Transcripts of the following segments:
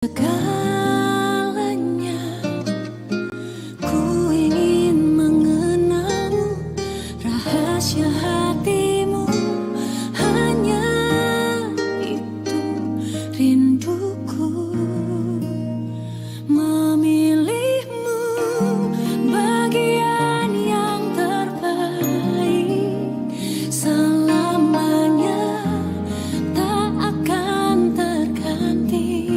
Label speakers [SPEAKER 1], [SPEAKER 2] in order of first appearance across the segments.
[SPEAKER 1] Segalanya, ku ingin mengenalmu, rahasia hatimu, hanya itu rinduku. Memilihmu bagian yang terbaik, selamanya tak akan terganti.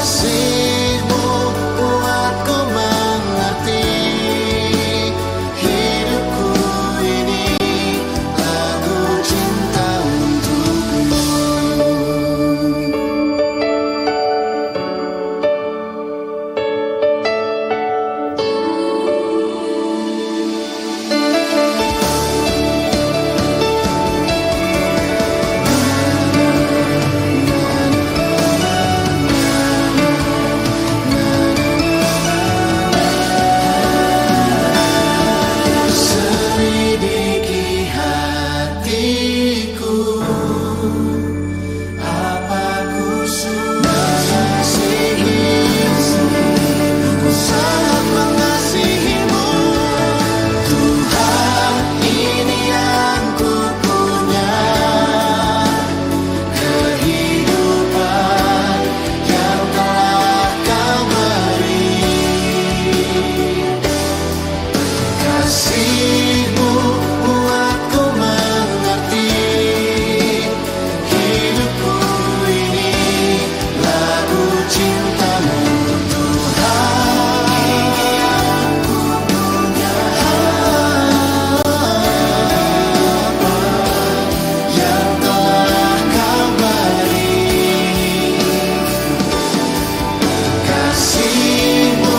[SPEAKER 2] Kasih-Mu buatku mengerti, hidupku ini lagu cinta untukmu. Selidiki hatiku, apa ku sudah mengasihimu, ku sangat mengasihimu. Tuhan, ini yang ku punya, kehidupan yang telah Kau beri. Kasih-Mu buatku mengerti, hidupku ini lagu cinta-Mu. Tuhan, ini yang ku punya, yang telah Kau beri. Kasih-Mu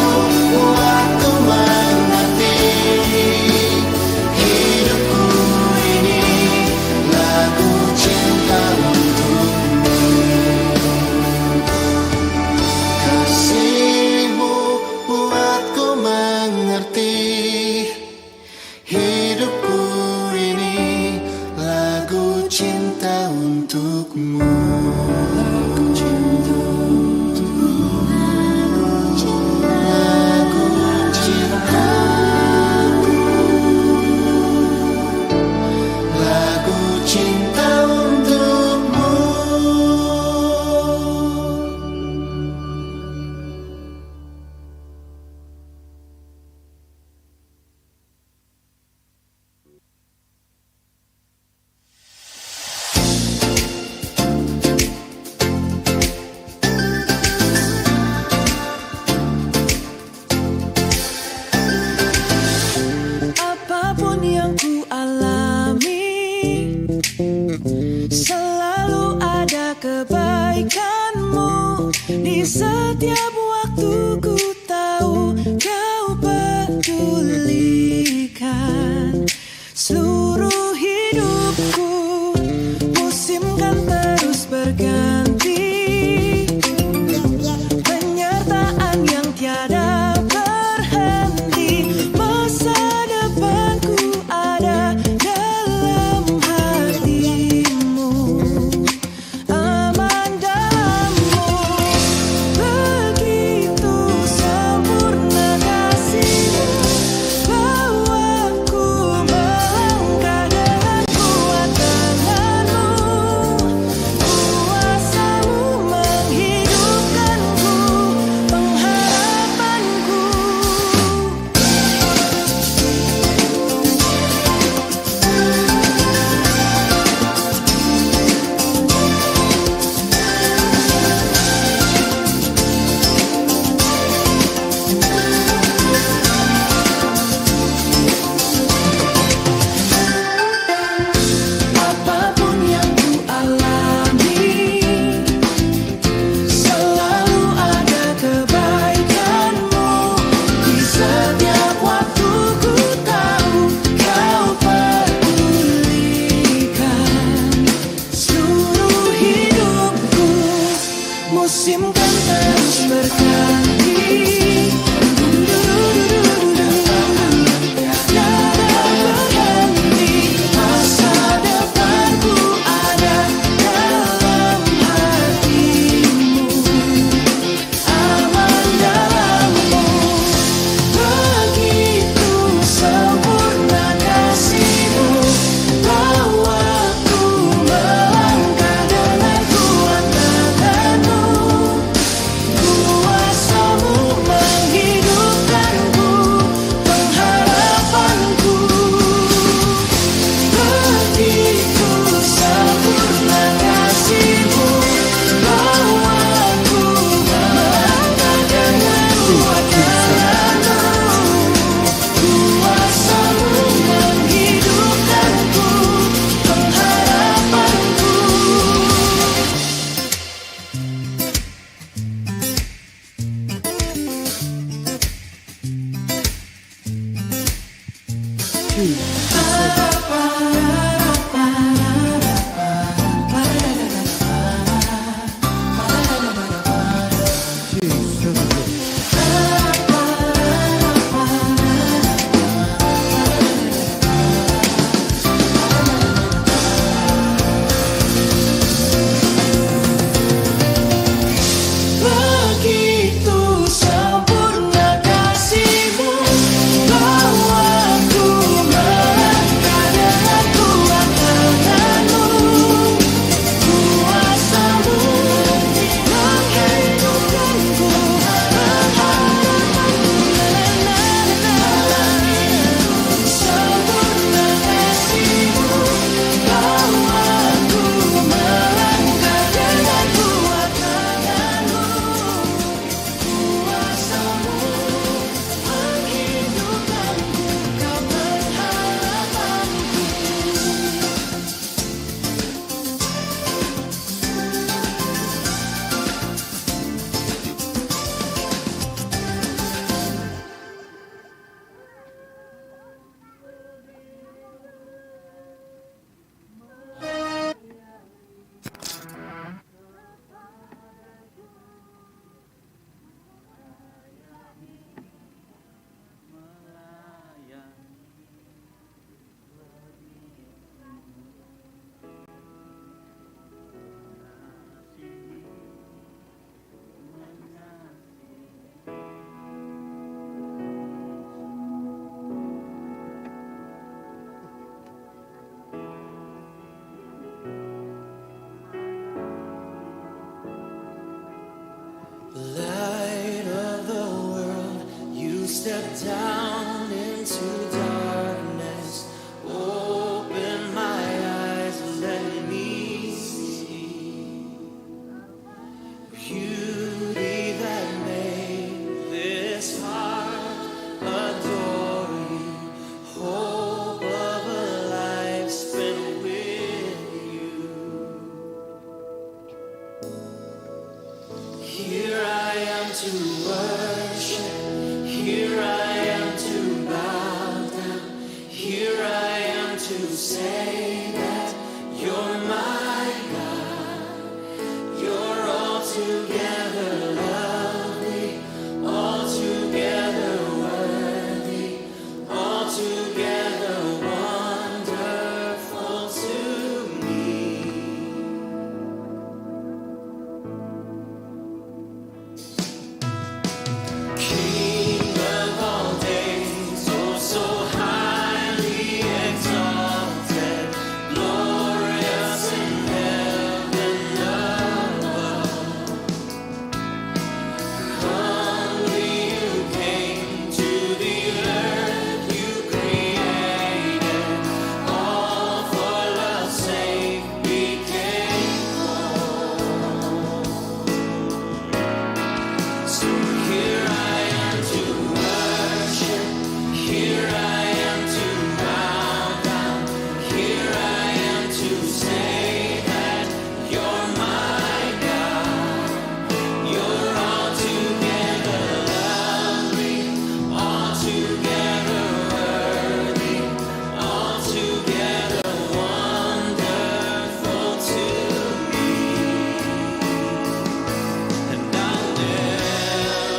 [SPEAKER 2] buatku mengerti, hidupku ini lagu cinta untukmu. Kasih-Mu buatku mengerti, hidupku ini lagu cinta untukmu. Lagu cinta untukmu. Lagu cinta, lagu cinta untukmu.
[SPEAKER 1] Apapun yang ku alami, selalu ada kebaikan-Mu. Di setiap waktu ku tahu Kau pedulikan seluruh hidupku. Musim kan terus berganti, penyertaan yang tiada berhenti. Masa depanku ada dalam hati-Mu, aman dalam-Mu. Begitu sempurna kasih-Mu, bawaku melangkah dengan kuat tangan-Mu. Kuasa-Mu menghidupkanku, pengharapanku. Apapun yang ku alami, selalu ada kebaikan-Mu. Di setiap waktu ku tahu Kau pedulikan seluruh hidupku. Musim kan terus berganti, tiada berhenti. Masa depanku ada dalam hati-Mu, aman dalam-Mu. Begitu sempurna kasih-Mu, bawaku melangkah dengan kuat tangan-Mu. Kuasa-Mu Begitu sempurna kasih-Mu, bahwa ku melangkah dengan kuat tangan-Mu, kuasa-Mu yang hidupkanku, sempurna kasih-Mu, bahwa ku melangkah dengan kuat tangan-Mu, kuasa-Mu menghidupkanku, Kau pengharapanku. Light of the world, you step down into darkness. Open my eyes, let me see beauty that made this heart adore you. Hope of a life spent with you. Here I am to worship, here I am to bow down, here I am to say that you're my God. You're altogether lovely, altogether worthy, altogether wonderful to me. King of all days, oh so highly exalted, glorious in heaven above. Humbly you came to the earth you created, all for love's sake became born. So here I am to worship, here I am to bow down, here I am to say that you're my God. You're altogether lovely, altogether worthy, altogether wonderful to me. And I'll never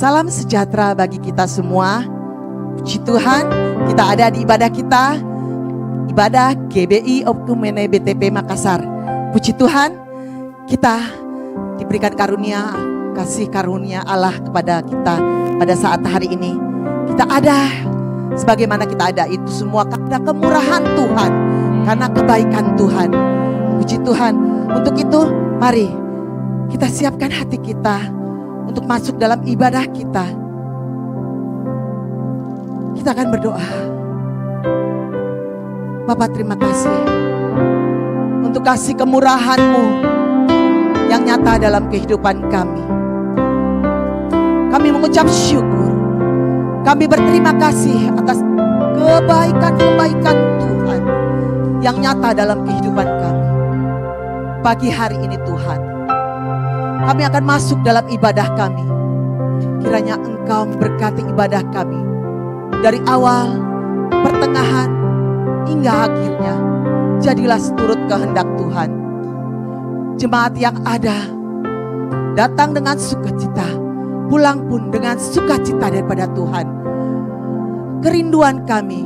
[SPEAKER 3] Salam sejahtera bagi kita semua. Puji Tuhan, kita ada di ibadah kita, ibadah GBI Okumene BTP Makassar. Puji Tuhan, kita diberikan karunia, kasih karunia Allah kepada kita pada saat hari ini. Kita ada, sebagaimana kita ada itu semua karena kemurahan Tuhan, karena kebaikan Tuhan. Puji Tuhan, untuk itu mari kita siapkan hati kita untuk masuk dalam ibadah kita. Kita akan berdoa. Bapa, terima kasih untuk kasih kemurahan-Mu yang nyata dalam kehidupan kami. Kami mengucap syukur. Kami berterima kasih atas kebaikan-kebaikan Tuhan yang nyata dalam kehidupan kami. Pagi hari ini Tuhan, kami akan masuk dalam ibadah kami. Kiranya Engkau memberkati ibadah kami dari awal, pertengahan, hingga akhirnya. Jadilah seturut kehendak Tuhan. Jemaat yang ada datang dengan sukacita, pulang pun dengan sukacita daripada Tuhan. Kerinduan kami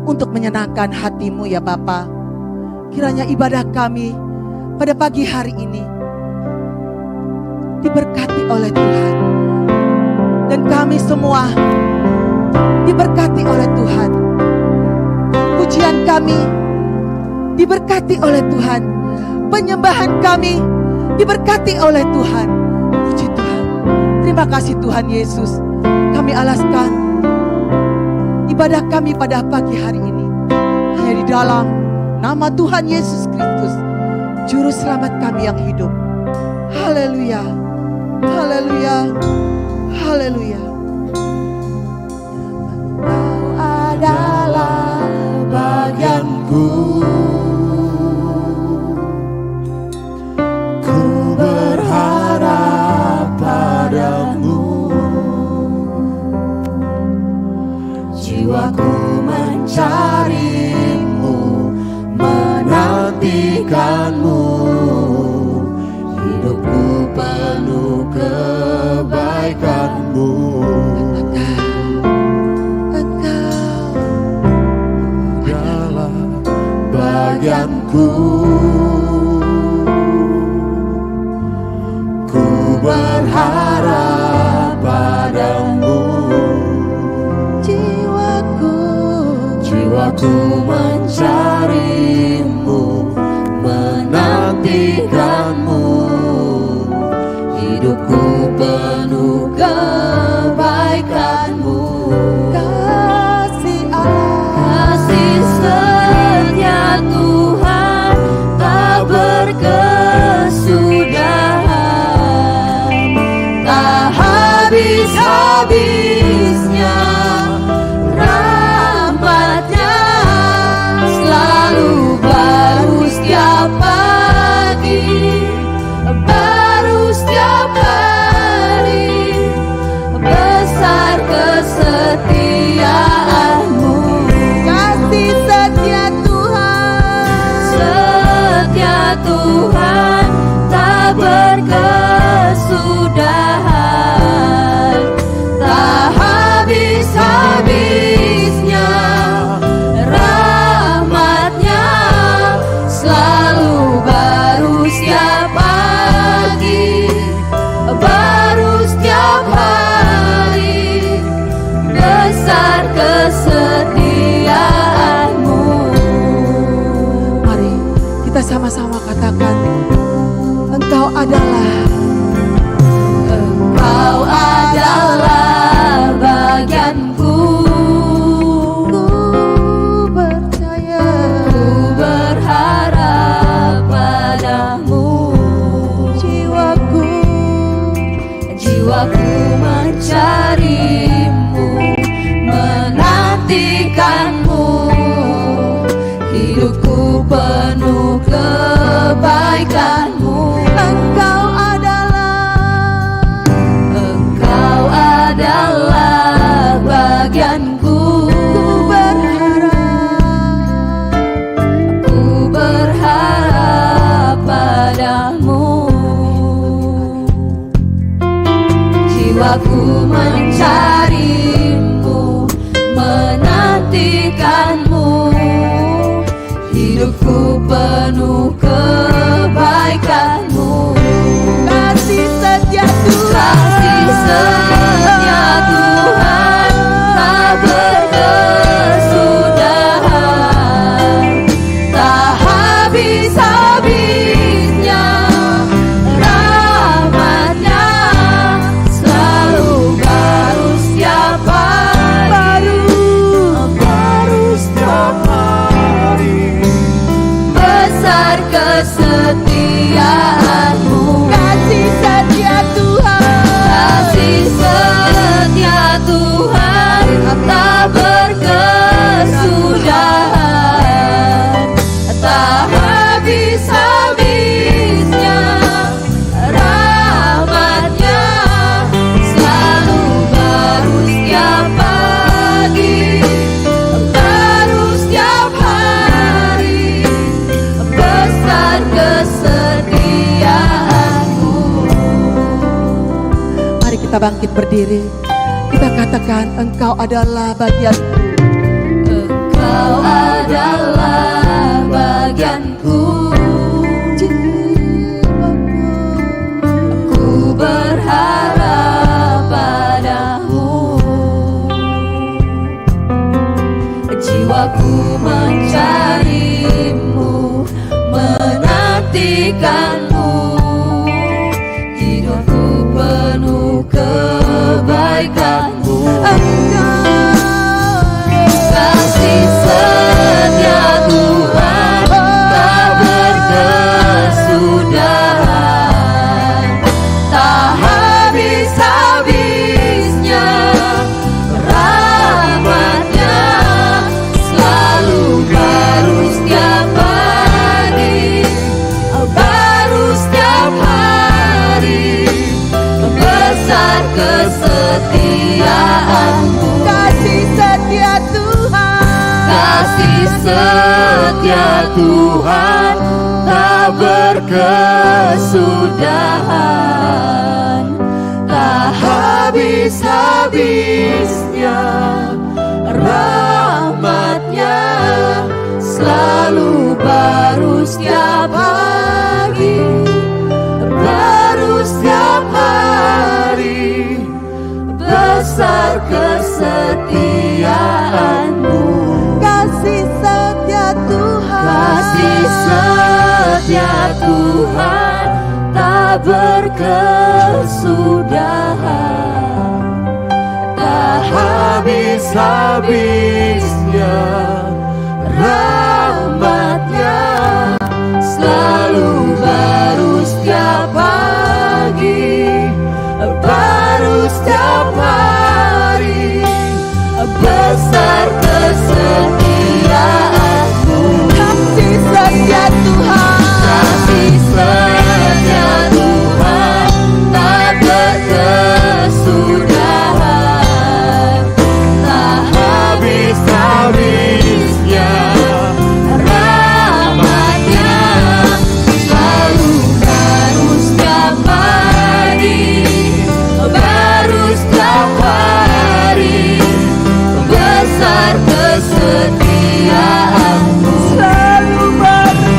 [SPEAKER 3] untuk menyenangkan hati-Mu ya Bapa. Kiranya ibadah kami pada pagi hari ini diberkati oleh Tuhan. Dan kami semua diberkati oleh Tuhan. Pujian kami diberkati oleh Tuhan. Penyembahan kami diberkati oleh Tuhan. Puji Tuhan. Terima kasih Tuhan Yesus. Kami alaskan ibadah kami pada pagi hari ini hanya di dalam nama Tuhan Yesus Kristus, Juru Selamat kami yang hidup. Haleluya. Haleluya. Haleluya.
[SPEAKER 2] Kau adalah bagianku. Ku berharap padamu. Jiwaku mencarimu, menantikanmu. Hidupku penuh kebaikanmu. Engkau adalah bagianku. Ku berharap padamu. Jiwaku mencarimu, menantikanmu. Hidupku penuh kebaikanmu. Kasih Allah, kasih setia Tuhan tak berkesudahan, tak habis-habisnya. Rahmat-Nya selalu baru setiap pagi, baru setiap hari. Besar kesetiaan-Mu. Kasih setia Tuhan, setia Tuhan tak berkesudahan, tak habis-habisnya. Rahmat-Nya selalu baru setiap pagi, baru setiap hari. Besar kesetiaan-Mu.
[SPEAKER 3] Mari kita sama-sama katakan, Engkau adalah,
[SPEAKER 2] Engkau adalah bagianku. Ku percaya, ku berharap padamu. Jiwaku mencarimu, menantikanmu. Hidupku penuh kebaikanmu. Engkau adalah bagianku. Ku berharap padamu. Jiwaku
[SPEAKER 1] hidupku penuh kebaikan-Mu.
[SPEAKER 3] Kasih setia Tuhan,
[SPEAKER 1] Kasih setia Tuhan tak berkesudahan, tak habis-habisnya rahmat-Nya, selalu baru setiap hari, baru setiap hari. Besar kesetiaan-Mu.
[SPEAKER 3] kasih setia Tuhan,
[SPEAKER 1] Kasih setia Tuhan tak berkesudahan, tak habis-habisnya rahmat-Nya, selalu baru setiap pagi, baru setiap hari. Besar kesetiaan-Mu.
[SPEAKER 3] Mari kita bangkit berdiri. Kita katakan Engkau adalah bagianku.
[SPEAKER 1] Engkau adalah bagianku, ku berharap padamu. Jiwaku mencari-Mu, menantikan-Mu. Hidupku penuh kebaikan-Mu. Kasih setia Tuhan tak berkesudahan, tak habis-habisnya rahmat-Nya, selalu baru setiap pagi, baru setiap hari. Besar kesetiaan-Mu.
[SPEAKER 3] Kasih setia Tuhan,
[SPEAKER 1] Kasih setia Tuhan tak berkesudahan, tak habis-habisnya rahmat-Nya, selalu baru setiap pagi, baru setiap hari. Besar kesetiaan-Mu.
[SPEAKER 3] kasih setia Tuhan,
[SPEAKER 1] Kasih setia Tuhan tak berkesudahan, tak habis-habisnya rahmat-Nya, selalu baru setiap pagi, baru setiap hari. Besar kesetiaan-Mu.
[SPEAKER 3] kasih setia Tuhan,
[SPEAKER 1] Kasih setia Tuhan tak berkesudahan, tak habis-habisnya rahmat-Nya, selalu baru setiap pagi, baru setiap hari. Besar kesetiaan-Mu.
[SPEAKER 3] selalu baru,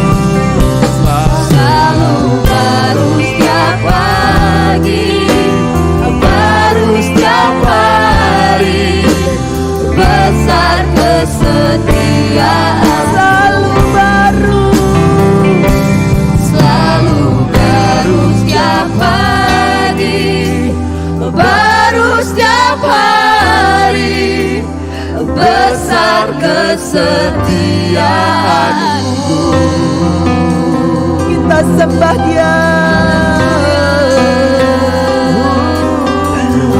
[SPEAKER 1] Selalu baru setiap pagi, baru setiap hari. Besar kesetiaan-Mu.
[SPEAKER 3] selalu baru,
[SPEAKER 1] Selalu baru setiap pagi, baru setiap hari. Besar kesetiaan-Mu.
[SPEAKER 3] kita sembah Dia,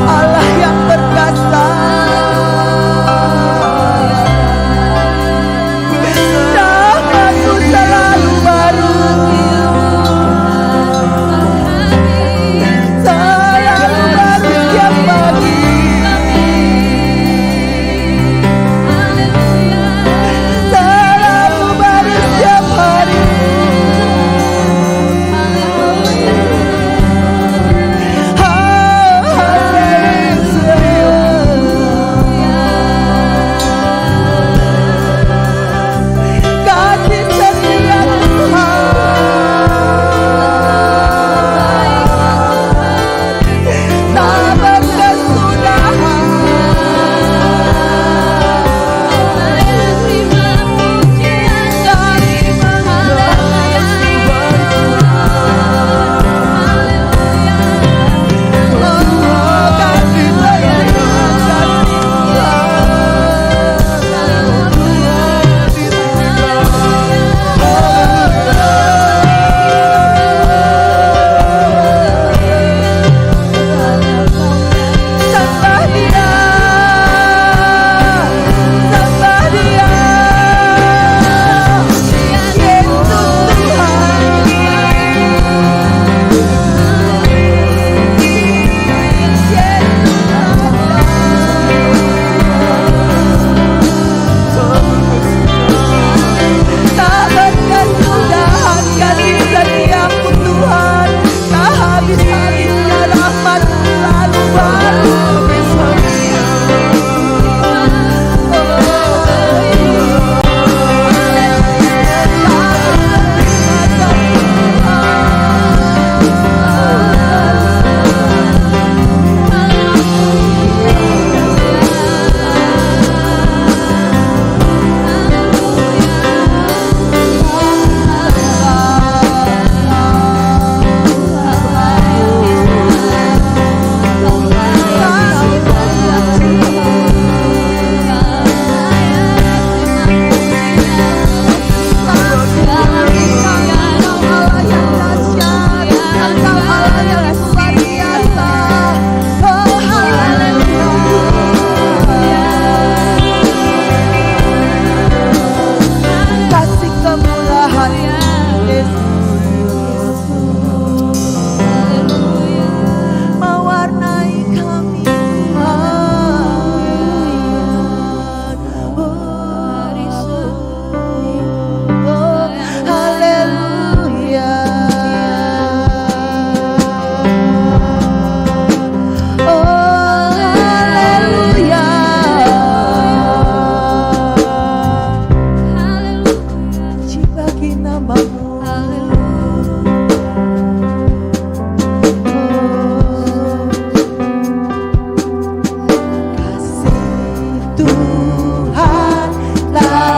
[SPEAKER 3] Allah yang perkasa. Rahmat-Mu selalu baru, selalu baru setiap pagi, selalu baru setiap hari.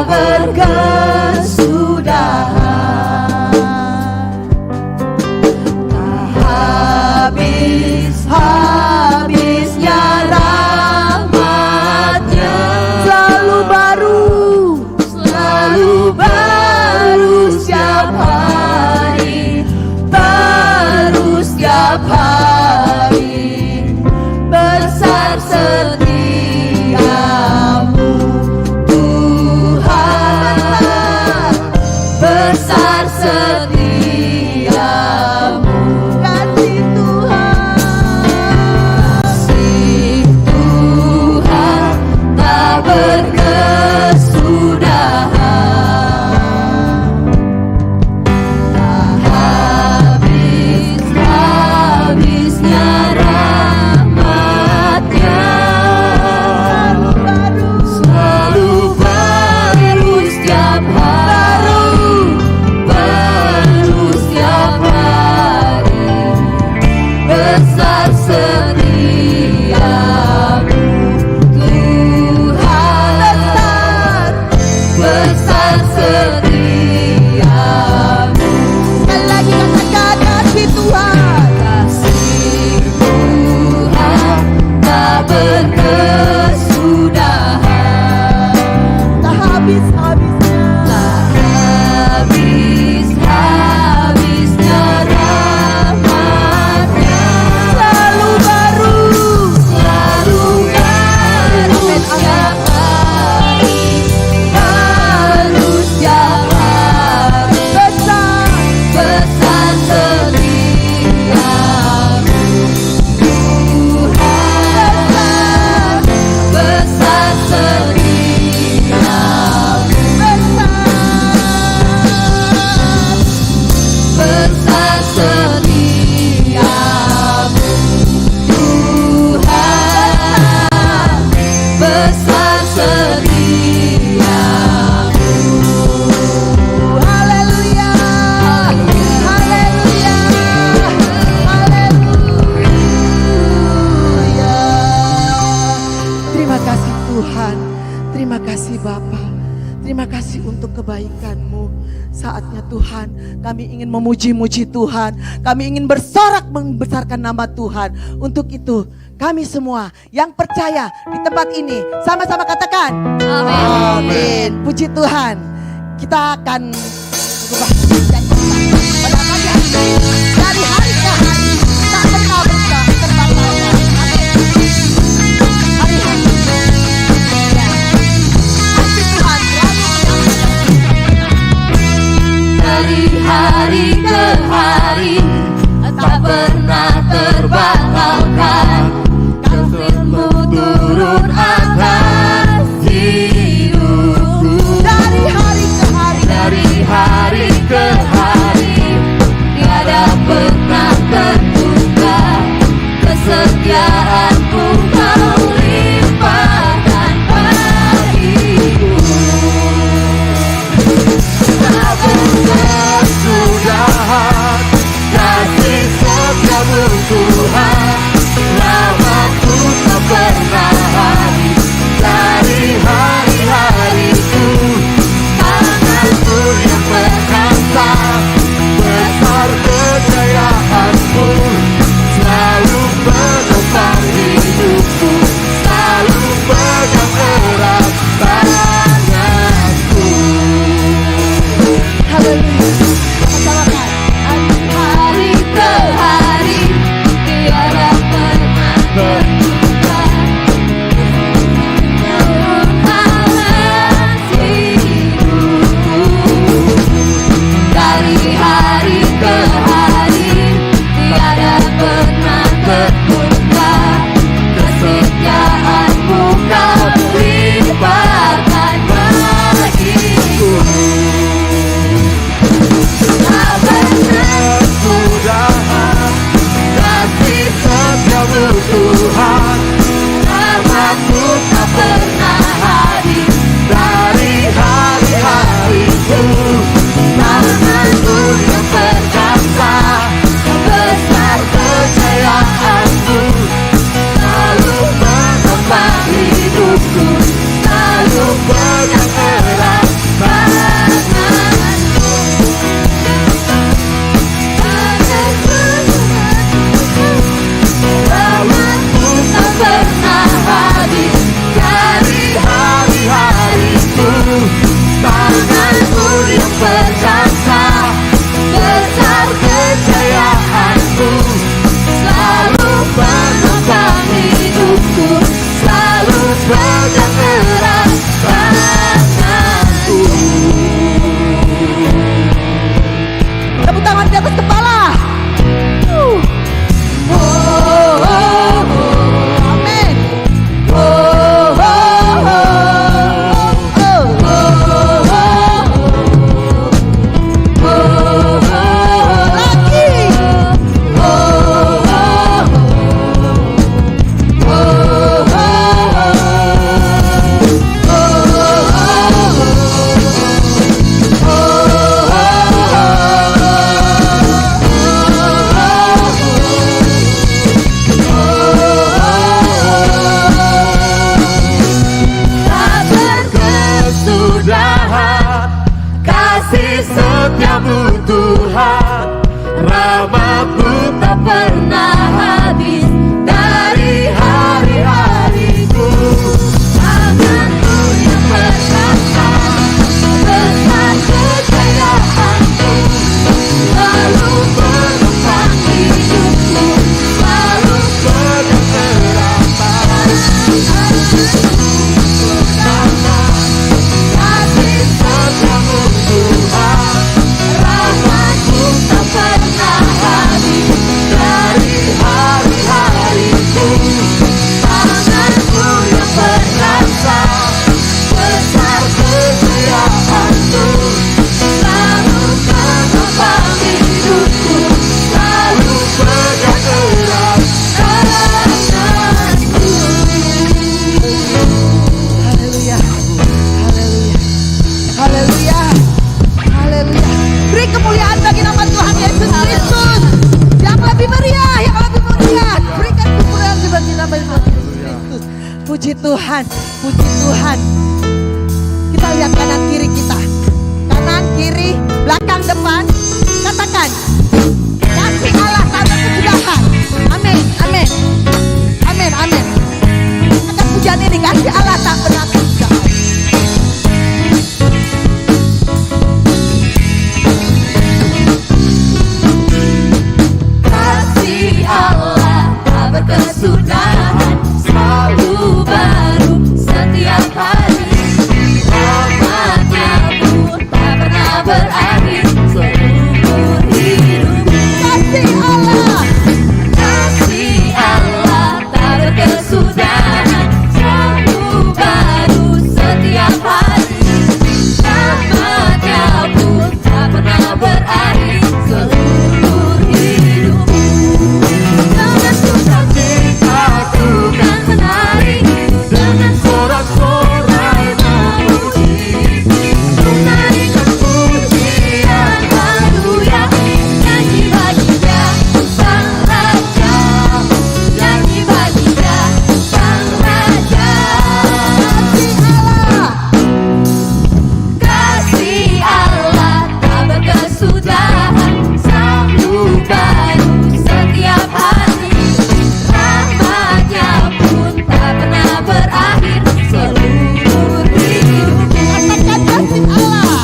[SPEAKER 3] berkesudahan. Tak habis-habisnya rahmat-Nya, selalu baru setiap hari, baru setiap hari. Besar setiamu Tuhan, besar setiamu. Kasih Tuhan tak berkesudahan. Tak habis-habisnya rahmat-Nya, selalu baru setiap hari, baru setiap hari. Besar setiamu Tuhan, besar setiamu. Sekali lagi katakan, kasih Tuhan, kasih Tuhan tak berkesudahan. Tak habis-habisnya, tak habis-habisnya rahmat-Nya, selalu baru setiap hari, baru setiap hari. Besar setiamu Tuhan, besar setiamu, besar setiamu Tuhan, besar setiamu. Haleluya, haleluya, haleluya. Terima kasih Tuhan, terima kasih Bapa, terima kasih untuk kebaikan-Mu. Saatnya Tuhan, kami ingin memuji-muji Tuhan, kami ingin bersorak membesarkan nama Tuhan. Untuk itu kami semua yang percaya di tempat ini sama-sama katakan amin. Amin. Puji Tuhan. Kita akan mengubah dan pada pagi hari ini, dari hari ke hari tak pernah terbatas. Amin. Hari-hari ya. Kasih Tuhan selalu dari hari ke hari, tak pernah terbatalkan. Kasih-Mu turun atas hidupku. Dari hari ke hari, dari hari ke hari, tiada pernah terduga. Kesetiaan-Mu Kau limpahkan bagiku.
[SPEAKER 2] Tak berkesudahan, kasih setiamu Tuhan, rahmat-Mu tak pernah habis dari hari-hariku. Tangan-Mu yang perkasa, besar kejayaan-Mu, selalu menopang hidupku, selalu pegang erat bersama kasih setiamu Tuhan, rahmat-Mu tak pernah habis dari hari-hariku. Tangan-Mu yang perkasa, besar kejayaan-Mu, selalu menopang hidupku, selalu pegang erat tanganku.
[SPEAKER 3] Haleluya. Haleluya. Haleluya. Haleluya. Beri kemuliaan bagi nama Tuhan Yesus Kristus. Yang lebih meriah, yang lebih meriah. Berikan kemuliaan bagi nama Tuhan Yesus Kristus. Puji Tuhan, puji Tuhan. Kita lihat kanan kiri kita. Kanan, kiri, belakang, depan. Katakan, kasih Allah tanpa kesudahan. Amin, amin. Amin, amin. Katakan pujian ini, kasih Allah tak pernah kesudahan.
[SPEAKER 2] Kasih Allah tak berkesudahan, selalu baru setiap hari. Rahmat-Nya pun tak pernah berakhir seumur hidupku.
[SPEAKER 3] Kasih Allah.
[SPEAKER 2] Kasih Allah tak berkesudahan, selalu baru setiap hari. Rahmat-Nya pun tak pernah berakhir seumur hidupku. Dengan sukacita ku kan menari, dengan sorak-sorai memuji, menaikan pujian haleluya. Nyanyi bagi Dia Sang Raja, nyanyi bagi Dia Sang Raja. Kasih Allah tak berkesudahan, selalu baru setiap hari. Rahmat-Nya pun tak pernah berakhir seumur hidupku.
[SPEAKER 3] Katakan kasih Allah.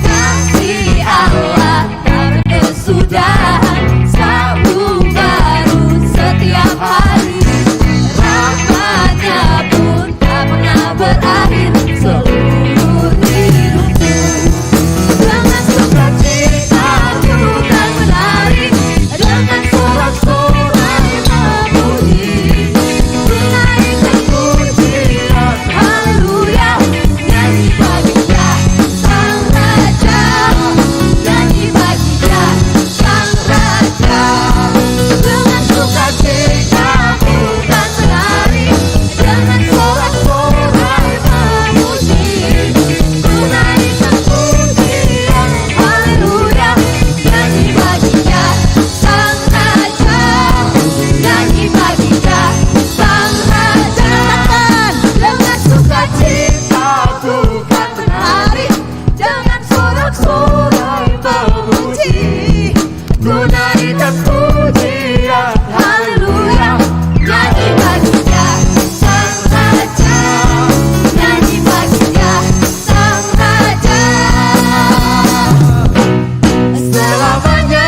[SPEAKER 2] Kasih Allah tak berkesudahan, selalu baru setiap hari. Rahmat-Nya pun tak pernah berakhir seumur hidupku. Dengan sukacita ku kan menari, dengan sorak-sorai memuji, menaikkan pujian haleluya. Nyanyi bagi Dia Sang Raja, nyanyi bagi Dia Sang Raja. Dengan sukacita ku kan menari, dengan sorak-sorai memuji, menaikkan pujian haleluya. Nyanyi bagi Dia Sang Raja, nyanyi bagi Dia Sang Raja. Dengan sukacita ku kan menari, dengan sorak-sorai memuji, menaikkan pujian haleluya. Nyanyi bagi Dia Sang Raja, nyanyi bagi Dia Sang Raja. Selamanya.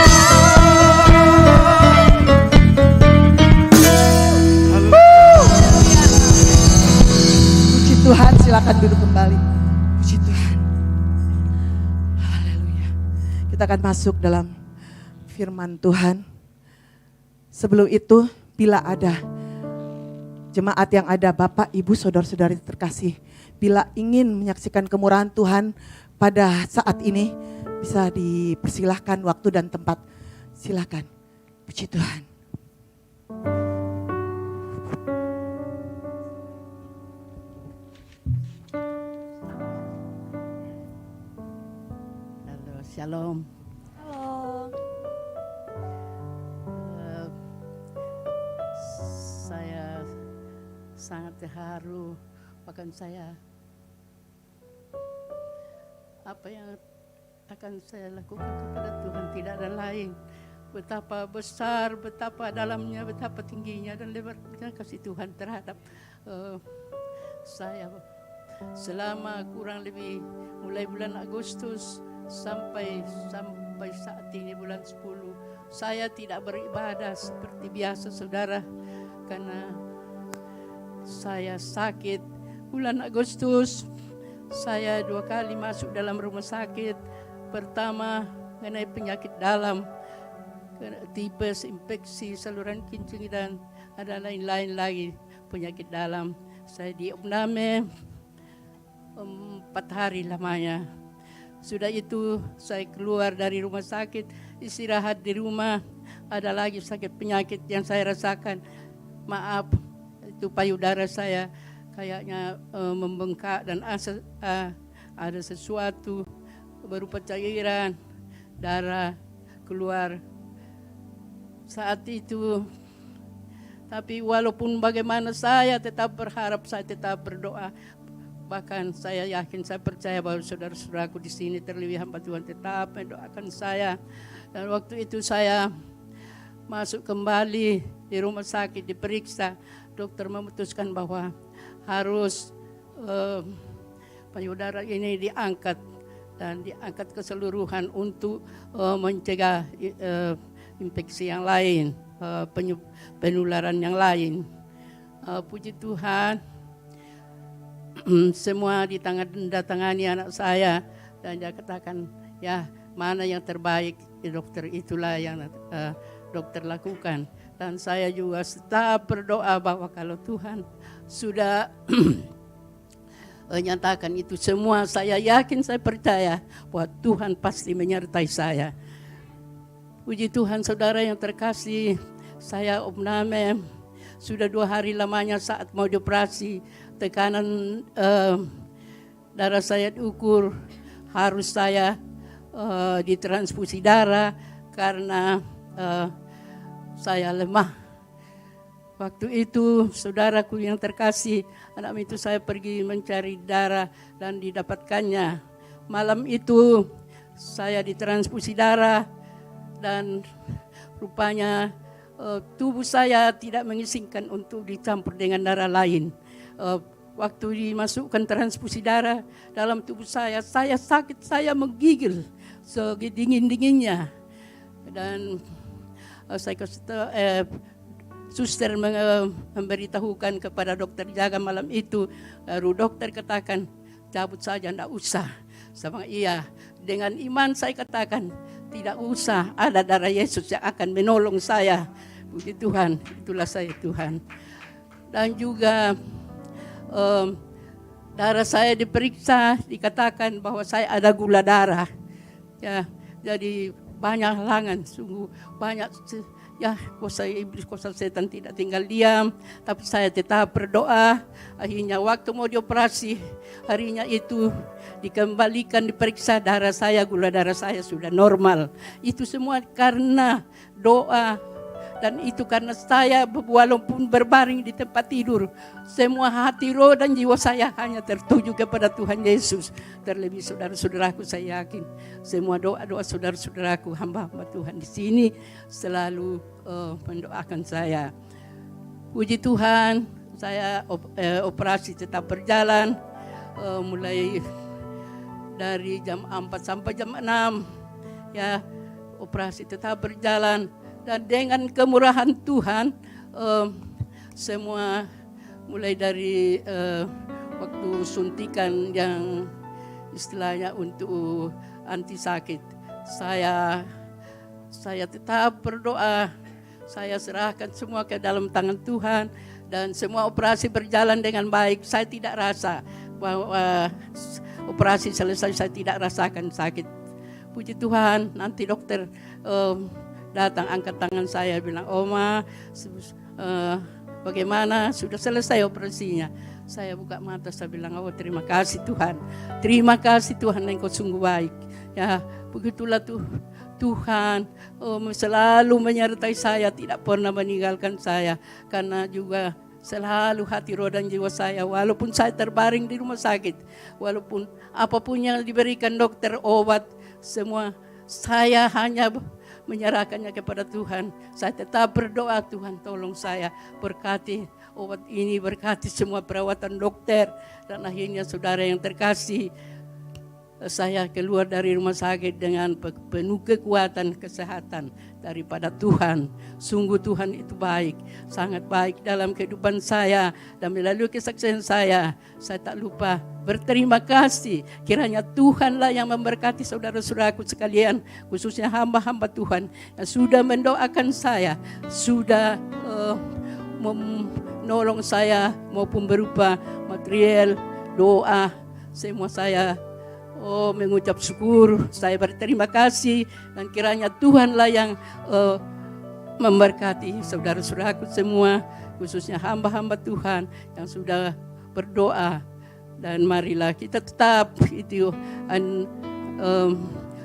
[SPEAKER 3] Puji Tuhan, silakan duduk kembali. Puji Tuhan. Haleluya. Kita akan masuk dalam firman Tuhan. Sebelum itu, bila ada jemaat yang ada, Bapak, Ibu, Saudara-saudari terkasih, bila ingin menyaksikan kemurahan Tuhan pada saat ini, bisa dipersilahkan waktu dan tempat. Silakan. Puji Tuhan.
[SPEAKER 4] Halo, shalom. Saya sangat terharu, bahkan saya apa yang akan saya lakukan kepada Tuhan, tidak ada lain. Betapa besar, betapa dalamnya, betapa tingginya dan lebarnya kasih Tuhan terhadap saya. Selama kurang lebih mulai bulan Agustus sampai saat ini bulan 10, saya tidak beribadah seperti biasa saudara, karena saya sakit. Bulan Agustus saya 2 kali masuk dalam rumah sakit. Pertama mengenai penyakit dalam, tipes, infeksi saluran kencing, dan ada lain-lain lagi penyakit dalam. Saya diopname 4 hari lamanya. Sudah itu saya keluar dari rumah sakit, istirahat di rumah. Ada lagi sakit penyakit yang saya rasakan. Maaf, itu payudara saya kayaknya membengkak dan ada sesuatu berupa cairan darah keluar saat itu. Tapi walaupun bagaimana saya tetap berharap, saya tetap berdoa. Bahkan saya yakin, saya percaya bahwa saudara-saudaraku di sini terlebih hamba Tuhan tetap mendoakan saya. Dan waktu itu saya masuk kembali di rumah sakit, diperiksa. Dokter memutuskan bahwa harus payudara ini diangkat, dan diangkat keseluruhan untuk mencegah infeksi yang lain, penularan yang lain. Puji Tuhan, semua ditandatangani anak saya, dan dia katakan, ya mana yang terbaik, dokter, itulah yang dokter lakukan. Dan saya juga tetap berdoa bahwa kalau Tuhan sudah menyatakan itu semua, saya yakin, saya percaya bahwa Tuhan pasti menyertai saya. Puji Tuhan, saudara yang terkasih, saya opname sudah 2 hari lamanya. Saat mau dioperasi, tekanan darah saya diukur, harus saya ditransfusi darah karena saya lemah. Waktu itu saudaraku yang terkasih, anak itu saya pergi mencari darah dan didapatkannya. Malam itu saya ditransfusi darah dan rupanya tubuh saya tidak mengizinkan untuk dicampur dengan darah lain. Waktu dimasukkan transfusi darah dalam tubuh saya sakit, saya menggigil sedingin-dinginnya. Dan saya suster memberitahukan kepada dokter jaga malam itu. Lalu dokter katakan, cabut saja, tidak usah. Sama iya, dengan iman saya katakan, tidak usah, ada darah Yesus yang akan menolong saya. Puji Tuhan, itulah saya Tuhan. Dan juga darah saya diperiksa, dikatakan bahwa saya ada gula darah. Ya, jadi banyak halangan, sungguh banyak. Ya, kuasa iblis, kuasa setan tidak tinggal diam, tapi saya tetap berdoa. Akhirnya waktu mau dioperasi, harinya itu dikembalikan, diperiksa darah saya, gula darah saya sudah normal. Itu semua karena doa. Dan itu karena saya walaupun berbaring di tempat tidur, semua hati, roh dan jiwa saya hanya tertuju kepada Tuhan Yesus. Terlebih saudara-saudaraku, saya yakin semua doa-doa saudara-saudaraku, hamba-hamba Tuhan di sini selalu mendoakan saya. Puji Tuhan, saya operasi tetap berjalan mulai dari jam 4 sampai jam 6. Ya, operasi tetap berjalan. Dan dengan kemurahan Tuhan, semua mulai dari waktu suntikan yang istilahnya untuk anti sakit, saya tetap berdoa, saya serahkan semua ke dalam tangan Tuhan, dan semua operasi berjalan dengan baik. Saya tidak rasa bahwa operasi selesai saya tidak rasakan sakit. Puji Tuhan, nanti dokter datang angkat tangan saya, bilang, Oma, bagaimana, sudah selesai operasinya? Saya buka mata, saya bilang, oh terima kasih Tuhan, terima kasih Tuhan, Engkau sungguh baik. Ya, begitulah Tuhan selalu menyertai saya, tidak pernah meninggalkan saya, karena juga selalu hati, roh dan jiwa saya, walaupun saya terbaring di rumah sakit, walaupun apapun yang diberikan dokter, obat, semua saya hanya menyerahkannya kepada Tuhan. Saya tetap berdoa, Tuhan tolong saya, berkati obat ini, berkati semua perawatan dokter. Dan akhirnya saudara yang terkasih, saya keluar dari rumah sakit dengan penuh kekuatan kesehatan daripada Tuhan. Sungguh Tuhan itu baik, sangat baik dalam kehidupan saya. Dan melalui kesaksian saya tak lupa berterima kasih. Kiranya Tuhanlah yang memberkati saudara-saudaraku sekalian, khususnya hamba-hamba Tuhan yang sudah mendoakan saya, sudah menolong saya maupun berupa material, doa, semua saya mengucap syukur, saya berterima kasih, dan kiranya Tuhanlah yang memberkati saudara-saudaraku semua, khususnya hamba-hamba Tuhan yang sudah berdoa. Dan marilah kita tetap, itu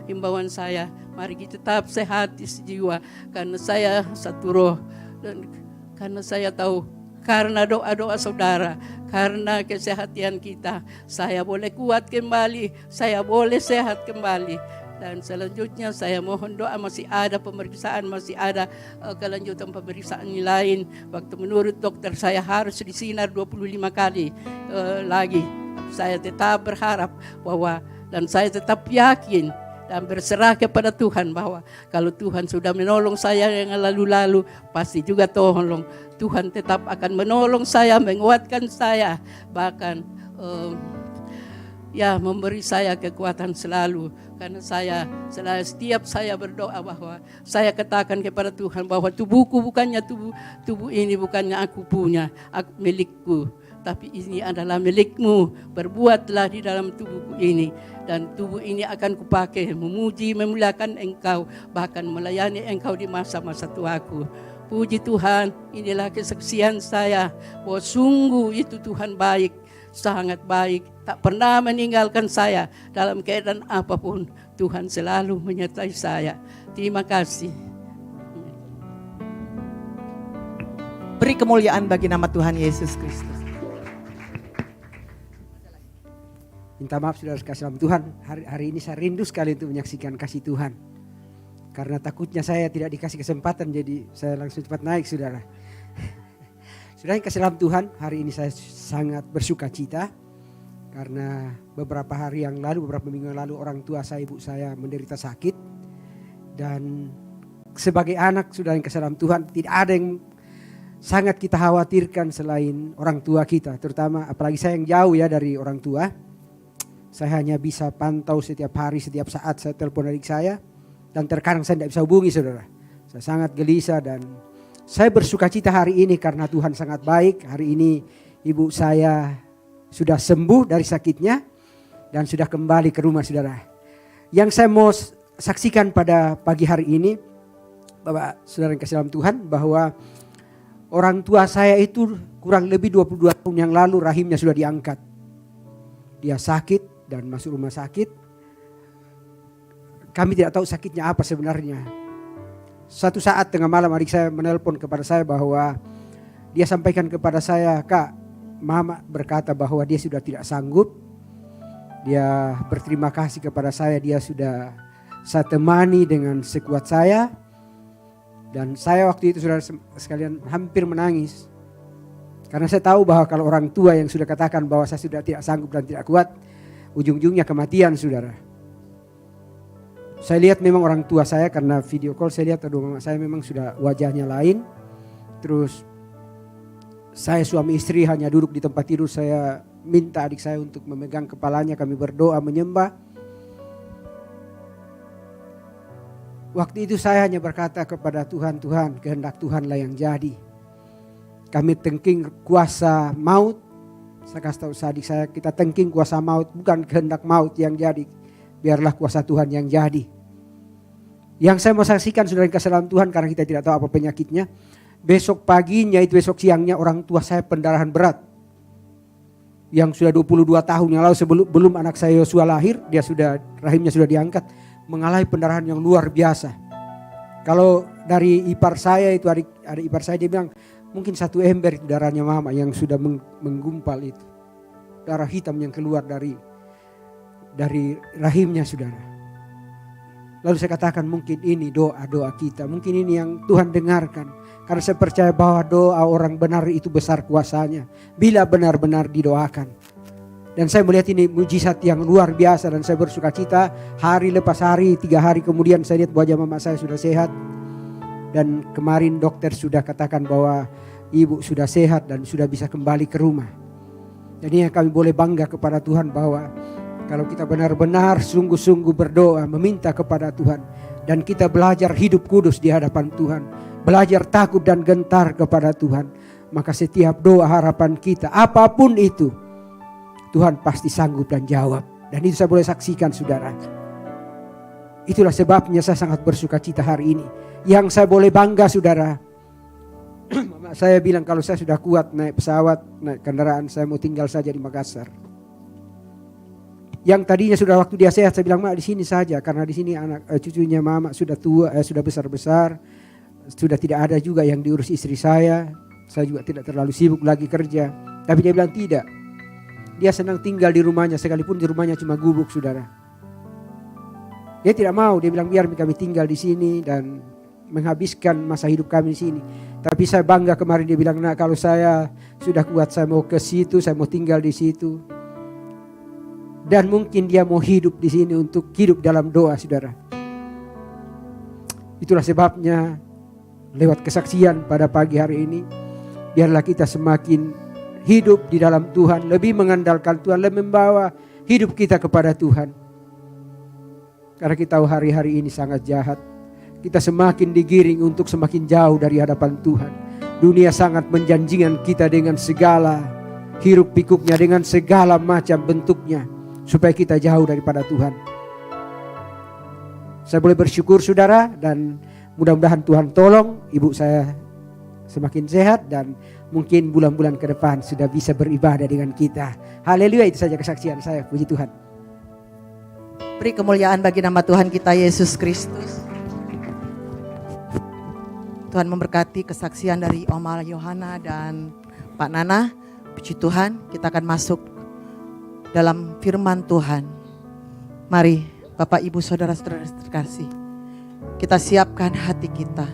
[SPEAKER 4] himbauan saya, mari kita tetap sehat di jiwa, karena saya satu roh, dan karena saya tahu, karena doa-doa saudara, karena kesehatan kita, saya boleh kuat kembali, saya boleh sehat kembali. Dan selanjutnya saya mohon doa, masih ada pemeriksaan, masih ada kelanjutan pemeriksaan lain. Waktu menurut dokter saya harus disinar 25 kali lagi. Saya tetap berharap bahwa, dan saya tetap yakin dan berserah kepada Tuhan bahwa kalau Tuhan sudah menolong saya yang lalu-lalu, pasti juga tolong Tuhan tetap akan menolong saya, menguatkan saya, bahkan memberi saya kekuatan selalu. Karena setiap saya berdoa bahwa saya katakan kepada Tuhan bahwa tubuhku bukannya tubuh ini bukannya aku punya, aku milikku, tapi ini adalah milikmu. Berbuatlah di dalam tubuhku ini, dan tubuh ini akan kupakai memuji, memuliakan Engkau, bahkan melayani Engkau di masa-masa tuaku. Puji Tuhan, inilah kesaksian saya bahwa sungguh itu Tuhan baik, sangat baik, tak pernah meninggalkan saya dalam keadaan apapun. Tuhan selalu menyertai saya. Terima kasih.
[SPEAKER 3] Beri kemuliaan bagi nama Tuhan Yesus Kristus.
[SPEAKER 5] Minta maaf saudara kasih dalam Tuhan, hari ini saya rindu sekali untuk menyaksikan kasih Tuhan. Karena takutnya saya tidak dikasih kesempatan, jadi saya langsung cepat naik saudara. Saudara yang kasih dalam Tuhan, hari ini saya sangat bersuka cita. Karena beberapa hari yang lalu, beberapa minggu yang lalu, orang tua saya, ibu saya menderita sakit. Dan sebagai anak saudara yang kasih dalam Tuhan, tidak ada yang sangat kita khawatirkan selain orang tua kita. Terutama apalagi saya yang jauh ya dari orang tua. Saya hanya bisa pantau setiap hari, setiap saat saya telepon adik saya. Dan terkadang saya tidak bisa hubungi saudara. Saya sangat gelisah dan saya bersuka cita hari ini karena Tuhan sangat baik. Hari ini ibu saya sudah sembuh dari sakitnya dan sudah kembali ke rumah saudara. Yang saya mau saksikan pada pagi hari ini, Bapak saudara yang kasih dalam Tuhan, bahwa orang tua saya itu kurang lebih 22 tahun yang lalu rahimnya sudah diangkat. Dia sakit dan masuk rumah sakit. Kami tidak tahu sakitnya apa sebenarnya. Suatu saat tengah malam adik saya menelpon kepada saya bahwa dia sampaikan kepada saya, Kak, Mama berkata bahwa dia sudah tidak sanggup. Dia berterima kasih kepada saya, dia sudah saya temani dengan sekuat saya. Dan saya waktu itu saudara sekalian hampir menangis. Karena saya tahu bahwa kalau orang tua yang sudah katakan bahwa saya sudah tidak sanggup dan tidak kuat, ujung-ujungnya kematian saudara. Saya lihat memang orang tua saya, karena video call saya lihat aduh mama saya memang sudah wajahnya lain. Terus saya suami istri hanya duduk di tempat tidur, saya minta adik saya untuk memegang kepalanya, kami berdoa menyembah. Waktu itu saya hanya berkata kepada Tuhan, Tuhan kehendak Tuhanlah yang jadi. Kami tengking kuasa maut. Saya kasih tahu adik saya, kita tengking kuasa maut, bukan kehendak maut yang jadi. Biarlah kuasa Tuhan yang jadi. Yang saya mau saksikan saudara yang kasih dalam Tuhan, karena kita tidak tahu apa penyakitnya. Besok paginya itu besok siangnya orang tua saya pendarahan berat. Yang sudah 22 tahun yang lalu sebelum anak saya Yosua lahir, dia sudah rahimnya sudah diangkat, mengalami pendarahan yang luar biasa. Kalau dari ipar saya itu adik ipar saya dia bilang mungkin 1 ember itu darahnya mama yang sudah menggumpal itu. Darah hitam yang keluar dari rahimnya saudara. Lalu saya katakan mungkin ini doa-doa kita. Mungkin ini yang Tuhan dengarkan. Karena saya percaya bahwa doa orang benar itu besar kuasanya. Bila benar-benar didoakan. Dan saya melihat ini mujizat yang luar biasa. Dan saya bersuka cita hari lepas hari, 3 hari kemudian saya lihat wajah mama saya sudah sehat. Dan kemarin dokter sudah katakan bahwa ibu sudah sehat dan sudah bisa kembali ke rumah. Jadi kami boleh bangga kepada Tuhan bahwa kalau kita benar-benar sungguh-sungguh berdoa, meminta kepada Tuhan. Dan kita belajar hidup kudus di hadapan Tuhan. Belajar takut dan gentar kepada Tuhan. Maka setiap doa harapan kita, apapun itu, Tuhan pasti sanggup dan jawab. Dan itu saya boleh saksikan saudara. Itulah sebabnya saya sangat bersuka cita hari ini. Yang saya boleh bangga saudara. Mama saya bilang kalau saya sudah kuat naik pesawat, naik kendaraan, saya mau tinggal saja di Makassar. Yang tadinya sudah waktu dia sehat saya bilang mak di sini saja karena di sini anak cucunya mama sudah tua, sudah besar-besar, sudah tidak ada juga yang diurus istri saya juga tidak terlalu sibuk lagi kerja. Tapi dia bilang tidak, dia senang tinggal di rumahnya sekalipun di rumahnya cuma gubuk saudara. Dia tidak mau, dia bilang biar kami tinggal di sini dan menghabiskan masa hidup kami di sini. Tapi saya bangga kemarin dia bilang nah kalau saya sudah kuat saya mau ke situ, saya mau tinggal di situ. Dan mungkin dia mau hidup di sini untuk hidup dalam doa saudara. Itulah sebabnya lewat kesaksian pada pagi hari ini. Biarlah kita semakin hidup di dalam Tuhan. Lebih mengandalkan Tuhan. Lebih membawa hidup kita kepada Tuhan. Karena kita tahu hari-hari ini sangat jahat. Kita semakin digiring untuk semakin jauh dari hadapan Tuhan. Dunia sangat menjanjikan kita dengan segala hiruk pikuknya. Dengan segala macam bentuknya. Supaya kita jauh daripada Tuhan. Saya boleh bersyukur saudara. Dan mudah-mudahan Tuhan tolong ibu saya semakin sehat. Dan mungkin bulan-bulan ke depan sudah bisa beribadah dengan kita. Haleluya, itu saja kesaksian saya. Puji Tuhan.
[SPEAKER 3] Beri kemuliaan bagi nama Tuhan kita Yesus Kristus. Tuhan memberkati kesaksian dari Oma Yohana dan Pak Nana. Puji Tuhan, kita akan masuk dalam firman Tuhan. Mari Bapak Ibu Saudara-saudara terkasih, kita siapkan hati kita,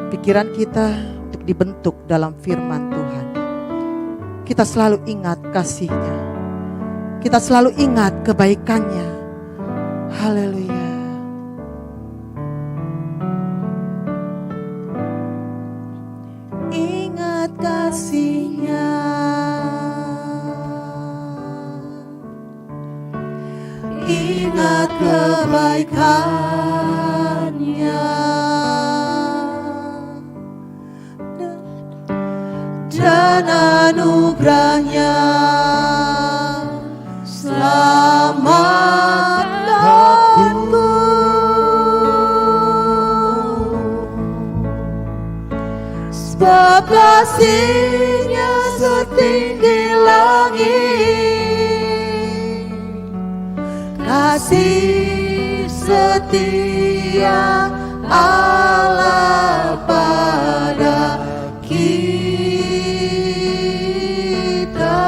[SPEAKER 3] pikiran kita untuk dibentuk dalam firman Tuhan. Kita selalu ingat kasih-Nya, kita selalu ingat kebaikan-Nya. Haleluya. Ingat kasih-Nya, ingat kebaikan-Nya dan anugerah-Nya. Selamatkanku, sebab kasih-Nya setinggi langit. Kasih setia Allah pada kita.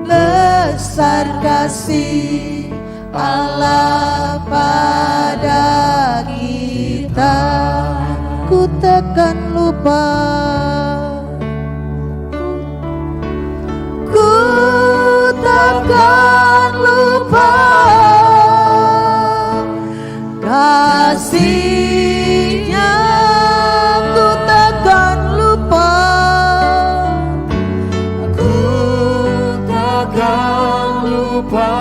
[SPEAKER 3] Besar kasih Allah pada kita. Ku takkan lupa, ku takkan lupa kasih-Nya, ku takkan lupa, ku takkan lupa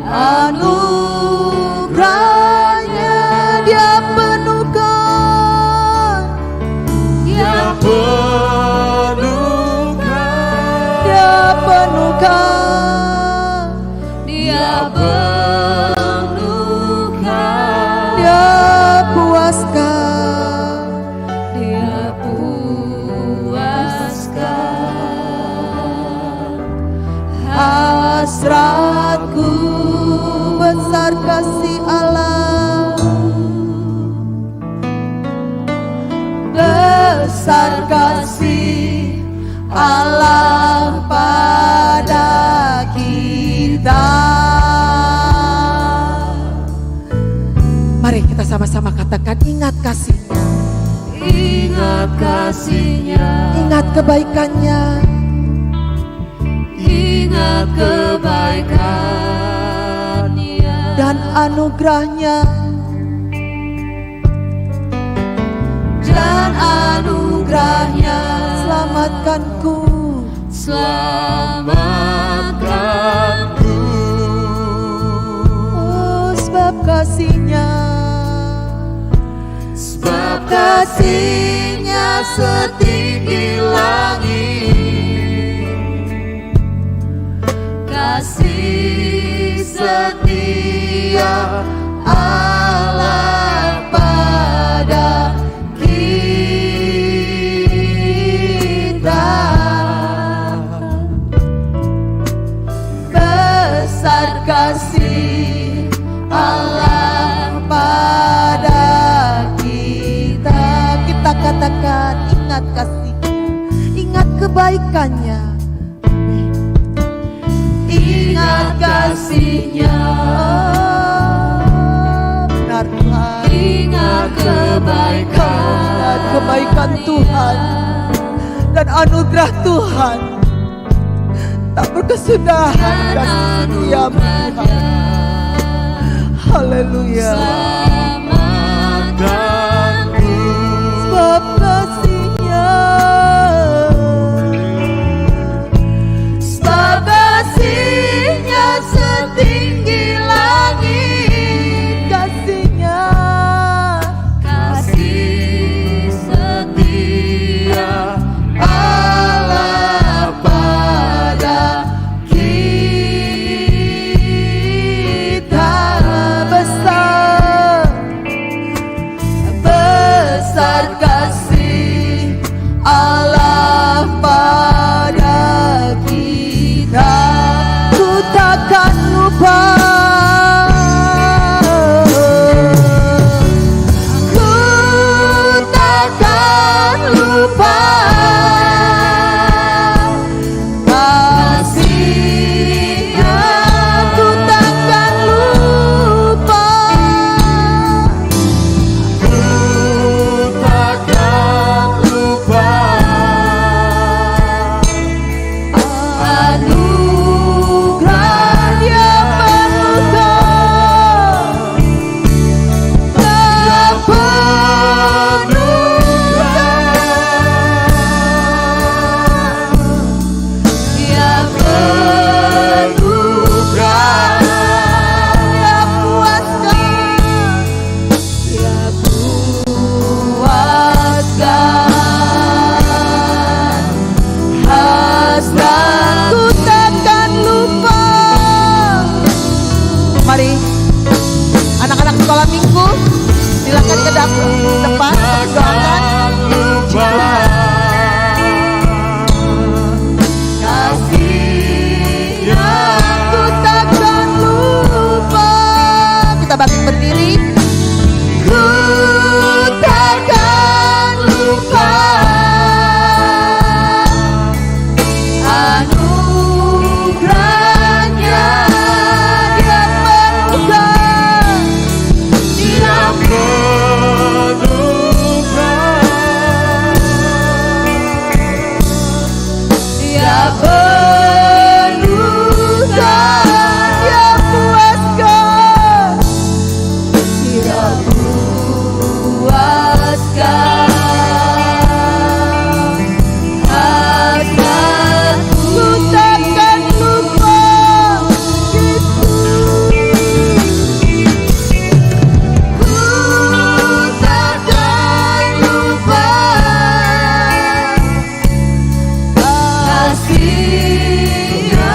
[SPEAKER 3] anugerah-Nya. Dia penuhkan, Dia penuhkan, Dia penuhkan, Dia penuhkan, Dia puaskan, Dia puaskan hasratku. Besar kasih Allah, besar kasih Allah pada kita. Sama-sama katakan, ingat kasih-Nya,
[SPEAKER 1] Ingat kasih-Nya,
[SPEAKER 3] ingat kebaikan-Nya,
[SPEAKER 1] ingat kebaikan-Nya,
[SPEAKER 3] dan anugerah-Nya.
[SPEAKER 1] dan anugerah-Nya.
[SPEAKER 3] Selamatkanku,
[SPEAKER 1] Selamatkanku,
[SPEAKER 3] oh, sebab kasih-Nya,
[SPEAKER 1] sebab kasih-Nya setinggi langit, kasih setia Allah pada kita. Besar kasih Allah pada kita.
[SPEAKER 3] kita katakan, ingat kasih-Nya, ingat kebaikan-Nya.
[SPEAKER 1] Ingat kasih-Nya,
[SPEAKER 3] Benar Tuhan,
[SPEAKER 1] ingat kebaikan,
[SPEAKER 3] ingat kebaikan Tuhan dan anugerah Tuhan tak berkesudahan dan setia-Mu Tuhan. Haleluya.
[SPEAKER 1] Selamatkanku,
[SPEAKER 3] Sebab kasih-Nya,
[SPEAKER 1] sebab kasih-Nya setinggi langit,
[SPEAKER 3] kasih-Nya,
[SPEAKER 1] kasih setia Allah pada kita.
[SPEAKER 3] besar,
[SPEAKER 1] Besar kasih Allah pada kita.
[SPEAKER 3] ku takkan lupa.
[SPEAKER 1] Ku takkan lupa kasih-Nya, ku takkan lupa, ku takkan lupa anugerah yang penuhkan, yang penuhkan, yang penuhkan, yang puaskan, yang puaskan hasratku takkan lupa.
[SPEAKER 3] Mari anak-anak sekolah minggu, silakan ke dapur depan berdoakan.
[SPEAKER 1] Kasih-Nya ku takkan lupa.
[SPEAKER 3] Kita bangkit berdiri.
[SPEAKER 1] Ku takkan lupa anugerah-Nya yang penuhkan, yang penuhkan, yang penuhkan, yang puaskan, yang puaskan hasratku takkan lupa. Ku takkan lupa kasih-Nya,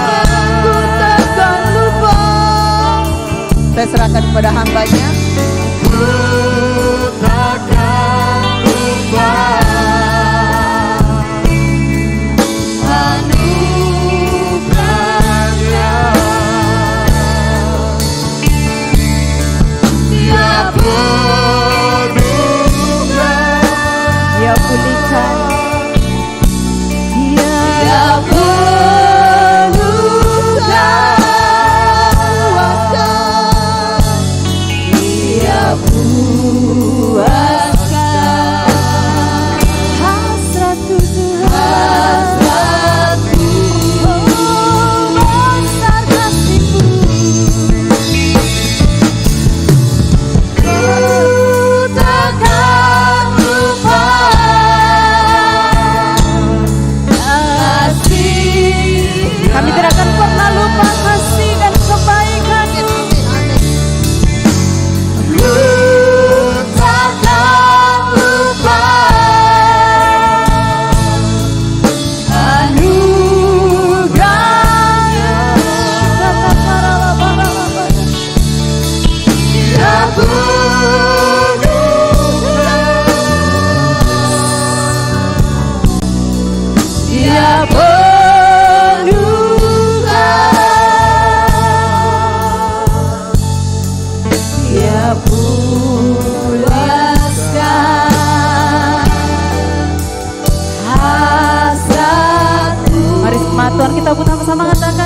[SPEAKER 1] ku takkan lupa.
[SPEAKER 3] Saya serahkan kepada hamba-Nya.
[SPEAKER 1] Ku takkan lupa anugerah-Nya yang penuhkan,
[SPEAKER 3] Dia pulihkan,
[SPEAKER 1] yang penuhkan,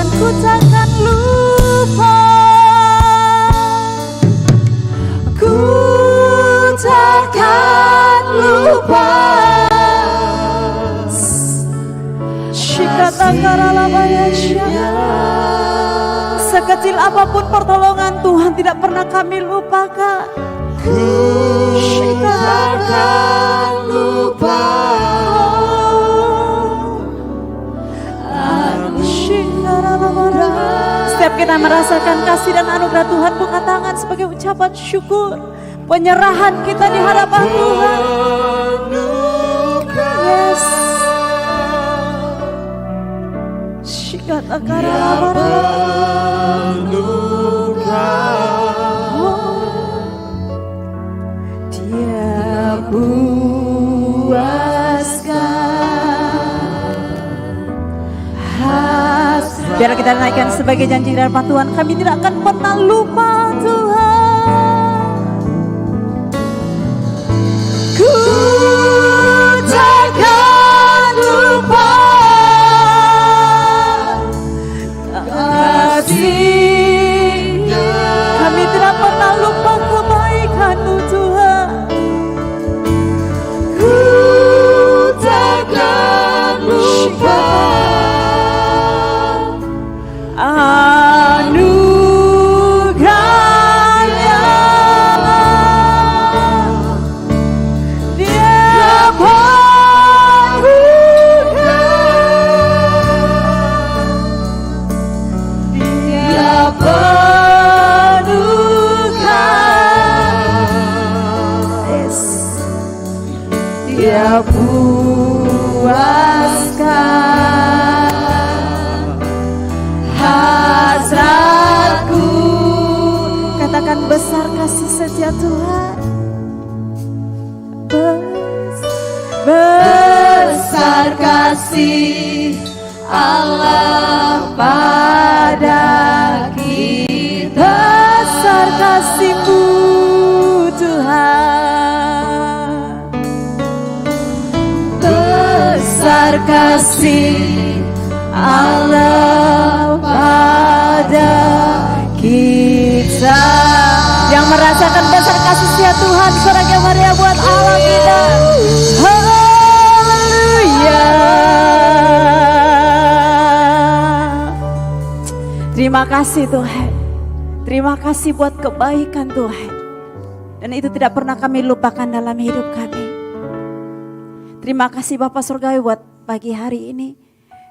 [SPEAKER 6] Tuhan, ku takkan lupa. Ku takkan lupa. Sekecil apapun pertolongan Tuhan tidak pernah kami lupakan.
[SPEAKER 2] Ku takkan lupa.
[SPEAKER 6] Setiap kita merasakan kasih dan anugerah Tuhan, buka tangan sebagai ucapan syukur, penyerahan kita di hadapan Tuhan. Yes. Dia puaskan. Biar kita naikkan sebagai janji dari Tuhan, kami tidak akan pernah lupa Tuhan. Ku takkan lupa kasih-Nya. Kami tidak pernah lupa kebaikan-Mu Tuhan. Ku takkan lupa anugerah-Nya. Dia Dia puaskan hasratku. Katakan besar kasih setia Tuhan. Besar kasih Allah pada kita. Besar kasih-Mu Tuhan. Besar kasih Allah pada kita. Yang merasakan besar kasih setia Tuhan, soraknya Maria buat Allah kita. Haleluya. Terima kasih Tuhan. Terima kasih buat kebaikan Tuhan. Dan itu tidak pernah kami lupakan dalam hidup kami. Terima kasih Bapa Surgawi buat pagi hari ini.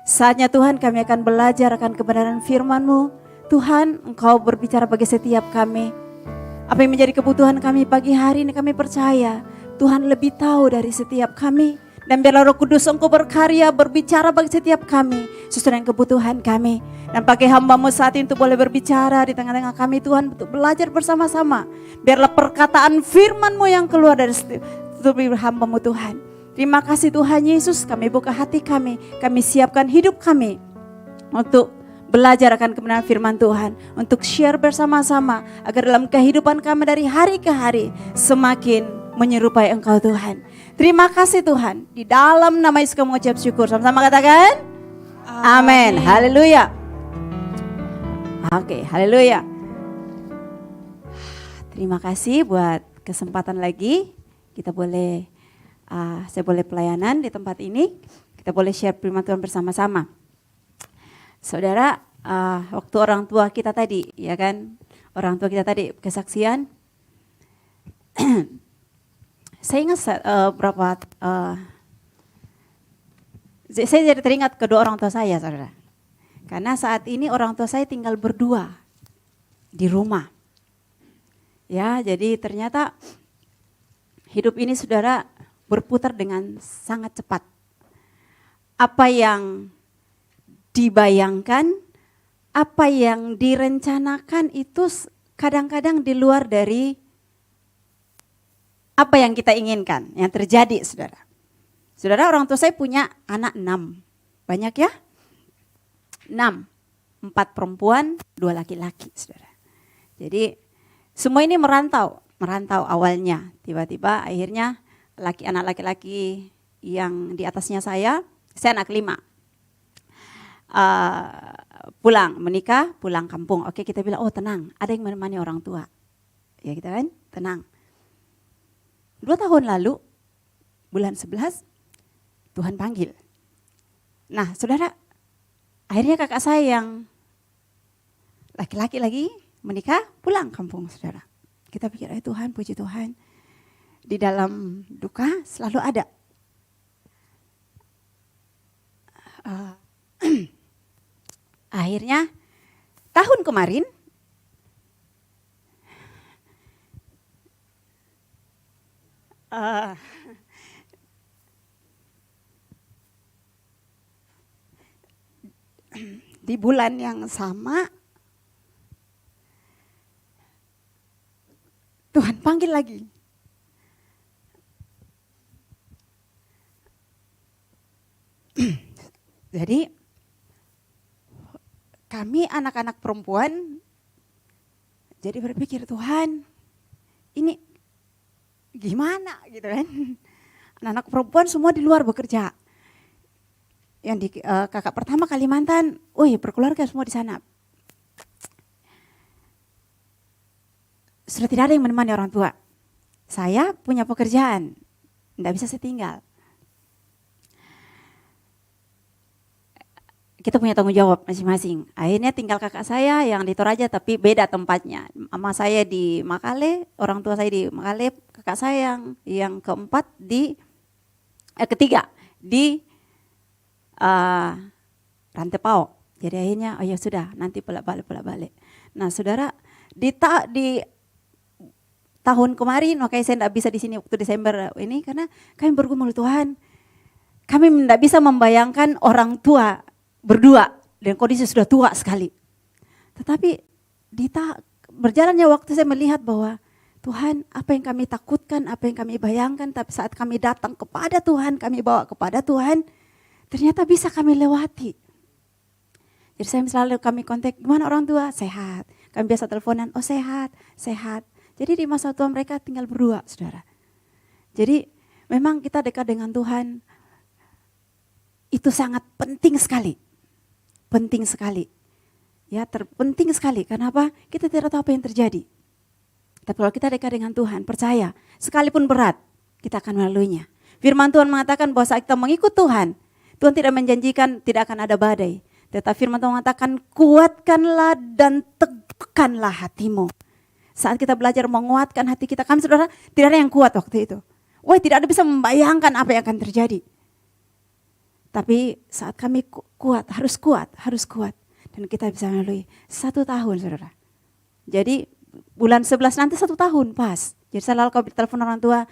[SPEAKER 6] Saatnya Tuhan kami akan belajar akan kebenaran firman-Mu. Tuhan, Engkau berbicara bagi setiap kami. Apa yang menjadi kebutuhan kami pagi hari ini kami percaya Tuhan lebih tahu dari setiap kami. Dan biarlah Roh Kudus Engkau berkarya berbicara bagi setiap kami sesuai dengan kebutuhan kami. Dan pakai hamba-Mu saat ini untuk boleh berbicara di tengah-tengah kami Tuhan, untuk belajar bersama-sama. Biarlah perkataan firman-Mu yang keluar dari setiap hamba-Mu Tuhan. Terima kasih Tuhan Yesus, kami buka hati kami siapkan hidup kami untuk belajar akan kebenaran firman Tuhan, untuk share bersama-sama agar dalam kehidupan kami dari hari ke hari semakin menyerupai Engkau Tuhan. Terima kasih Tuhan, di dalam nama Yesus kami mengucap syukur. Sama-sama katakan amin. Haleluya. Oke, haleluya. Terima kasih buat kesempatan lagi kita boleh saya boleh pelayanan di tempat ini, kita boleh share firman Tuhan bersama-sama. Saudara, waktu orang tua kita tadi, ya kan, orang tua kita tadi kesaksian, saya ingat saya jadi teringat kedua orang tua saya, saudara. Karena saat ini orang tua saya tinggal berdua di rumah. Ya, jadi ternyata hidup ini saudara berputar dengan sangat cepat. Apa yang dibayangkan, apa yang direncanakan itu kadang-kadang di luar dari apa yang kita inginkan, yang terjadi saudara. Saudara, orang tua saya punya anak 6, banyak ya? 6, 4 perempuan, 2 laki-laki saudara. Jadi semua ini merantau awalnya, tiba-tiba akhirnya anak laki-laki yang di atasnya saya anak 5. pulang, menikah, pulang kampung. Oke, kita bilang, oh tenang, ada yang menemani orang tua. Ya kita kan, tenang. 2 tahun lalu, bulan 11, Tuhan panggil. Nah saudara, akhirnya kakak saya yang laki-laki lagi menikah, pulang kampung saudara. Kita pikir, Tuhan, puji Tuhan. Di dalam duka selalu ada. Akhirnya tahun kemarin di bulan yang sama Tuhan panggil lagi. Jadi kami anak-anak perempuan jadi berpikir, Tuhan ini gimana gitu kan. Anak-anak perempuan semua di luar bekerja. Yang di kakak pertama Kalimantan, berkeluarga semua di sana. Sudah tidak ada yang menemani orang tua. Saya punya pekerjaan, tidak bisa saya tinggal. Kita punya tanggung jawab masing-masing. Akhirnya tinggal kakak saya yang di Toraja tapi beda tempatnya. Mama saya di Makale, orang tua saya di Makale, kakak saya yang keempat ketiga di Rantepao. Jadi akhirnya ya sudah nanti bolak-balik. Nah saudara di tahun kemarin makanya saya tidak bisa di sini waktu Desember ini karena kami bergumul, Tuhan kami tidak bisa membayangkan orang tua berdua dan kondisi sudah tua sekali. Tetapi berjalannya waktu saya melihat bahwa Tuhan apa yang kami takutkan, apa yang kami bayangkan, tapi saat kami datang kepada Tuhan, kami bawa kepada Tuhan, ternyata bisa kami lewati. Jadi saya selalu kami kontak, gimana orang tua? Sehat. Kami biasa teleponan, sehat, sehat. Jadi di masa tua mereka tinggal berdua, saudara. Jadi memang kita dekat dengan Tuhan, itu sangat penting sekali. Penting sekali. Ya, terpenting sekali. Kenapa? Kita tidak tahu apa yang terjadi. Tapi kalau kita dekat dengan Tuhan, percaya, sekalipun berat, kita akan melaluinya. Firman Tuhan mengatakan bahwa saat kita mengikut Tuhan, Tuhan tidak menjanjikan tidak akan ada badai. Tetapi firman Tuhan mengatakan, kuatkanlah dan tegakkanlah hatimu. Saat kita belajar menguatkan hati kita, kami saudara, tidak ada yang kuat waktu itu. Tidak ada bisa membayangkan apa yang akan terjadi. Tapi saat kami kuat, harus kuat. Dan kita bisa melalui 1 tahun, saudara. Jadi bulan 11 nanti 1 tahun pas. Jadi selalu kalau telepon orang tua,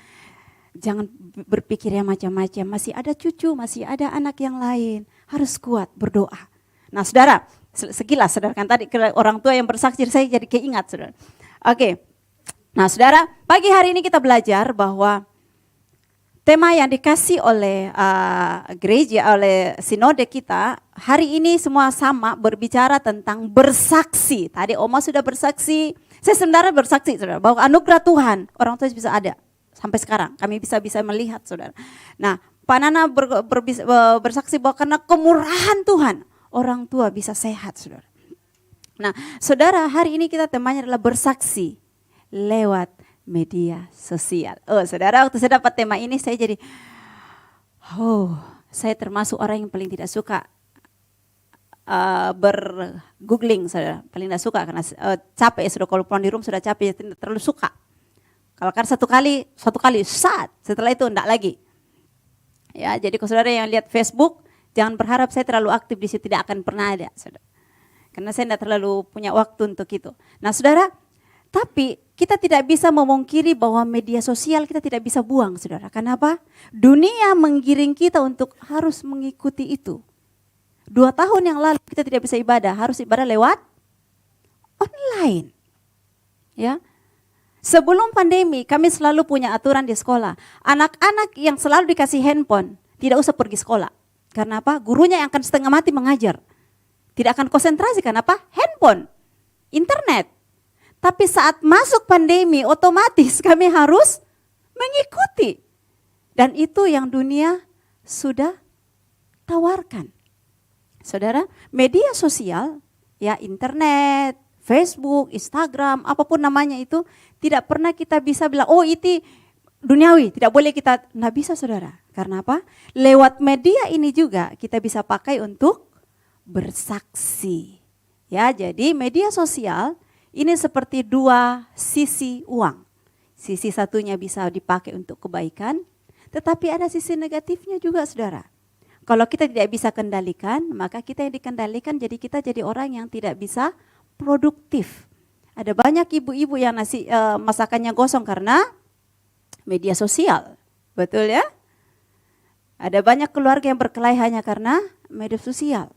[SPEAKER 6] jangan berpikir yang macam-macam. Masih ada cucu, masih ada anak yang lain. Harus kuat, berdoa. Nah saudara, sekilas saudara kan tadi orang tua yang bersaksi, saya jadi keingat saudara. Oke, nah saudara, pagi hari ini kita belajar bahwa tema yang dikasih oleh gereja, oleh sinode kita, hari ini semua sama berbicara tentang bersaksi. Tadi Oma sudah bersaksi, saya sebenarnya bersaksi saudara, bahwa anugerah Tuhan, orang tua bisa ada sampai sekarang. Kami bisa melihat saudara. Nah, Pak Nana bersaksi bahwa karena kemurahan Tuhan, orang tua bisa sehat saudara. Nah saudara, hari ini kita temanya adalah bersaksi lewat media sosial. Saudara, waktu saya dapat tema ini saya jadi, saya termasuk orang yang paling tidak suka bergoogling, saudara. Paling tidak suka karena capek, sudah kalau pulang di rumah sudah capek, tidak terlalu suka. Kalau kan satu kali, setelah itu enggak lagi. Ya, jadi kalau saudara yang lihat Facebook, jangan berharap saya terlalu aktif di situ, tidak akan pernah ada, saudara. Karena saya tidak terlalu punya waktu untuk itu. Nah saudara, tapi kita tidak bisa memungkiri bahwa media sosial kita tidak bisa buang saudara. Kenapa? Dunia menggiring kita untuk harus mengikuti itu. 2 tahun yang lalu kita tidak bisa ibadah, harus ibadah lewat online. Ya. Sebelum pandemi kami selalu punya aturan di sekolah. Anak-anak yang selalu dikasih handphone tidak usah pergi sekolah. Karena apa? Gurunya yang akan setengah mati mengajar. Tidak akan konsentrasi, kenapa? Handphone, internet. Tapi saat masuk pandemi otomatis kami harus mengikuti. Dan itu yang dunia sudah tawarkan. Saudara, media sosial, ya internet, Facebook, Instagram, apapun namanya itu, tidak pernah kita bisa bilang, oh itu duniawi, tidak boleh kita, nggak bisa saudara. Karena apa? Lewat media ini juga kita bisa pakai untuk bersaksi. Ya, jadi media sosial ini seperti dua sisi uang. Sisi satunya bisa dipakai untuk kebaikan, tetapi ada sisi negatifnya juga saudara. Kalau kita tidak bisa kendalikan, maka kita yang dikendalikan, jadi kita jadi orang yang tidak bisa produktif. Ada banyak ibu-ibu yang masakannya gosong karena media sosial. Betul ya? Ada banyak keluarga yang berkelahi hanya karena media sosial.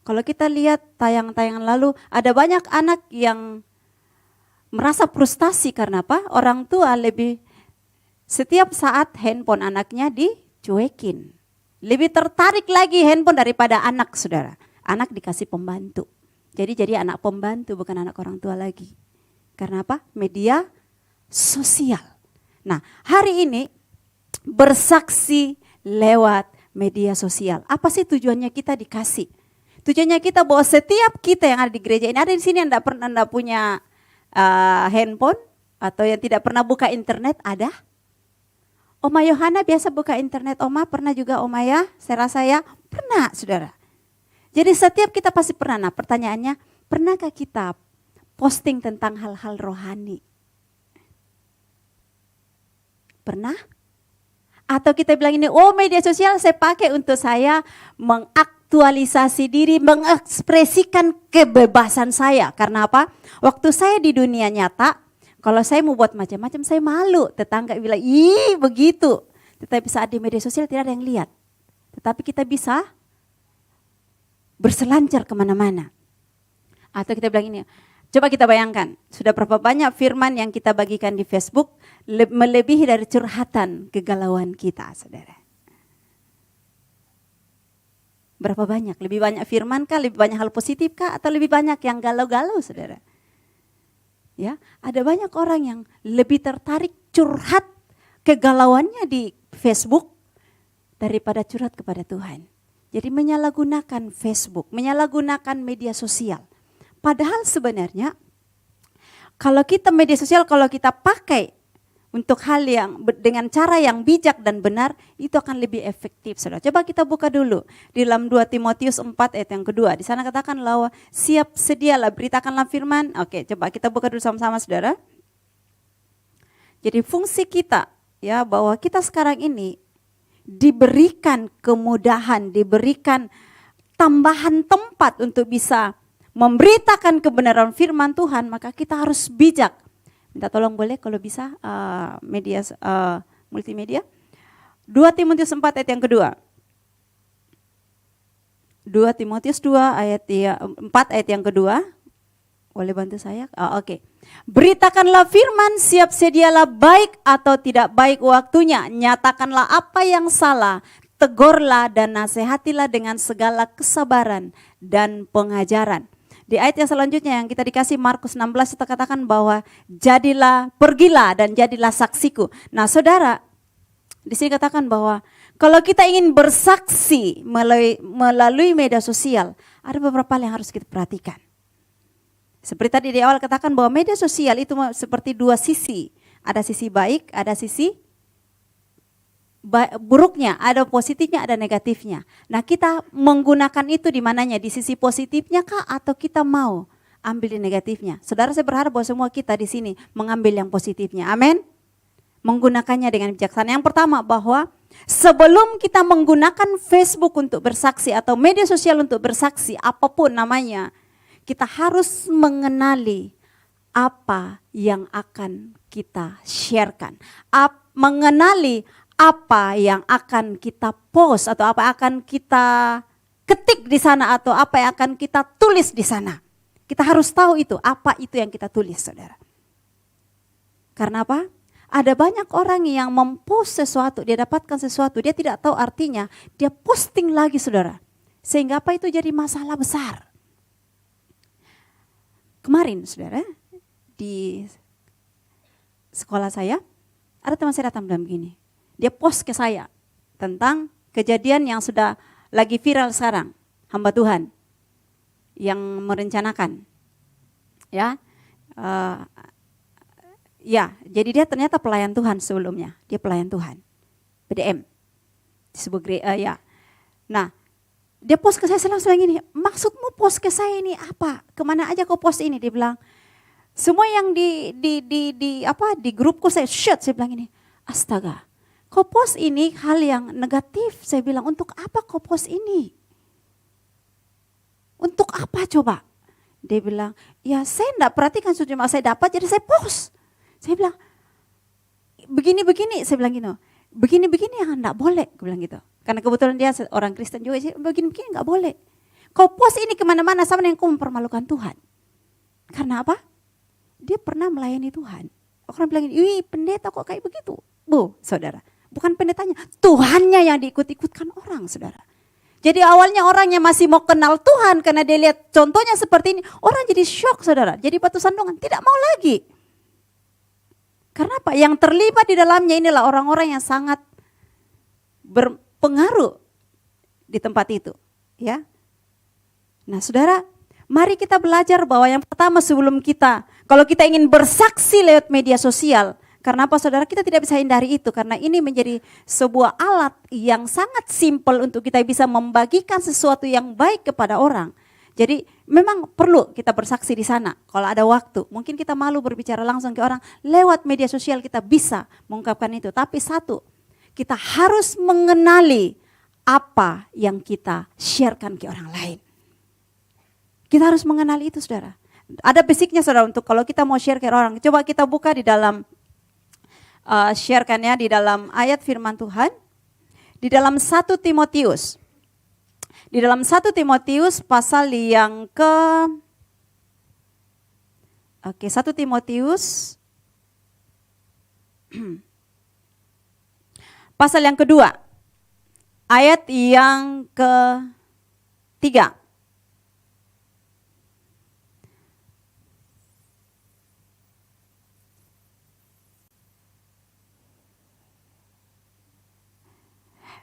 [SPEAKER 6] Kalau kita lihat tayangan-tayangan lalu, ada banyak anak yang merasa frustasi karena apa? Orang tua lebih setiap saat handphone anaknya dicuekin. Lebih tertarik lagi handphone daripada anak saudara. Anak dikasih pembantu. Jadi anak pembantu bukan anak orang tua lagi. Karena apa? Media sosial. Nah, hari ini bersaksi lewat media sosial. Apa sih tujuannya kita dikasih? Tujuannya kita bahwa setiap kita yang ada di gereja ini, ada di sini yang tidak punya handphone atau yang tidak pernah buka internet, ada? Oma Yohana biasa buka internet, Oma pernah juga Oma ya? Saya rasa ya pernah saudara. Jadi setiap kita pasti pernah. Nah pertanyaannya, pernahkah kita posting tentang hal-hal rohani? Pernah? Atau kita bilang ini, oh media sosial saya pakai untuk saya mengaktualisasi diri, mengekspresikan kebebasan saya. Karena apa? Waktu saya di dunia nyata, kalau saya mau buat macam-macam, saya malu. Tetangga bilang, ih begitu. Tetapi saat di media sosial tidak ada yang lihat. Tetapi kita bisa berselancar kemana-mana. Atau kita bilang ini, coba kita bayangkan, sudah berapa banyak firman yang kita bagikan di Facebook, melebihi dari curhatan kegalauan kita, saudara. Berapa banyak? Lebih banyak firman kah? Lebih banyak hal positif kah? Atau lebih banyak yang galau-galau, saudara? Ya, ada banyak orang yang lebih tertarik curhat kegalauannya di Facebook daripada curhat kepada Tuhan. Jadi menyalahgunakan Facebook, menyalahgunakan media sosial. Padahal sebenarnya kalau kita media sosial, kalau kita pakai untuk hal yang dengan cara yang bijak dan benar, itu akan lebih efektif. Saudara. Coba kita buka dulu di dalam 2 Timotius 4 ayat yang kedua. Di sana katakan bahwa siap sedialah, beritakanlah firman. Oke, coba kita buka dulu sama-sama saudara. Jadi fungsi kita ya bahwa kita sekarang ini diberikan kemudahan, diberikan tambahan tempat untuk bisa memberitakan kebenaran firman Tuhan, maka kita harus bijak. Minta tolong boleh kalau bisa multimedia. 2 Timotius 4 ayat yang kedua. 2 Timotius 4 ayat yang kedua. Boleh bantu saya? Oke. Beritakanlah firman, siap sedialah baik atau tidak baik waktunya. Nyatakanlah apa yang salah, tegurlah dan nasihatilah dengan segala kesabaran dan pengajaran. Di ayat yang selanjutnya yang kita dikasih Markus 16 kita katakan bahwa pergilah dan jadilah saksiku. Nah saudara, di sini katakan bahwa kalau kita ingin bersaksi melalui media sosial, ada beberapa hal yang harus kita perhatikan. Seperti tadi di awal katakan bahwa media sosial itu seperti dua sisi. Ada sisi baik, ada sisi buruknya, ada positifnya, ada negatifnya. Nah kita menggunakan itu di mananya, di sisi positifnya kah atau kita mau ambil di negatifnya? Saudara, saya berharap bahwa semua kita di sini mengambil yang positifnya, amin. Menggunakannya dengan bijaksana. Yang pertama bahwa sebelum kita menggunakan Facebook untuk bersaksi atau media sosial untuk bersaksi, apapun namanya, kita harus mengenali apa yang akan kita sharekan, mengenali apa yang akan kita post atau apa yang akan kita ketik di sana atau apa yang akan kita tulis di sana. Kita harus tahu itu, apa itu yang kita tulis, saudara. Karena apa? Ada banyak orang yang mempost sesuatu, dia dapatkan sesuatu, dia tidak tahu artinya, dia posting lagi, saudara. Sehingga apa itu jadi masalah besar. Kemarin, saudara, di sekolah saya, ada teman saya datang bilang begini. Dia post ke saya tentang kejadian yang sudah lagi viral sekarang. hamba Tuhan yang merencanakan. Ya, ya, jadi dia ternyata pelayan Tuhan sebelumnya. Dia pelayan Tuhan, PDM di sebuah gereja. Ya, nah dia post ke saya langsung gini, maksudmu post ke saya ini apa? Kemana aja kau post ini? Dia bilang, semua yang di grupku saya shut. Saya bilang ini, astaga, kau post ini hal yang negatif. Saya bilang, untuk apa kau post ini? Untuk apa coba? Dia bilang, ya saya enggak perhatikan, cuma saya dapat jadi saya post. Saya bilang, begini-begini, saya bilang gitu. Begini-begini yang enggak boleh, gue bilang gitu. Karena kebetulan dia orang Kristen juga, begini-begini enggak boleh. Kau post ini kemana-mana sama dengan kau mempermalukan Tuhan. Karena apa? Dia pernah melayani Tuhan. Orang bilang, wih pendeta kok kayak begitu? Bu, saudara, bukan pendetanya, Tuhannya yang diikut-ikutkan orang, saudara. Jadi awalnya orangnya masih mau kenal Tuhan karena dia lihat contohnya seperti ini. Orang jadi shock, saudara. Jadi batu sandungan, tidak mau lagi. Karena apa? Yang terlibat di dalamnya inilah orang-orang yang sangat berpengaruh di tempat itu. Ya. Nah saudara, mari kita belajar bahwa yang pertama sebelum kita, kalau kita ingin bersaksi lewat media sosial, karena apa saudara, kita tidak bisa hindari itu karena ini menjadi sebuah alat yang sangat simpel untuk kita bisa membagikan sesuatu yang baik kepada orang. Jadi memang perlu kita bersaksi di sana kalau ada waktu. Mungkin kita malu berbicara langsung ke orang, lewat media sosial kita bisa mengungkapkan itu. Tapi satu, kita harus mengenali apa yang kita sharekan ke orang lain. Kita harus mengenali itu saudara. Ada basicnya saudara untuk kalau kita mau share ke orang. Coba kita buka di dalam sharekannya di dalam ayat firman Tuhan di dalam 1 Timotius. Di dalam 1 Timotius pasal yang 1 Timotius pasal yang kedua ayat yang ke-3.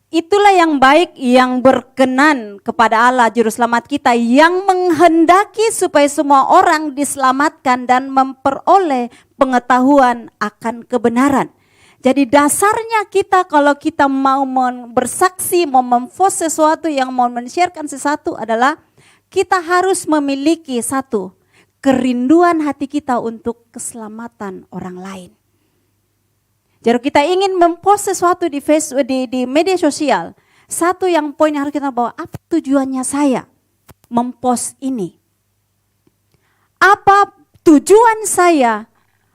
[SPEAKER 6] Itulah yang baik yang berkenan kepada Allah Juru Selamat kita yang menghendaki supaya semua orang diselamatkan dan memperoleh pengetahuan akan kebenaran. Jadi dasarnya kita kalau kita mau bersaksi, mau mempost sesuatu yang mau men-sharekan sesuatu adalah kita harus memiliki satu, kerinduan hati kita untuk keselamatan orang lain. Jadi kita ingin mempost sesuatu di Facebook, di media sosial. Satu yang poin yang harus kita bawa, apa tujuannya saya mempost ini? Apa tujuan saya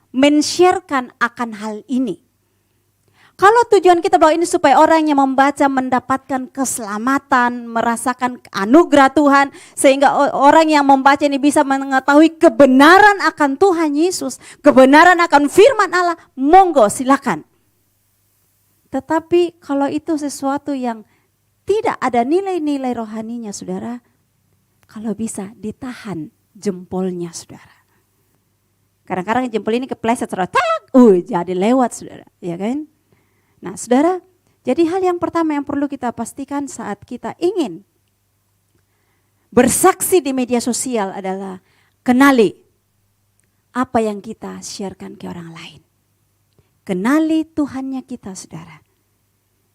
[SPEAKER 6] men-sharekan akan hal ini? Kalau tujuan kita bahwa ini supaya orang yang membaca mendapatkan keselamatan, merasakan anugerah Tuhan, sehingga orang yang membaca ini bisa mengetahui kebenaran akan Tuhan Yesus, kebenaran akan firman Allah, monggo silakan. Tetapi kalau itu sesuatu yang tidak ada nilai-nilai rohaninya saudara, kalau bisa ditahan jempolnya saudara. Kadang-kadang jempol ini kepleset saudara, jadi lewat saudara, ya kan? Nah saudara, jadi hal yang pertama yang perlu kita pastikan saat kita ingin bersaksi di media sosial adalah kenali apa yang kita sharekan ke orang lain. Kenali Tuhannya kita saudara.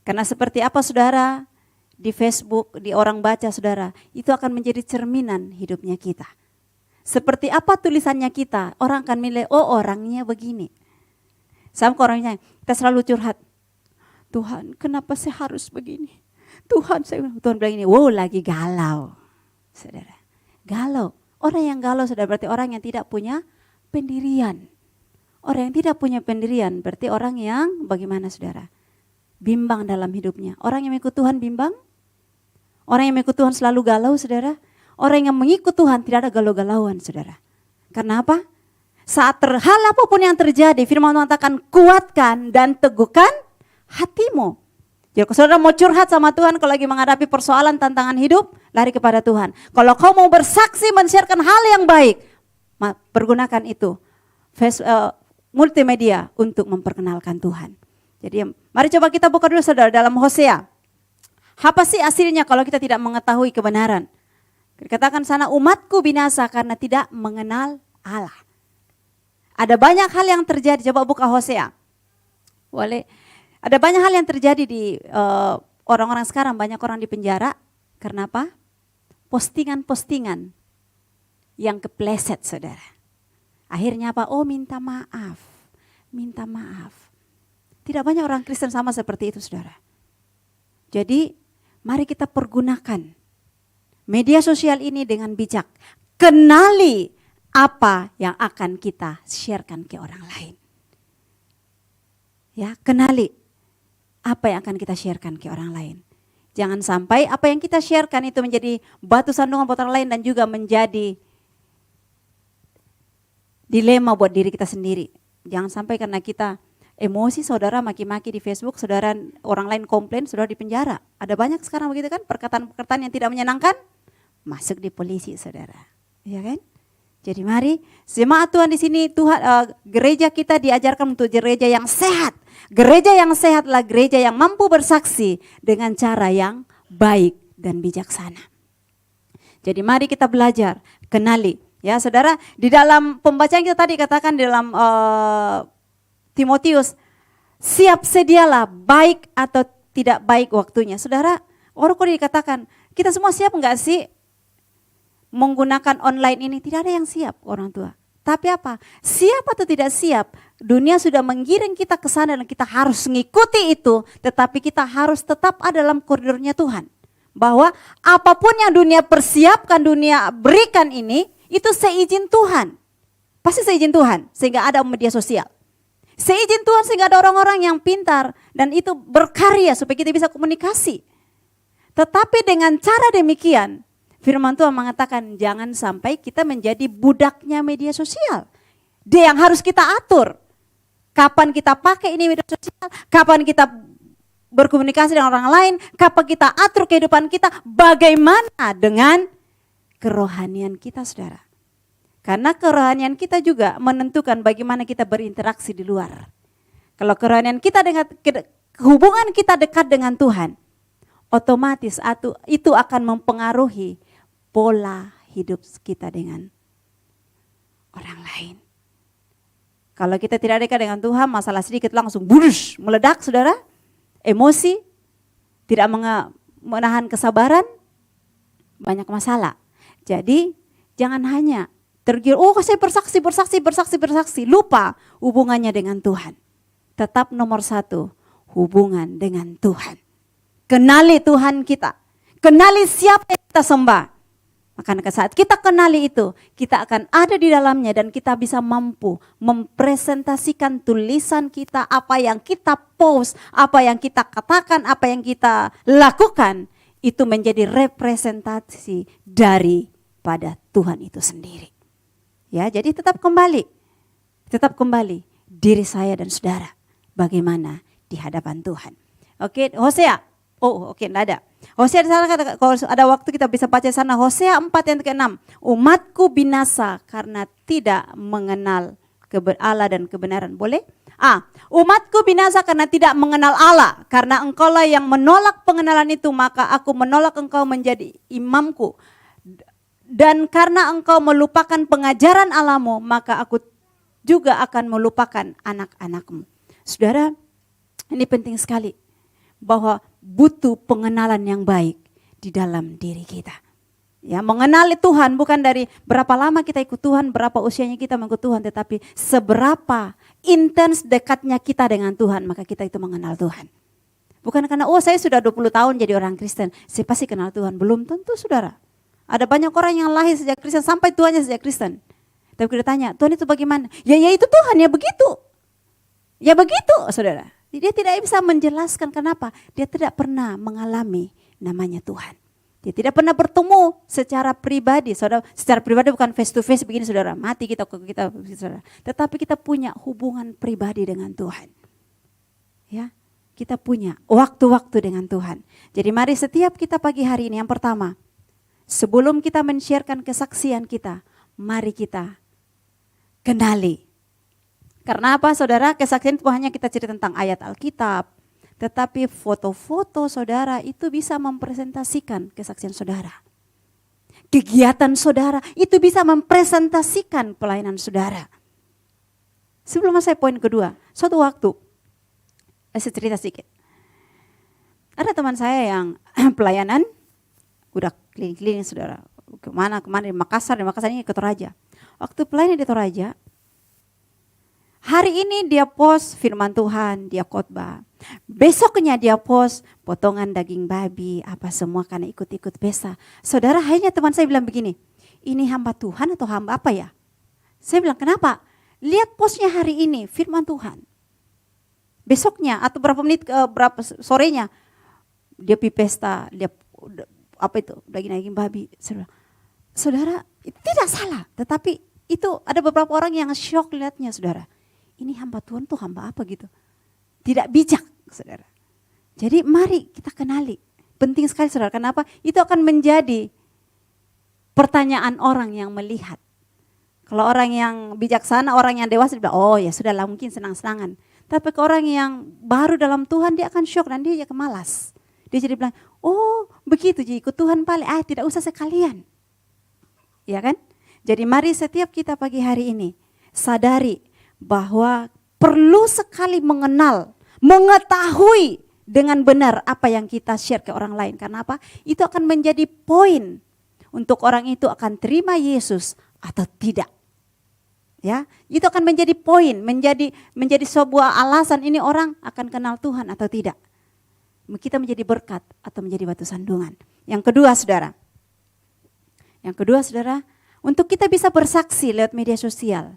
[SPEAKER 6] Karena seperti apa saudara di Facebook, di orang baca saudara, itu akan menjadi cerminan hidupnya kita. Seperti apa tulisannya kita, orang akan menilai, oh orangnya begini. Sama orangnya, kita selalu curhat. Tuhan, kenapa saya harus begini? Tuhan bilang ini, wow lagi galau. Saudara, galau. Orang yang galau saudara berarti orang yang tidak punya pendirian. Orang yang tidak punya pendirian berarti orang yang bagaimana saudara? Bimbang dalam hidupnya. Orang yang mengikut Tuhan bimbang? Orang yang mengikut Tuhan selalu galau saudara? Orang yang mengikut Tuhan tidak ada galau-galauan saudara. Karena apa? Saat hal apapun yang terjadi, firman Tuhan katakan kuatkan dan teguhkan hatimu. Jadi kalau saudara mau curhat sama Tuhan, kalau lagi menghadapi persoalan tantangan hidup, lari kepada Tuhan. Kalau kau mau bersaksi, men-sharekan hal yang baik, pergunakan itu multimedia untuk memperkenalkan Tuhan. Jadi mari coba kita buka dulu saudara dalam Hosea. Apa sih hasilnya kalau kita tidak mengetahui kebenaran? Dikatakan sana umatku binasa karena tidak mengenal Allah. Ada banyak hal yang terjadi, coba buka Hosea. Boleh. Ada banyak hal yang terjadi di orang-orang sekarang, banyak orang di penjara. Karena apa? Postingan-postingan yang kepleset, saudara. Akhirnya apa? Oh, minta maaf. Minta maaf. Tidak banyak orang Kristen sama seperti itu, saudara. Jadi, mari kita pergunakan media sosial ini dengan bijak. Kenali apa yang akan kita sharekan ke orang lain. Ya, kenali apa yang akan kita sharekan ke orang lain. Jangan sampai apa yang kita sharekan itu menjadi batu sandungan buat orang lain dan juga menjadi dilema buat diri kita sendiri. Jangan sampai karena kita emosi, saudara maki-maki di Facebook, saudara orang lain komplain, saudara di penjara. Ada banyak sekarang begitu kan, perkataan-perkataan yang tidak menyenangkan, masuk di polisi, saudara. Ya kan? Jadi mari jemaat Tuhan di sini, Tuhan gereja kita diajarkan untuk gereja yang sehat. Gereja yang sehat adalah gereja yang mampu bersaksi dengan cara yang baik dan bijaksana. Jadi mari kita belajar, kenali. Ya saudara, di dalam pembacaan kita tadi katakan di dalam Timotius, siap sedialah baik atau tidak baik waktunya. Saudara, orang kok dikatakan, kita semua siap enggak sih menggunakan online ini? Tidak ada yang siap orang tua. Tapi apa? Siap atau tidak siap, dunia sudah menggiring kita ke sana dan kita harus mengikuti itu. Tetapi kita harus tetap ada dalam koridornya Tuhan. Bahwa apapun yang dunia persiapkan, dunia berikan ini, itu seizin Tuhan. Pasti seizin Tuhan, sehingga ada media sosial. Seizin Tuhan sehingga ada orang-orang yang pintar dan itu berkarya supaya kita bisa komunikasi. Tetapi dengan cara demikian, firman Tuhan mengatakan jangan sampai kita menjadi budaknya media sosial. Dia yang harus kita atur. Kapan kita pakai ini media sosial, kapan kita berkomunikasi dengan orang lain, kapan kita atur kehidupan kita, bagaimana dengan kerohanian kita, saudara. Karena kerohanian kita juga menentukan bagaimana kita berinteraksi di luar. Kalau kerohanian kita dengan hubungan kita dekat dengan Tuhan, otomatis itu akan mempengaruhi pola hidup kita dengan orang lain. Kalau kita tidak dekat dengan Tuhan, masalah sedikit langsung burus, meledak, saudara. Emosi, tidak menahan kesabaran, banyak masalah. Jadi jangan hanya tergiur, oh saya bersaksi, lupa hubungannya dengan Tuhan. Tetap nomor 1, hubungan dengan Tuhan. Kenali Tuhan kita, kenali siapa yang kita sembah. Maka saat kita kenali itu, kita akan ada di dalamnya dan kita bisa mampu mempresentasikan tulisan kita, apa yang kita post, apa yang kita katakan, apa yang kita lakukan, itu menjadi representasi daripada Tuhan itu sendiri. Ya, jadi tetap kembali diri saya dan saudara bagaimana di hadapan Tuhan. Oke, Hosea. Enggak ada. Hosea di sana kata, kalau ada waktu kita bisa baca sana Hosea 4 yang ke-6. Umatku binasa karena tidak mengenal Allah dan kebenaran. Boleh? Umatku binasa karena tidak mengenal Allah. Karena engkaulah yang menolak pengenalan itu, maka aku menolak engkau menjadi imamku. Dan karena engkau melupakan pengajaran Allahmu, maka aku juga akan melupakan anak-anakmu. Saudara, ini penting sekali. Bahwa butuh pengenalan yang baik di dalam diri kita. Ya, mengenali Tuhan bukan dari berapa lama kita ikut Tuhan, berapa usianya kita mengikut Tuhan, tetapi seberapa intens dekatnya kita dengan Tuhan, maka kita itu mengenal Tuhan. Bukan karena saya sudah 20 tahun jadi orang Kristen, saya pasti kenal Tuhan. Belum tentu, saudara. Ada banyak orang yang lahir sejak Kristen sampai tuanya sejak Kristen. Tapi kita tanya, Tuhan itu bagaimana? Ya itu Tuhan, ya begitu. Ya begitu, saudara. Dia tidak bisa menjelaskan kenapa. Dia tidak pernah mengalami namanya Tuhan. Dia tidak pernah bertemu secara pribadi. Saudara, secara pribadi bukan face to face begini, saudara. Mati kita, saudara. Tetapi kita punya hubungan pribadi dengan Tuhan. Ya, kita punya waktu-waktu dengan Tuhan. Jadi mari setiap kita pagi hari ini, yang pertama, sebelum kita men-sharekan kesaksian kita, mari kita kenali. Karena apa, saudara? Kesaksian itu hanya kita cerita tentang ayat Alkitab, tetapi foto-foto saudara itu bisa mempresentasikan kesaksian saudara. kegiatan saudara, itu bisa mempresentasikan pelayanan saudara. Sebelum saya poin kedua, suatu waktu, saya cerita sedikit. Ada teman saya yang pelayanan, udah keliling-keliling saudara. Kemana di Makassar ini ke Toraja. Waktu pelayanan di Toraja, hari ini dia post firman Tuhan, dia khotbah. Besoknya dia post potongan daging babi, apa semua karena ikut-ikut pesta. Saudara, akhirnya teman saya bilang begini, ini hamba Tuhan atau hamba apa ya? Saya bilang, kenapa? Lihat postnya hari ini, firman Tuhan. Besoknya atau berapa menit, berapa sorenya, dia pergi pesta, dia apa itu, daging babi. Saudara, itu tidak salah, tetapi itu ada beberapa orang yang shock lihatnya, saudara. Ini hamba Tuhan tuh hamba apa gitu. Tidak bijak, saudara. Jadi mari kita kenali. Penting sekali, saudara. Kenapa? Itu akan menjadi pertanyaan orang yang melihat. Kalau orang yang bijaksana, orang yang dewasa, dia bilang, oh ya sudahlah mungkin senang-senangan. Tapi ke orang yang baru dalam Tuhan, dia akan shock dan dia malas. Dia jadi bilang, oh begitu jadi ikut Tuhan paling, tidak usah sekalian. Ya kan? Jadi mari setiap kita pagi hari ini sadari bahwa perlu sekali mengenal, mengetahui dengan benar apa yang kita share ke orang lain. Karena apa? Itu akan menjadi poin untuk orang itu akan terima Yesus atau tidak. Ya, itu akan menjadi poin, menjadi sebuah alasan ini orang akan kenal Tuhan atau tidak. Kita menjadi berkat atau menjadi batu sandungan. Yang kedua, saudara, untuk kita bisa bersaksi lewat media sosial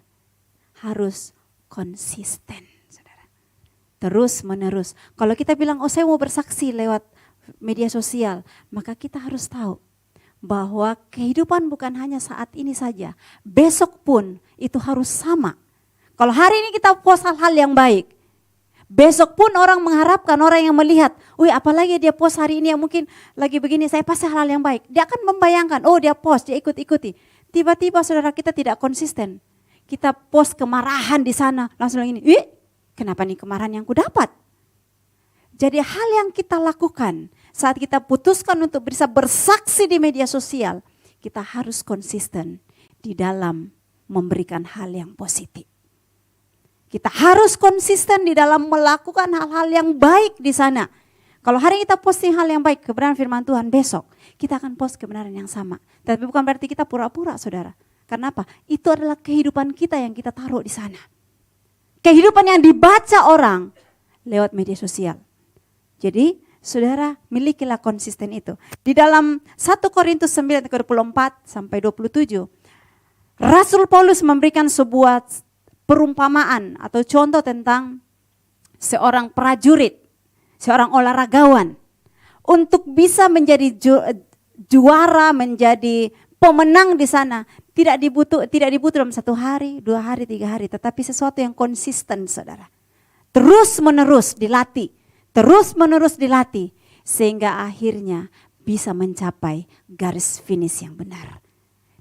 [SPEAKER 6] harus konsisten, saudara. Terus menerus. Kalau kita bilang, oh saya mau bersaksi lewat media sosial, maka kita harus tahu bahwa kehidupan bukan hanya saat ini saja. Besok pun itu harus sama. Kalau hari ini kita post hal-hal yang baik, besok pun orang mengharapkan, orang yang melihat, wih apalagi dia post hari ini yang mungkin lagi begini, saya pasti hal yang baik. Dia akan membayangkan, oh dia post, dia ikut-ikuti. Tiba-tiba saudara kita tidak konsisten. Kita post kemarahan di sana, langsung ini, kenapa nih kemarahan yang ku dapat? Jadi hal yang kita lakukan saat kita putuskan untuk bisa bersaksi di media sosial, kita harus konsisten di dalam memberikan hal yang positif. Kita harus konsisten di dalam melakukan hal-hal yang baik di sana. Kalau hari kita posting hal yang baik, kebenaran firman Tuhan, besok kita akan post kebenaran yang sama. Tapi bukan berarti kita pura-pura, saudara. Karena apa? Itu adalah kehidupan kita yang kita taruh di sana. Kehidupan yang dibaca orang lewat media sosial. Jadi, saudara, milikilah konsisten itu. Di dalam 1 Korintus 9 24 sampai 27, Rasul Paulus memberikan sebuah perumpamaan atau contoh tentang seorang prajurit, seorang olahragawan. Untuk bisa menjadi juara, menjadi pemenang di sana, tidak dibutuh dalam 1 hari, 2 hari, 3 hari, tetapi sesuatu yang konsisten, saudara. Terus menerus dilatih, sehingga akhirnya bisa mencapai garis finish yang benar.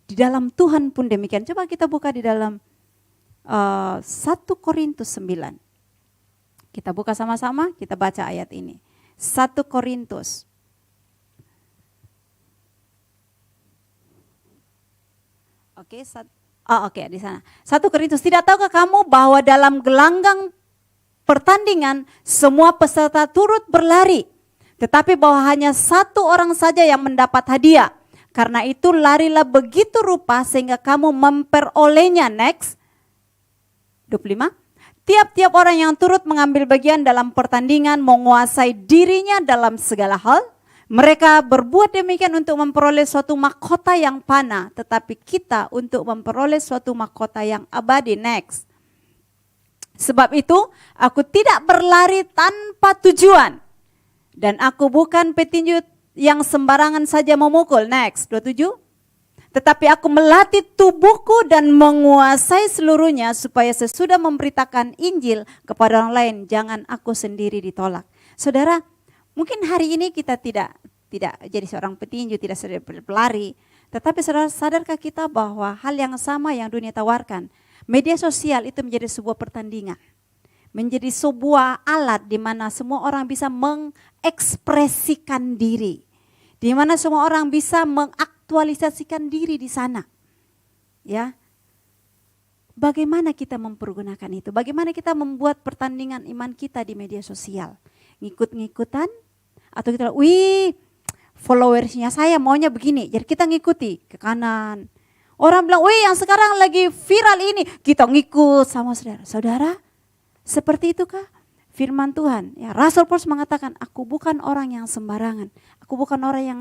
[SPEAKER 6] Di dalam Tuhan pun demikian. Coba kita buka di dalam 1 Korintus 9. Kita buka sama-sama, kita baca ayat ini. 1 Korintus. Oke, di sana. 1 Korintus, tidak tahukah kamu bahwa dalam gelanggang pertandingan semua peserta turut berlari, tetapi bahwa hanya satu orang saja yang mendapat hadiah. Karena itu larilah begitu rupa sehingga kamu memperolehnya. Next. 25. Tiap-tiap orang yang turut mengambil bagian dalam pertandingan menguasai dirinya dalam segala hal. Mereka berbuat demikian untuk memperoleh suatu mahkota yang fana, tetapi kita untuk memperoleh suatu mahkota yang abadi. Next. Sebab itu aku tidak berlari tanpa tujuan, dan aku bukan petinju yang sembarangan saja memukul. Next, 27. Tetapi aku melatih tubuhku dan menguasai seluruhnya supaya sesudah memberitakan Injil kepada orang lain, jangan aku sendiri ditolak. Saudara, mungkin hari ini kita tidak jadi seorang petinju, tidak sedang berlari, tetapi saudara, sadarkah kita bahwa hal yang sama yang dunia tawarkan, media sosial itu menjadi sebuah pertandingan, menjadi sebuah alat di mana semua orang bisa mengekspresikan diri, di mana semua orang bisa mengaktualisasikan mengaktualisasikan diri di sana. Ya. Bagaimana kita mempergunakan itu? Bagaimana kita membuat pertandingan iman kita di media sosial? Ngikut-ngikutan atau kita, wih, followersnya saya maunya begini, jadi kita ngikuti ke kanan. Orang bilang, wih yang sekarang lagi viral ini, kita ngikut sama saudara. Saudara, seperti itukah firman Tuhan? Ya, Rasul Paulus mengatakan, aku bukan orang yang sembarangan, aku bukan orang yang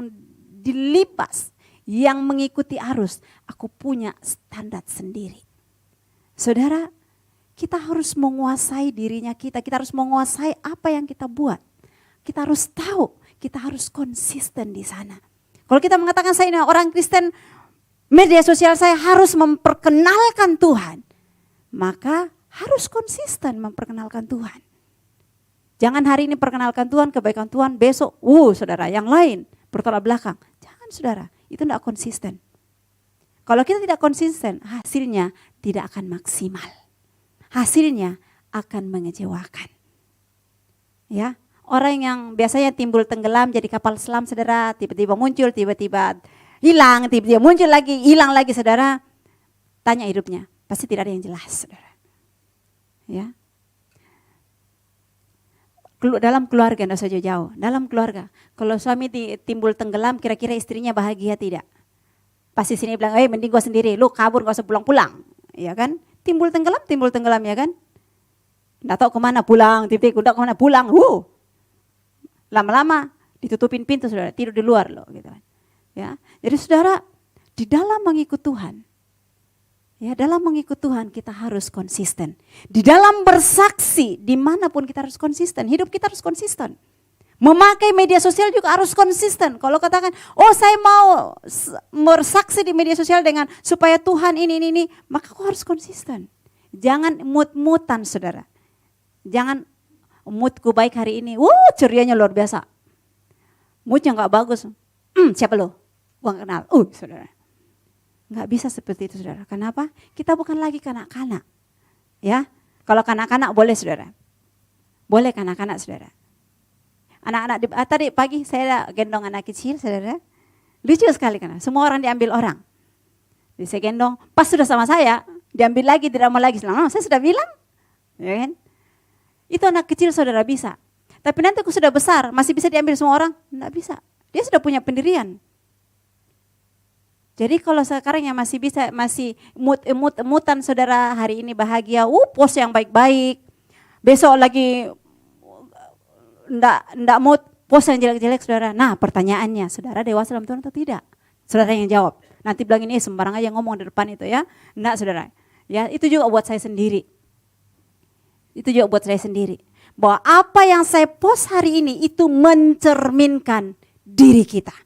[SPEAKER 6] dilipas, yang mengikuti arus, aku punya standar sendiri. Saudara, kita harus menguasai dirinya kita harus menguasai apa yang kita buat. Kita harus tahu, kita harus konsisten di sana. Kalau kita mengatakan saya ini orang Kristen, media sosial saya harus memperkenalkan Tuhan, maka harus konsisten memperkenalkan Tuhan. Jangan hari ini perkenalkan Tuhan, kebaikan Tuhan, besok, saudara, yang lain bertolak belakang. Jangan saudara, itu tidak konsisten. Kalau kita tidak konsisten, hasilnya tidak akan maksimal. Hasilnya akan mengecewakan. Ya, orang yang biasanya timbul tenggelam jadi kapal selam, saudara, tiba-tiba muncul, tiba-tiba hilang, tiba-tiba muncul lagi, hilang lagi, saudara. Tanya hidupnya, pasti tidak ada yang jelas, saudara. Ya. Dalam keluarga, tidak usah jauh-jauh. Dalam keluarga, kalau suami timbul tenggelam, kira-kira istrinya bahagia tidak? Pasti sini bilang, mending gua sendiri, lu kabur gak usah pulang-pulang. Ya kan? Timbul tenggelam ya kan? Nggak tahu kemana pulang, tiba-tiba udah kemana pulang. Lama-lama ditutupin pintu, saudara, tidur di luar loh. Gitu kan. Ya, jadi saudara, di dalam mengikut Tuhan, ya dalam mengikut Tuhan kita harus konsisten. Di dalam bersaksi, dimanapun kita harus konsisten, hidup kita harus konsisten. Memakai media sosial juga harus konsisten. Kalau katakan, saya mau bersaksi di media sosial dengan supaya Tuhan ini, maka kau harus konsisten. Jangan mut-mutan, saudara. Jangan moodku baik hari ini, cerianya luar biasa. Moodnya nggak bagus, siapa lo? Gua nggak kenal. Saudara, nggak bisa seperti itu, saudara. Kenapa? Kita bukan lagi kanak-kanak. Ya, kalau kanak-kanak boleh, saudara. Boleh kanak-kanak, saudara. Anak-anak tadi pagi saya gendong anak kecil, saudara. Lucu sekali kan, semua orang diambil orang. Jadi saya gendong, pas sudah sama saya, diambil lagi, tidak mau lagi. Saya sudah bilang, ya kan? Itu anak kecil saudara bisa. Tapi nanti aku sudah besar, masih bisa diambil semua orang? Enggak bisa. Dia sudah punya pendirian. Jadi kalau sekarang yang masih bisa, masih mutan saudara, hari ini bahagia, post yang baik-baik. Besok lagi enggak mood, post yang jelek-jelek, saudara. Nah, pertanyaannya, saudara dewasa dalam Tuhan atau tidak? Saudara yang jawab. Nanti bilang ini sembarang aja ngomong di depan itu ya. Enggak, saudara. Ya, itu juga buat saya sendiri. Itu juga buat saya sendiri. Bahwa apa yang saya post hari ini itu mencerminkan diri kita.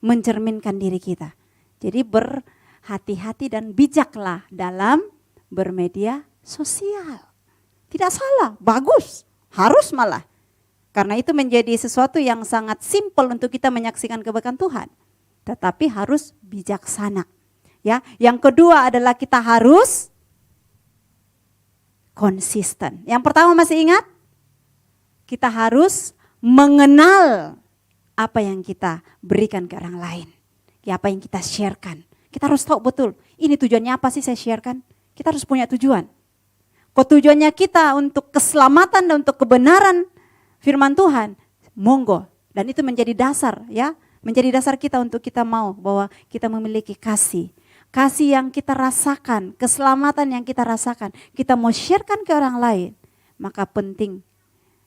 [SPEAKER 6] Mencerminkan diri kita. Jadi berhati-hati dan bijaklah dalam bermedia sosial. Tidak salah, bagus, harus malah. Karena itu menjadi sesuatu yang sangat simpel untuk kita menyaksikan kebaikan Tuhan. Tetapi harus bijaksana. Ya, yang kedua adalah kita harus konsisten. Yang pertama masih ingat? Kita harus mengenal apa yang kita berikan ke orang lain. Ya, apa yang kita sharekan. Kita harus tahu betul, ini tujuannya apa sih saya sharekan? Kita harus punya tujuan. Kok tujuannya kita untuk keselamatan dan untuk kebenaran firman Tuhan, monggo. Dan itu menjadi dasar ya, menjadi dasar kita untuk kita mau bahwa kita memiliki kasih. Kasih yang kita rasakan, keselamatan yang kita rasakan, kita mau sharekan ke orang lain. Maka penting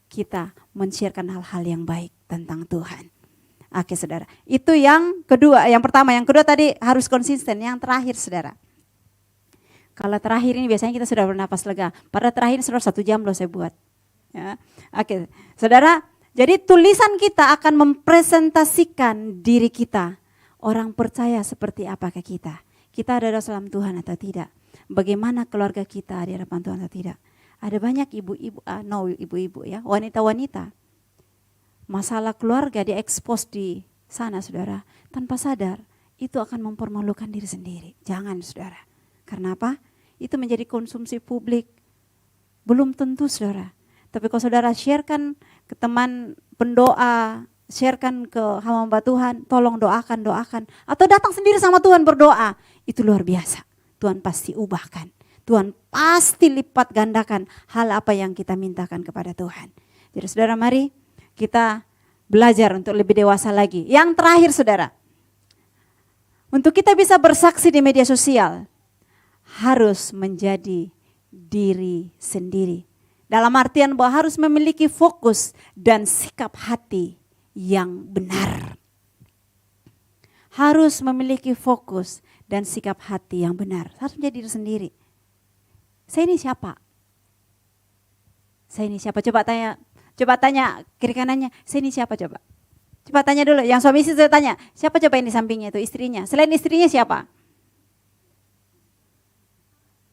[SPEAKER 6] kita men-sharekan hal-hal yang baik tentang Tuhan. Oke saudara, itu yang kedua, yang pertama. Yang kedua tadi harus konsisten, yang terakhir saudara. Kalau terakhir ini biasanya kita sudah bernapas lega. Pada terakhir saudara 1 jam loh saya buat. Ya. Oke saudara, jadi tulisan kita akan mempresentasikan diri kita. Orang percaya seperti apakah kita? Kita ada dalam Tuhan atau tidak? Bagaimana keluarga kita di hadapan Tuhan atau tidak? Ada banyak ibu-ibu ya, wanita-wanita. Masalah keluarga diekspos di sana saudara. Tanpa sadar itu akan mempermalukan diri sendiri. Jangan saudara. Karena apa? Itu menjadi konsumsi publik. Belum tentu saudara. Tapi kalau saudara sharekan ke teman pendoa sharekan ke hamba Tuhan, tolong doakan. Atau datang sendiri sama Tuhan berdoa. Itu luar biasa. Tuhan pasti ubahkan. Tuhan pasti lipat gandakan hal apa yang kita mintakan kepada Tuhan. Jadi saudara, mari kita belajar untuk lebih dewasa lagi. Yang terakhir saudara, untuk kita bisa bersaksi di media sosial, harus menjadi diri sendiri. Dalam artian bahwa harus memiliki fokus dan sikap hati yang benar. Harus memiliki fokus dan sikap hati yang benar. Harus menjadi diri sendiri. Saya ini siapa? Saya ini siapa? Coba tanya kiri kanannya, saya ini siapa coba? Coba tanya dulu, yang suami istri saya tanya, siapa coba yang di sampingnya itu istrinya? Selain istrinya siapa?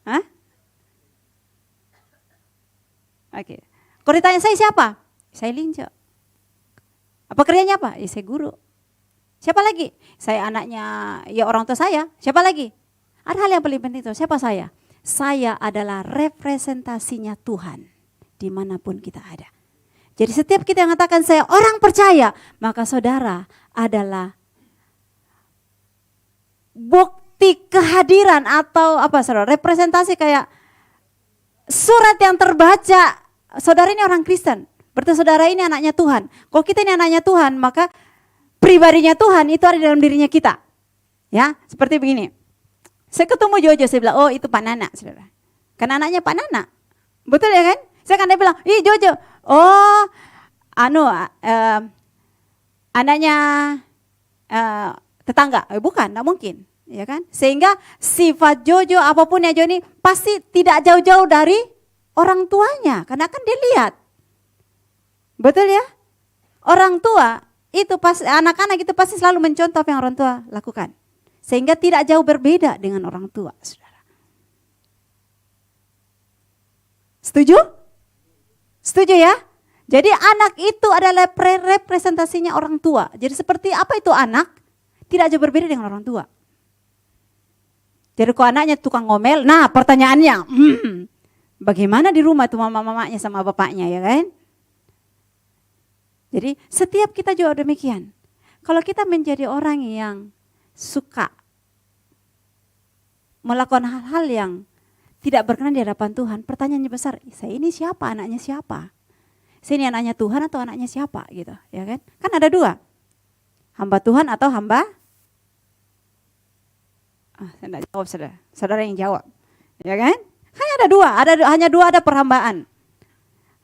[SPEAKER 6] Hah? Oke. Kalau ditanya saya siapa? Saya Linjo. Apa kerjanya apa? Ya saya guru. Siapa lagi? Saya anaknya ya orang tua saya. Siapa lagi? Ada hal yang paling penting itu. Siapa saya? Saya adalah representasinya Tuhan dimanapun kita ada. Jadi setiap kita yang mengatakan saya orang percaya, maka saudara adalah bukti kehadiran atau apa saudara? Representasi kayak surat yang terbaca. Saudara ini orang Kristen, berarti saudara ini anaknya Tuhan. Kalau kita ini anaknya Tuhan, maka pribadinya Tuhan itu ada dalam dirinya kita. Ya, seperti begini. Saya ketemu Jojo, saya bilang, oh itu Pak Nana, saudara. Karena anaknya Pak Nana. Betul ya kan? Saya kan dia bilang, ih Jojo, oh anaknya tetangga. Bukan, tidak mungkin. Ya kan? Sehingga sifat Jojo apapun ya Joni pasti tidak jauh-jauh dari orang tuanya. Karena kan dia lihat. Betul ya? Orang tua itu pasti, anak-anak itu pasti selalu mencontoh apa yang orang tua lakukan. Sehingga tidak jauh berbeda dengan orang tua, saudara. Setuju? Setuju ya? Jadi anak itu adalah representasinya orang tua. Jadi seperti apa itu anak? Tidak jauh berbeda dengan orang tua. Jadi kalau anaknya tukang ngomel, nah pertanyaannya, bagaimana di rumah tuh mama-mamanya sama bapaknya ya kan? Jadi setiap kita juga demikian. Kalau kita menjadi orang yang suka melakukan hal-hal yang tidak berkenan di hadapan Tuhan, pertanyaannya besar, saya ini siapa, anaknya siapa? Saya ini anaknya Tuhan atau anaknya siapa gitu, ya kan? Kan ada dua, hamba Tuhan atau hamba. Saya tidak jawab saudara yang jawab, ya kan? Hanya ada dua, hanya dua ada perhambaan,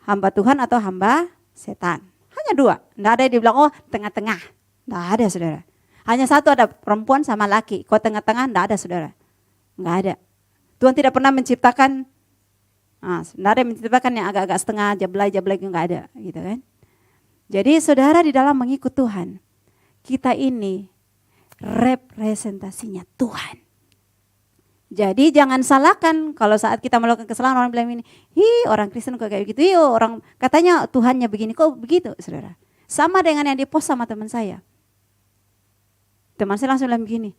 [SPEAKER 6] hamba Tuhan atau hamba setan. Hanya dua, tidak ada yang dibilang oh tengah-tengah, tidak ada saudara. Hanya satu ada perempuan sama laki, kau tengah-tengah tidak ada saudara, nggak ada. Tuhan tidak pernah menciptakan, tidak ada yang menciptakan yang agak-agak setengah, jablay itu nggak ada, gitu kan? Jadi saudara di dalam mengikut Tuhan, kita ini representasinya Tuhan. Jadi jangan salahkan kalau saat kita melakukan kesalahan orang bilang ini, orang Kristen kok kayak begitu, orang katanya Tuhannya begini, kok begitu saudara. Sama dengan yang dipost sama teman saya. Teman saya langsung bilang begini,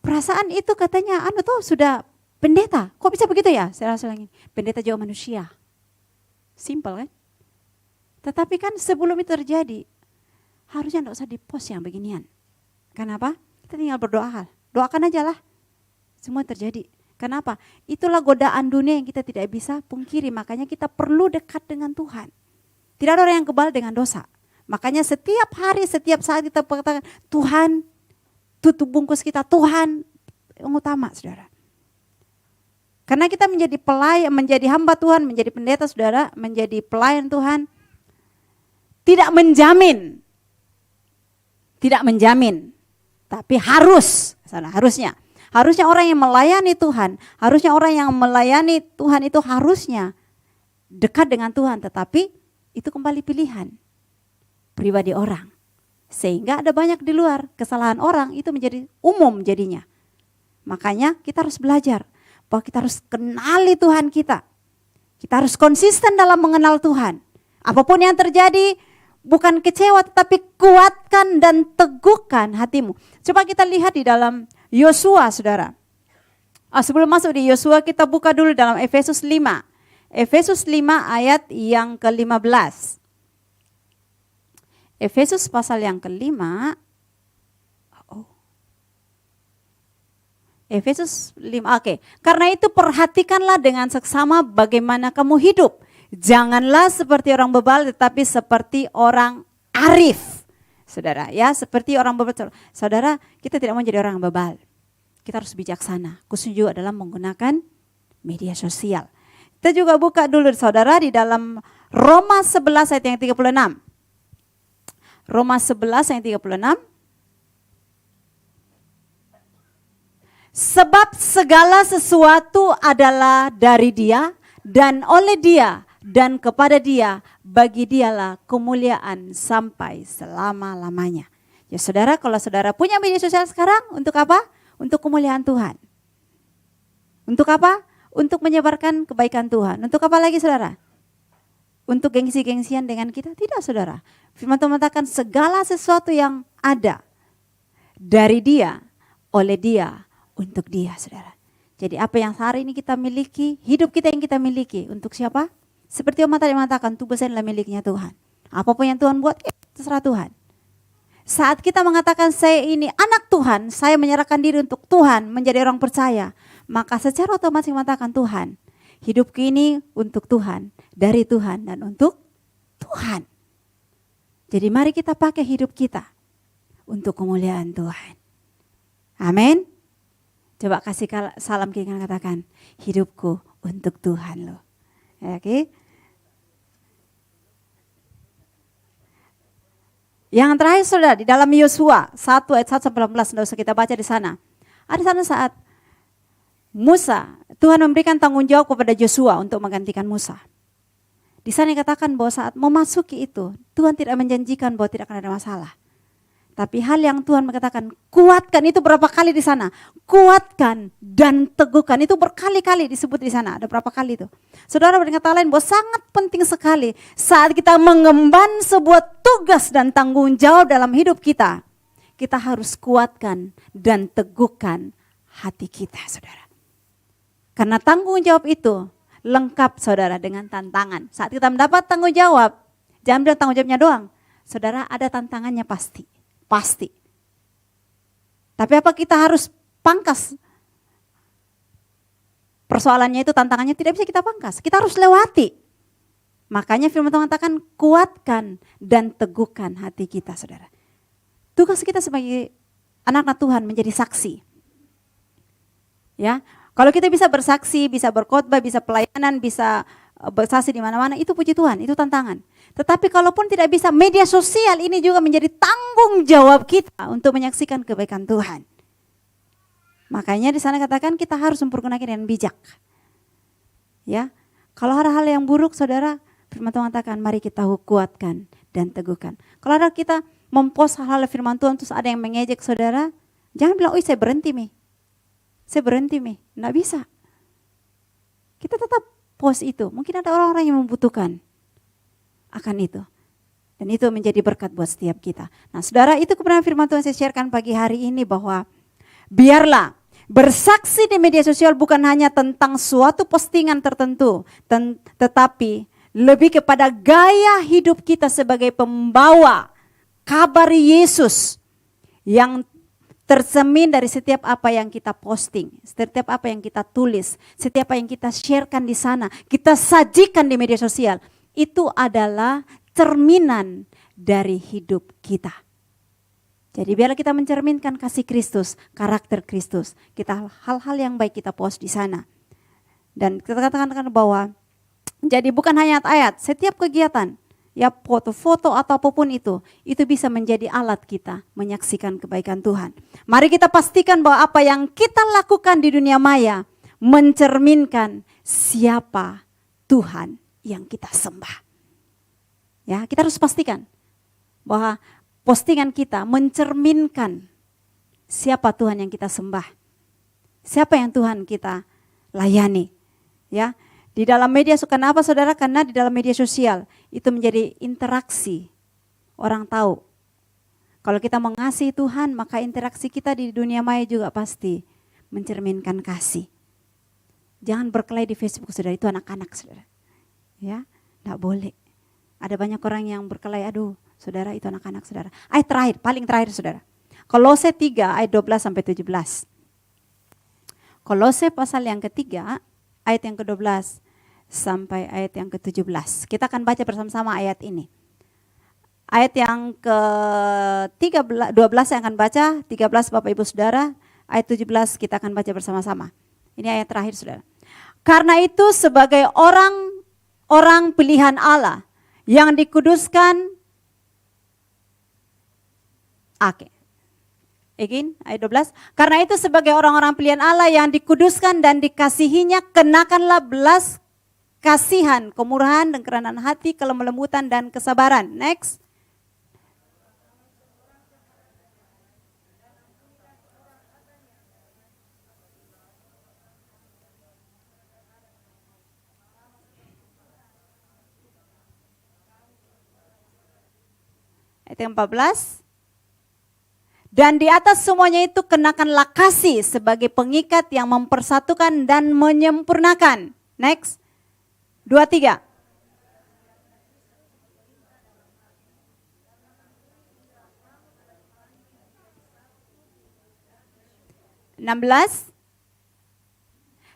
[SPEAKER 6] perasaan itu katanya tuh sudah pendeta, kok bisa begitu ya? Saya langsung bilang, pendeta juga manusia. Simple kan? Tetapi kan sebelum itu terjadi, harusnya tidak usah dipost yang beginian. Kenapa? Kita tinggal berdoa, doakan aja lah. Semua terjadi. Kenapa? Itulah godaan dunia yang kita tidak bisa pungkiri. Makanya kita perlu dekat dengan Tuhan. Tidak ada orang yang kebal dengan dosa. Makanya setiap hari, setiap saat kita katakan, Tuhan, tutup bungkus kita, Tuhan yang utama, saudara. Karena kita menjadi pelayan, menjadi hamba Tuhan, menjadi pendeta, saudara, menjadi pelayan Tuhan, tidak menjamin, tapi harusnya orang yang melayani Tuhan, itu harusnya dekat dengan Tuhan, tetapi itu kembali pilihan pribadi orang. Sehingga ada banyak di luar, kesalahan orang itu menjadi umum jadinya. Makanya kita harus belajar bahwa kita harus kenali Tuhan kita. Kita harus konsisten dalam mengenal Tuhan. Apapun yang terjadi, bukan kecewa tetapi kuatkan dan teguhkan hatimu. Coba kita lihat di dalam Yosua, saudara. Sebelum masuk di Yosua, kita buka dulu dalam Efesus 5. Efesus 5 ayat yang ke-15. Efesus pasal yang kelima. Efesus 5, oke. Karena itu perhatikanlah dengan seksama bagaimana kamu hidup. Janganlah seperti orang bebal tetapi seperti orang arif. Saudara, ya, seperti orang bebal. Saudara, kita tidak mau jadi orang bebal. Kita harus bijaksana. Khususnya juga dalam menggunakan media sosial. Kita juga buka dulu saudara di dalam Roma 11 ayat yang 36. Roma 11 ayat 36. Sebab segala sesuatu adalah dari Dia dan oleh Dia dan kepada Dia, bagi Dialah kemuliaan sampai selama-lamanya. Ya saudara, kalau saudara punya media sosial sekarang, untuk apa? Untuk kemuliaan Tuhan. Untuk apa? Untuk menyebarkan kebaikan Tuhan. Untuk apa lagi saudara? Untuk gengsi-gengsian dengan kita? Tidak saudara. Firman Tuhan mengatakan segala sesuatu yang ada dari Dia, oleh Dia, untuk Dia saudara. Jadi apa yang hari ini kita miliki, hidup kita yang kita miliki, untuk siapa? Seperti Om tadi mengatakan, tubuh saya adalah miliknya Tuhan. Apapun yang Tuhan buat, terserah Tuhan. Saat kita mengatakan saya ini anak Tuhan, saya menyerahkan diri untuk Tuhan, menjadi orang percaya, maka secara otomatis mengatakan Tuhan, hidupku ini untuk Tuhan, dari Tuhan dan untuk Tuhan. Jadi mari kita pakai hidup kita untuk kemuliaan Tuhan. Amin. Coba kasih salam kiri kanan, katakan, hidupku untuk Tuhan loh. Oke. Yang terakhir saudara, di dalam Yosua 1 ayat 1-18, tidak usah kita baca di sana. Ada sana saat Musa, Tuhan memberikan tanggung jawab kepada Yosua untuk menggantikan Musa. Di sana dikatakan bahwa saat memasuki itu, Tuhan tidak menjanjikan bahwa tidak akan ada masalah. Tapi hal yang Tuhan mengatakan, kuatkan, itu berapa kali di sana? Kuatkan dan teguhkan, itu berkali-kali disebut di sana. Ada berapa kali itu? Saudara, dengan kata lain bahwa sangat penting sekali saat kita mengemban sebuah tugas dan tanggung jawab dalam hidup kita, kita harus kuatkan dan teguhkan hati kita saudara. Karena tanggung jawab itu lengkap saudara dengan tantangan. Saat kita mendapat tanggung jawab, jangan bilang tanggung jawabnya doang. Saudara, ada tantangannya pasti. Pasti. Tapi apa kita harus pangkas? Persoalannya itu, tantangannya tidak bisa kita pangkas. Kita harus lewati. Makanya firman Tuhan mengatakan kuatkan dan teguhkan hati kita saudara. Tugas kita sebagai anak-anak Tuhan menjadi saksi. Ya, kalau kita bisa bersaksi, bisa berkhotbah, bisa pelayanan, bisa bersaksi di mana-mana, itu puji Tuhan, itu tantangan. Tetapi kalaupun tidak bisa, media sosial ini juga menjadi tanggung jawab kita untuk menyaksikan kebaikan Tuhan. Makanya di sana katakan kita harus mempergunakan dengan bijak. Ya, kalau ada hal yang buruk saudara, firman Tuhan katakan mari kita kuatkan dan teguhkan. Kalau ada kita mempost hal-hal firman Tuhan terus ada yang mengejek saudara, jangan bilang, saya berhenti Mi. Saya berhenti Mi. Nggak bisa. Kita tetap post itu. Mungkin ada orang-orang yang membutuhkan akan itu. Dan itu menjadi berkat buat setiap kita. Nah saudara, itu kebenaran firman Tuhan saya sharekan pagi hari ini bahwa biarlah bersaksi di media sosial bukan hanya tentang suatu postingan tertentu, tetapi lebih kepada gaya hidup kita sebagai pembawa kabar Yesus yang tercermin dari setiap apa yang kita posting, setiap apa yang kita tulis, setiap apa yang kita sharekan di sana, kita sajikan di media sosial. Itu adalah cerminan dari hidup kita. Jadi biarlah kita mencerminkan kasih Kristus, karakter Kristus. Kita hal-hal yang baik kita post di sana. Dan kita katakan bahwa jadi bukan hanya ayat, setiap kegiatan, ya foto-foto atau apapun itu bisa menjadi alat kita menyaksikan kebaikan Tuhan. Mari kita pastikan bahwa apa yang kita lakukan di dunia maya mencerminkan siapa Tuhan yang kita sembah. Ya, kita harus pastikan bahwa postingan kita mencerminkan siapa Tuhan yang kita sembah. Siapa yang Tuhan kita layani. Ya, di dalam media, kenapa saudara? Karena di dalam media sosial itu menjadi interaksi. Orang tahu. Kalau kita mengasihi Tuhan, maka interaksi kita di dunia maya juga pasti mencerminkan kasih. Jangan berkelahi di Facebook saudara, itu anak-anak saudara. Ya, enggak boleh. Ada banyak orang yang berkelahi, aduh Saudara, itu anak-anak saudara. Ayat terakhir, paling terakhir saudara. Kolose 3 ayat 12 sampai 17. Kolose pasal yang ketiga, ayat yang ke-12 sampai ayat yang ke-17. Kita akan baca bersama-sama ayat ini. Ayat yang ke-12 saya akan baca, 13 Bapak Ibu Saudara, ayat 17 kita akan baca bersama-sama. Ini ayat terakhir saudara. Karena itu sebagai orang pilihan Allah yang dikuduskan. Oke. Again, ayat 12. Karena itu sebagai orang-orang pilihan Allah yang dikuduskan dan dikasihinya, kenakanlah belas kasihan, kemurahan dan kerendahan hati, kelembutan dan kesabaran. Next. Ayat yang 14. Dan di atas semuanya itu kenakanlah kasih sebagai pengikat yang mempersatukan dan menyempurnakan. Next. 2, 3.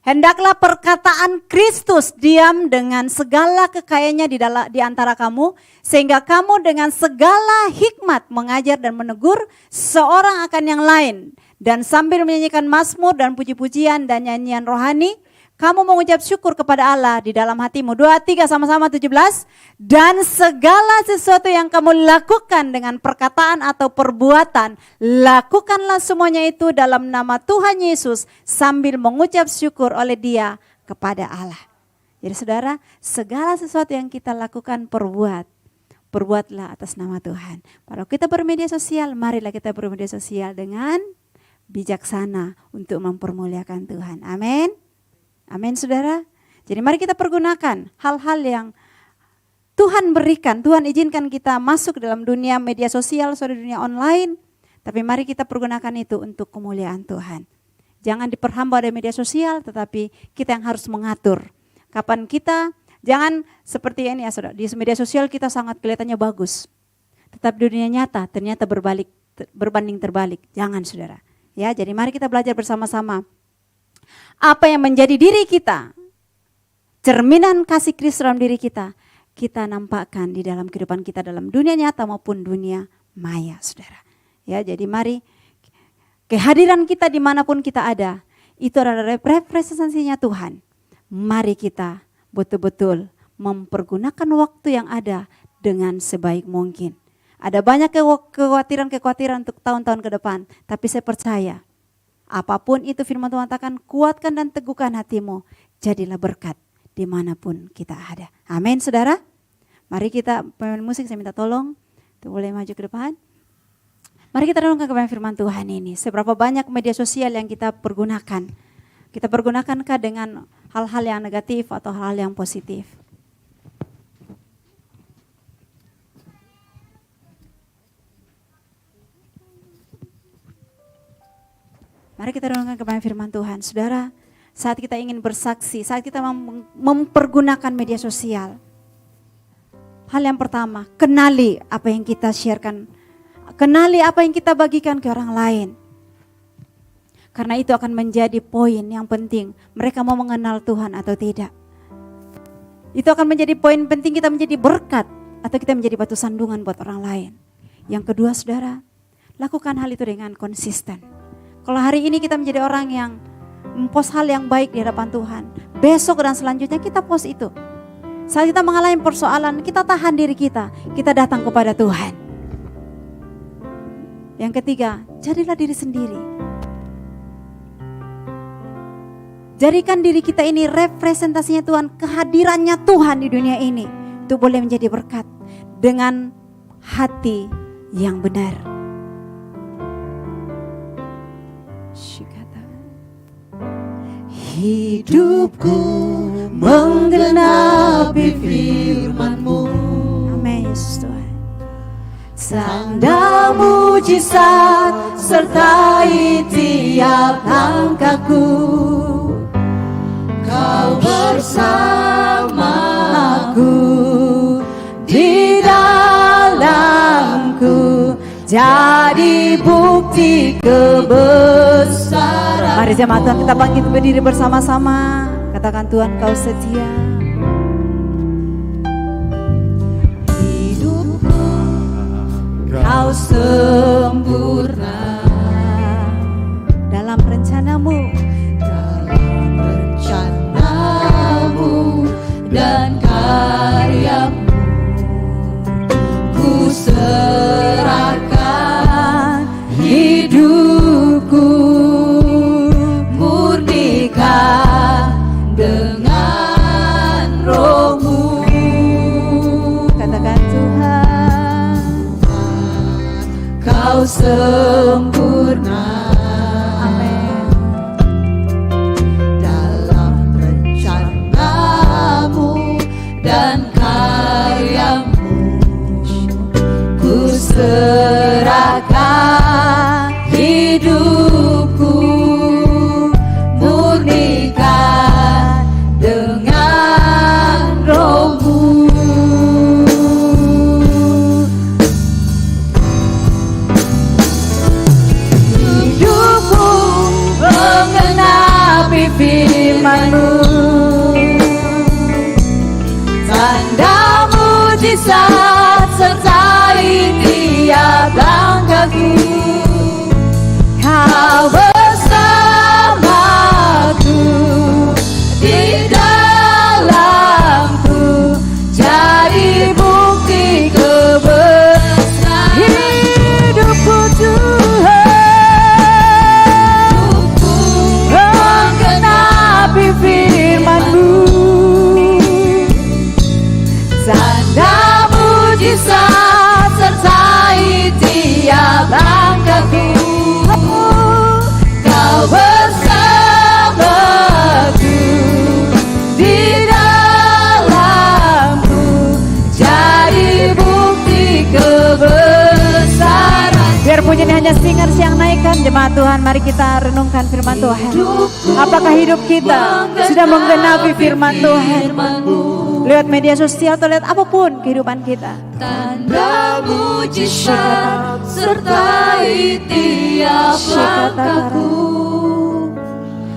[SPEAKER 6] Hendaklah perkataan Kristus diam dengan segala kekayaannya di antara kamu, sehingga kamu dengan segala hikmat mengajar dan menegur seorang akan yang lain, dan sambil menyanyikan mazmur dan puji-pujian dan nyanyian rohani, kamu mengucap syukur kepada Allah di dalam hatimu. 2, 3 sama-sama 17. Dan segala sesuatu yang kamu lakukan dengan perkataan atau perbuatan, lakukanlah semuanya itu dalam nama Tuhan Yesus sambil mengucap syukur oleh Dia kepada Allah. Jadi saudara, segala sesuatu yang kita lakukan perbuatlah atas nama Tuhan. Kalau kita bermedia sosial, marilah kita bermedia sosial dengan bijaksana untuk mempermuliakan Tuhan. Amin. Amin saudara. Jadi mari kita pergunakan hal-hal yang Tuhan berikan, Tuhan izinkan kita masuk dalam dunia media sosial, dunia online. Tapi mari kita pergunakan itu untuk kemuliaan Tuhan. Jangan diperhamba oleh media sosial, tetapi kita yang harus mengatur. Kapan kita, jangan seperti ini ya saudara, di media sosial kita sangat kelihatannya bagus. Tetapi dunia nyata ternyata berbanding terbalik. Jangan saudara. Ya, jadi mari kita belajar bersama-sama. Apa yang menjadi diri kita, cerminan kasih Kristus dalam diri kita, kita nampakkan di dalam kehidupan kita dalam dunia nyata maupun dunia maya, saudara. Ya, jadi mari kehadiran kita dimanapun kita ada, itu adalah representasinya Tuhan. Mari kita betul-betul mempergunakan waktu yang ada dengan sebaik mungkin. Ada banyak kekhawatiran untuk tahun-tahun ke depan, tapi saya percaya apapun itu firman Tuhan katakan, kuatkan dan teguhkan hatimu, jadilah berkat dimanapun kita ada. Amin saudara. Mari kita, pemain musik saya minta tolong, itu boleh maju ke depan. Mari kita renungkan kepada firman Tuhan ini. Seberapa banyak media sosial yang kita pergunakan. Kita pergunakankah dengan hal-hal yang negatif atau hal-hal yang positif? Mari kita renungkan kepada firman Tuhan. Saudara, saat kita ingin bersaksi, saat kita mempergunakan media sosial, hal yang pertama, kenali apa yang kita sharekan, kenali apa yang kita bagikan ke orang lain. Karena itu akan menjadi poin yang penting, mereka mau mengenal Tuhan atau tidak. Itu akan menjadi poin penting, kita menjadi berkat atau kita menjadi batu sandungan buat orang lain. Yang kedua saudara, lakukan hal itu dengan konsisten. Kalau hari ini kita menjadi orang yang mempost hal yang baik di hadapan Tuhan, besok dan selanjutnya kita post itu. Saat kita mengalami persoalan, kita tahan diri kita datang kepada Tuhan. Yang ketiga, jadilah diri sendiri. Jadikan diri kita ini representasinya Tuhan, kehadirannya Tuhan di dunia ini. Itu boleh menjadi berkat dengan hati yang benar.
[SPEAKER 1] Hidupku menggenapi firman-Mu.
[SPEAKER 6] Amin Yesus Tuhan.
[SPEAKER 1] Tanda mujizat sertai tiap langkahku. Kau bersamaku di dalam
[SPEAKER 6] jadi bukti kebesaran. Mari jemaat Tuhan kita bangkit berdiri bersama-sama. Katakan Tuhan kau setia. Hidupku kau sempurna dalam rencanamu, dan karyamu. Ku serahkan hidupku, murnikan dengan rohmu. Katakan Tuhan, kau sempurna. Amin. Dalam rencanamu dan karyamu, ku serahkan hidupku, murnikan dengan rohmu. Hidupku menggenapi firman-Mu, tanda mujizat sertai tiap langkahku. Kau bersamaku di dalamku, jadi bukti kebesaran hidupku Tuhan. Menggenapi firman-Mu, tanda mujizat sertai tiap langkahku. Kau bersamaku di dalamku, jadi bukti kebesaran. Biar punya hanya singer yang naikkan jemaat Tuhan, mari kita renungkan firman Tuhan. Apakah hidup kita sudah menggenapi firman Tuhan? Lewat media sosial atau lewat apapun kehidupan kita. Tanda mujizat sertai tiap langkahku.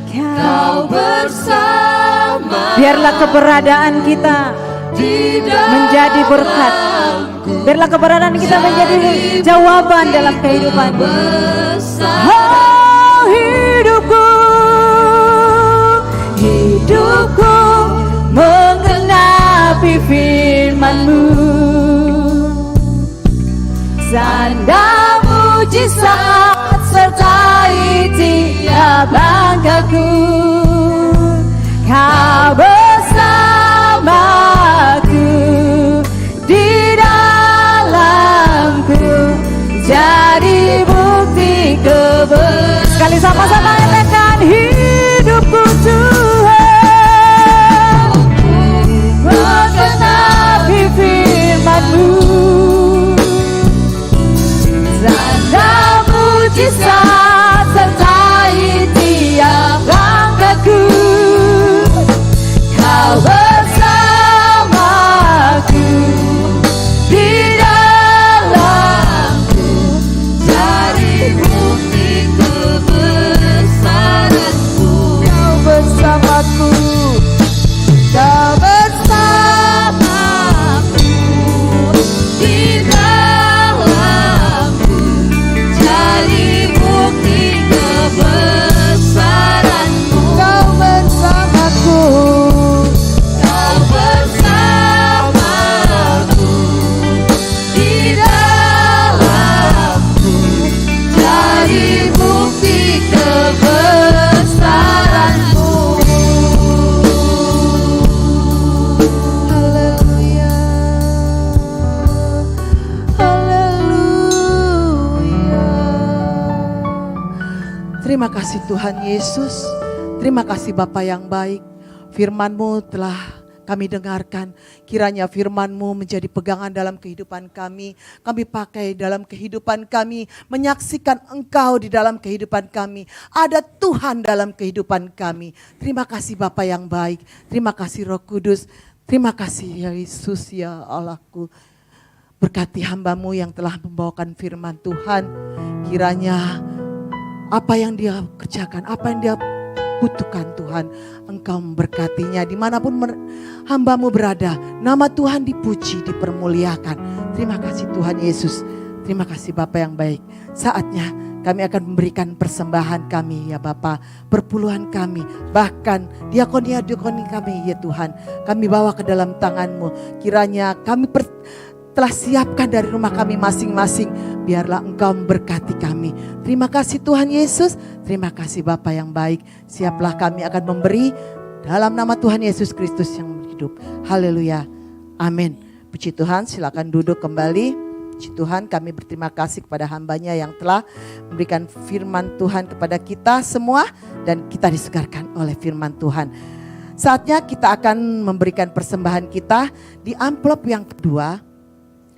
[SPEAKER 6] Kau bersama. Biarlah keberadaan kita menjadi berkat. Biarlah keberadaan kita menjadi jawaban dalam kehidupan. Oh, hidupku menggenapi firman-Mu, tanda mujizat sertai tiap langkahku. Kau bersamaku di dalamku, jadi bukti kebesaran. Sekali sama-sama katakan hidupku Tuhan, menggenapi firman-Mu, tanda mujizat sertai tiap langkahku. Kau bersamaku di dalamku, jadi bukti kebesaran-Mu. Kau bersamaku, kau bersamaku di dalamku, jadi bukti kebesaran-Mu. Kau bersamaku, kau bersamaku di dalamku, jadi bukti kebesaran-Mu. Haleluya, haleluya.
[SPEAKER 3] Terima kasih Tuhan Yesus. Terima kasih Bapa yang baik. Firman-Mu telah kami dengarkan. Kiranya firman-Mu menjadi pegangan dalam kehidupan kami. Kami pakai dalam kehidupan kami. Menyaksikan Engkau di dalam kehidupan kami. Ada Tuhan dalam kehidupan kami. Terima kasih Bapa yang baik. Terima kasih Roh Kudus. Terima kasih ya Yesus ya Allahku. Berkati hamba-Mu yang telah membawakan firman Tuhan. Kiranya apa yang dia kerjakan, apa yang dia butuhkan Tuhan, Engkau memberkatinya dimanapun hamba-Mu berada. Nama Tuhan dipuji, dipermuliakan. Terima kasih Tuhan Yesus. Terima kasih Bapa yang baik. Saatnya kami akan memberikan persembahan kami ya Bapa, perpuluhan kami, bahkan diakoni kami ya Tuhan. Kami bawa ke dalam tangan-Mu. Kiranya kami telah siapkan dari rumah kami masing-masing. Biarlah Engkau memberkati kami. Terima kasih Tuhan Yesus. Terima kasih Bapa yang baik. Siaplah kami akan memberi dalam nama Tuhan Yesus Kristus yang hidup. Haleluya. Amin. Puji Tuhan, silakan duduk kembali. Puji Tuhan, kami berterima kasih kepada hamba-Nya yang telah memberikan firman Tuhan kepada kita semua. Dan kita disegarkan oleh firman Tuhan. Saatnya kita akan memberikan persembahan kita di amplop yang kedua.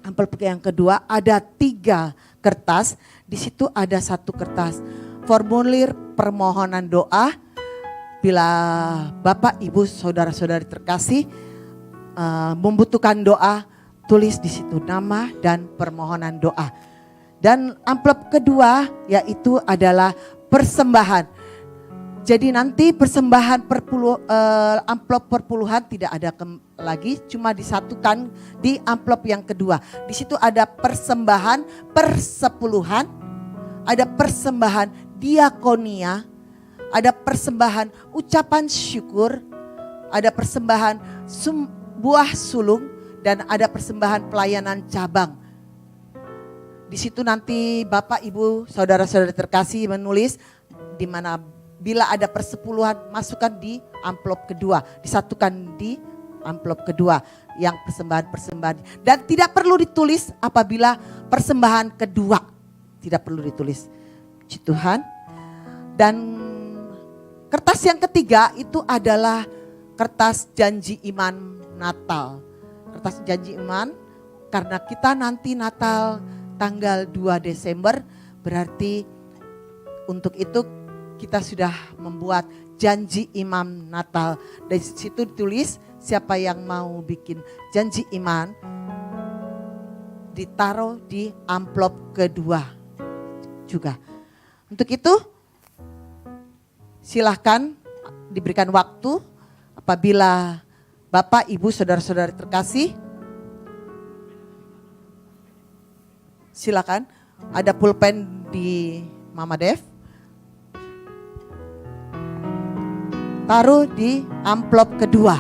[SPEAKER 3] Amplop yang kedua ada 3 kertas. Di situ ada 1 kertas formulir permohonan doa. Bila Bapak, Ibu, saudara-saudari terkasih membutuhkan doa, tulis di situ nama dan permohonan doa. Dan amplop kedua yaitu adalah persembahan. Jadi nanti persembahan amplop perpuluhan tidak ada lagi, cuma disatukan di amplop yang kedua. Di situ ada persembahan persepuluhan, ada persembahan diakonia, ada persembahan ucapan syukur, ada persembahan buah sulung, dan ada persembahan pelayanan cabang. Di situ nanti Bapak, Ibu, saudara-saudari terkasih menulis di mana. Bila ada persepuluhan, masukkan di amplop kedua. Disatukan di amplop kedua. Yang persembahan-persembahan. Dan tidak perlu ditulis apabila persembahan kedua. Tidak perlu ditulis. Puji Tuhan. Dan kertas yang ketiga itu adalah kertas janji iman Natal. Kertas janji iman, karena kita nanti Natal tanggal 2 Desember. Berarti untuk itu kita sudah membuat janji imam Natal. Dari situ ditulis siapa yang mau bikin janji iman ditaruh di amplop kedua juga. Untuk itu silahkan diberikan waktu apabila Bapak, Ibu, saudara-saudari terkasih. Silakan, ada pulpen di Mama Dev. Taruh di amplop kedua.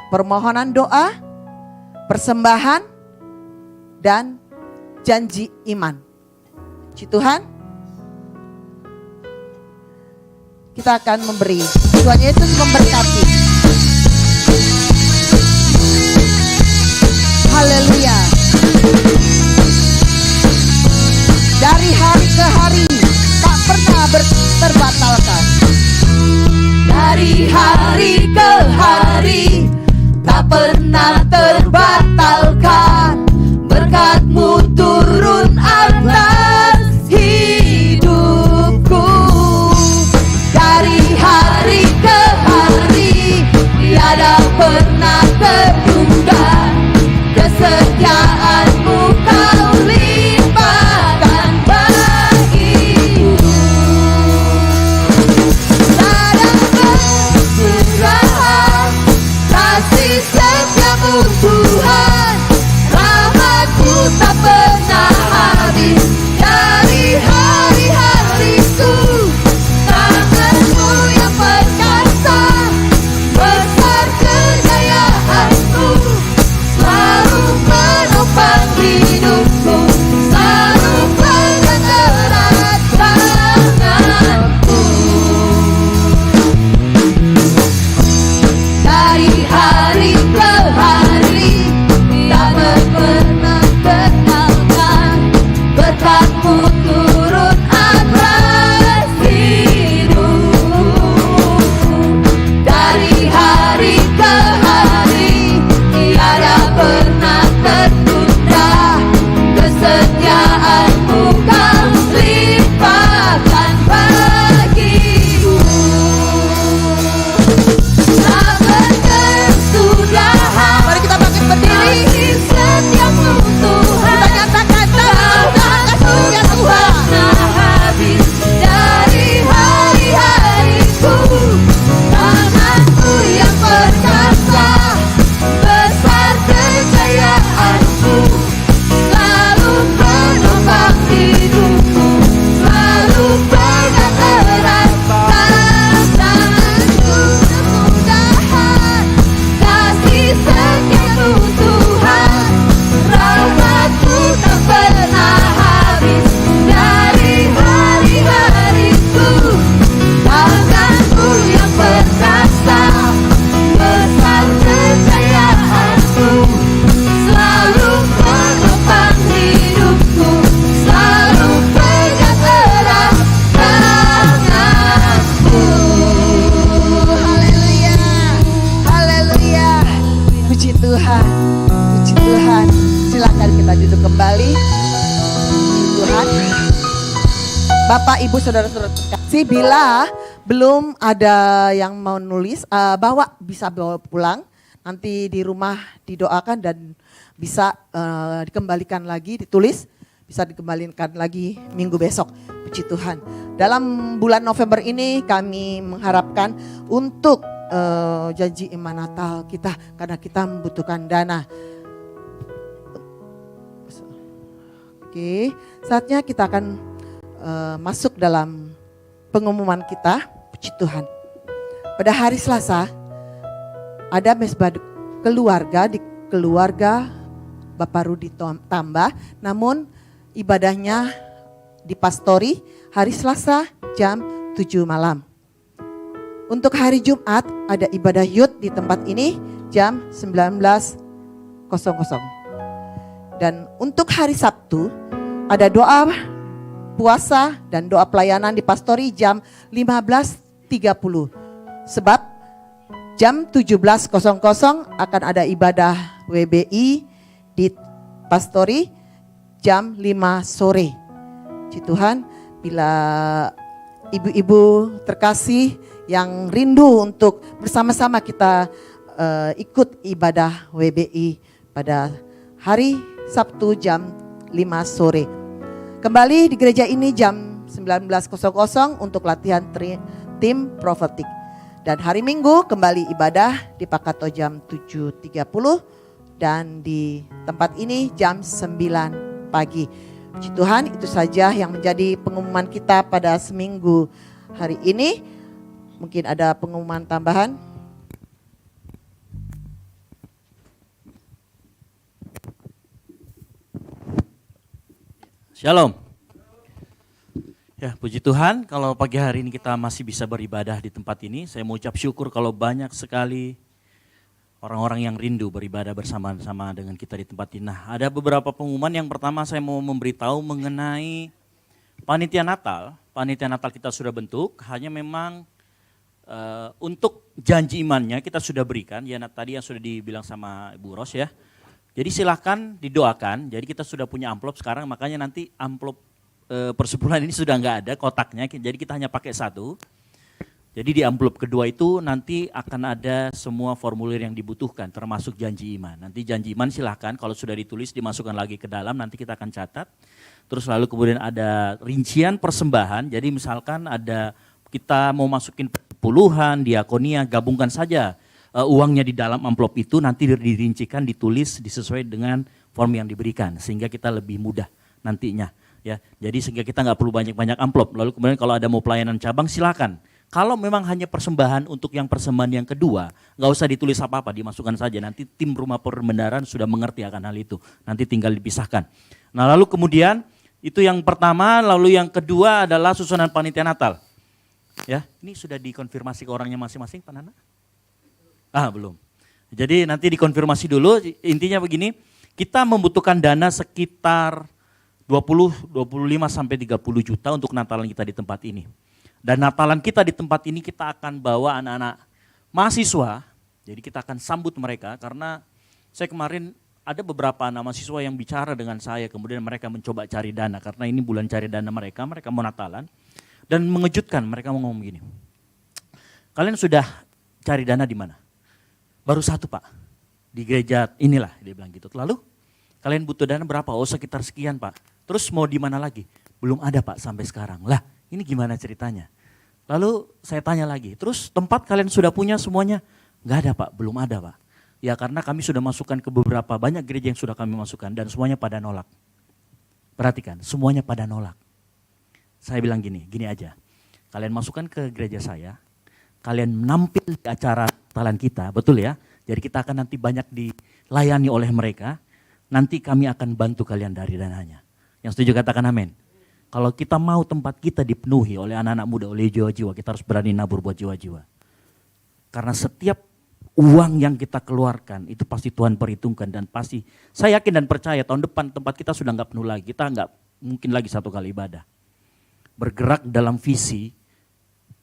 [SPEAKER 3] Permohonan doa, persembahan, dan janji iman. Puji Tuhan. Kita akan memberi. Tuhan Yesus memberkati. Haleluya. Dari hari ke hari tak pernah terbatalkan.
[SPEAKER 1] Dari hari ke hari tak pernah terbatalkan. Berkat-Mu turun atas hidupku. Dari hari ke hari tiada pernah tertunda. Kesetiaan-Mu Kau limpahkan bagiku. Ladang pencurahan kasih setiamu
[SPEAKER 3] Bapak, Ibu, Saudara-saudara terkasih, bila belum ada yang mau nulis, bisa bawa pulang. Nanti di rumah didoakan dan bisa dikembalikan lagi, ditulis, bisa dikembalikan lagi minggu besok. Puji Tuhan. Dalam bulan November ini kami mengharapkan untuk janji iman Natal kita, karena kita membutuhkan dana. Oke, saatnya kita akan masuk dalam pengumuman kita. Puji Tuhan. Pada hari Selasa ada mesbah keluarga di keluarga Bapak Rudi Tambah, namun ibadahnya di Pastori hari Selasa jam 7 malam. Untuk hari Jumat ada ibadah youth di tempat ini jam 19.00. Dan untuk hari Sabtu ada doa puasa dan doa pelayanan di Pastori jam 15.30. Sebab jam 17.00 akan ada ibadah WBI di Pastori jam 5 sore. Puji Tuhan, bila ibu-ibu terkasih yang rindu untuk bersama-sama kita ikut ibadah WBI pada hari Sabtu jam 5 sore. Kembali di gereja ini jam 19.00 untuk latihan tim profetik. Dan hari Minggu kembali ibadah di Pakato jam 7.30 dan di tempat ini jam 9 pagi. Puji Tuhan, itu saja yang menjadi pengumuman kita pada seminggu hari ini. Mungkin ada pengumuman tambahan.
[SPEAKER 7] Shalom. Ya, puji Tuhan kalau pagi hari ini kita masih bisa beribadah di tempat ini. Saya mau ucap syukur kalau banyak sekali orang-orang yang rindu beribadah bersama-sama dengan kita di tempat ini. Nah, ada beberapa pengumuman. Yang pertama saya mau memberitahu mengenai panitia Natal. Panitia Natal kita sudah bentuk, hanya memang untuk janji imannya kita sudah berikan. Ya, tadi yang sudah dibilang sama Ibu Ros ya. Jadi silakan didoakan. Jadi kita sudah punya amplop sekarang, makanya nanti amplop persepuluhan ini sudah nggak ada kotaknya. Jadi kita hanya pakai satu. Jadi di amplop kedua itu nanti akan ada semua formulir yang dibutuhkan, termasuk janji iman. Nanti janji iman silahkan kalau sudah ditulis dimasukkan lagi ke dalam, nanti kita akan catat. Terus lalu kemudian ada rincian persembahan. Jadi misalkan ada kita mau masukin puluhan, diakonia, gabungkan saja uangnya di dalam amplop itu, nanti dirincikan, ditulis, disesuaikan dengan form yang diberikan, sehingga kita lebih mudah nantinya. Ya, jadi sehingga kita nggak perlu banyak-banyak amplop. Lalu kemudian kalau ada mau pelayanan cabang silakan. Kalau memang hanya persembahan untuk yang persembahan yang kedua, nggak usah ditulis apa-apa, dimasukkan saja. Nanti tim rumah perbendaharaan sudah mengerti akan hal itu. Nanti tinggal dipisahkan. Nah lalu kemudian itu yang pertama, lalu yang kedua adalah susunan panitia Natal. Ya, ini sudah dikonfirmasi ke orangnya masing-masing, Pak Nana? Belum. Jadi nanti dikonfirmasi dulu. Intinya begini, kita membutuhkan dana sekitar 25 sampai 30 juta untuk Natalan kita di tempat ini. Dan Natalan kita di tempat ini kita akan bawa anak-anak mahasiswa. Jadi kita akan sambut mereka karena saya kemarin ada beberapa anak mahasiswa yang bicara dengan saya, kemudian mereka mencoba cari dana karena ini bulan cari dana mereka mau Natalan. Dan mengejutkan, mereka mau ngomong gini, kalian sudah cari dana di mana? Baru satu Pak, di gereja inilah, dia bilang gitu. Lalu kalian butuh dana berapa? Oh sekitar sekian Pak. Terus mau di mana lagi? Belum ada Pak sampai sekarang. Lah ini gimana ceritanya? Lalu saya tanya lagi, terus tempat kalian sudah punya semuanya? Enggak ada Pak, belum ada Pak. Ya karena kami sudah masukkan ke beberapa banyak gereja yang sudah kami masukkan dan semuanya pada nolak. Perhatikan, semuanya pada nolak. Saya bilang gini aja, kalian masukkan ke gereja saya, kalian menampil di acara Natalan kita, betul ya? Jadi kita akan nanti banyak dilayani oleh mereka, nanti kami akan bantu kalian dari dananya. Yang setuju katakan amin. Kalau kita mau tempat kita dipenuhi oleh anak-anak muda, oleh jiwa-jiwa, kita harus berani nabur buat jiwa-jiwa. Karena setiap uang yang kita keluarkan itu pasti Tuhan perhitungkan dan pasti saya yakin dan percaya tahun depan tempat kita sudah nggak penuh lagi, kita nggak mungkin lagi satu kali ibadah. Bergerak dalam visi,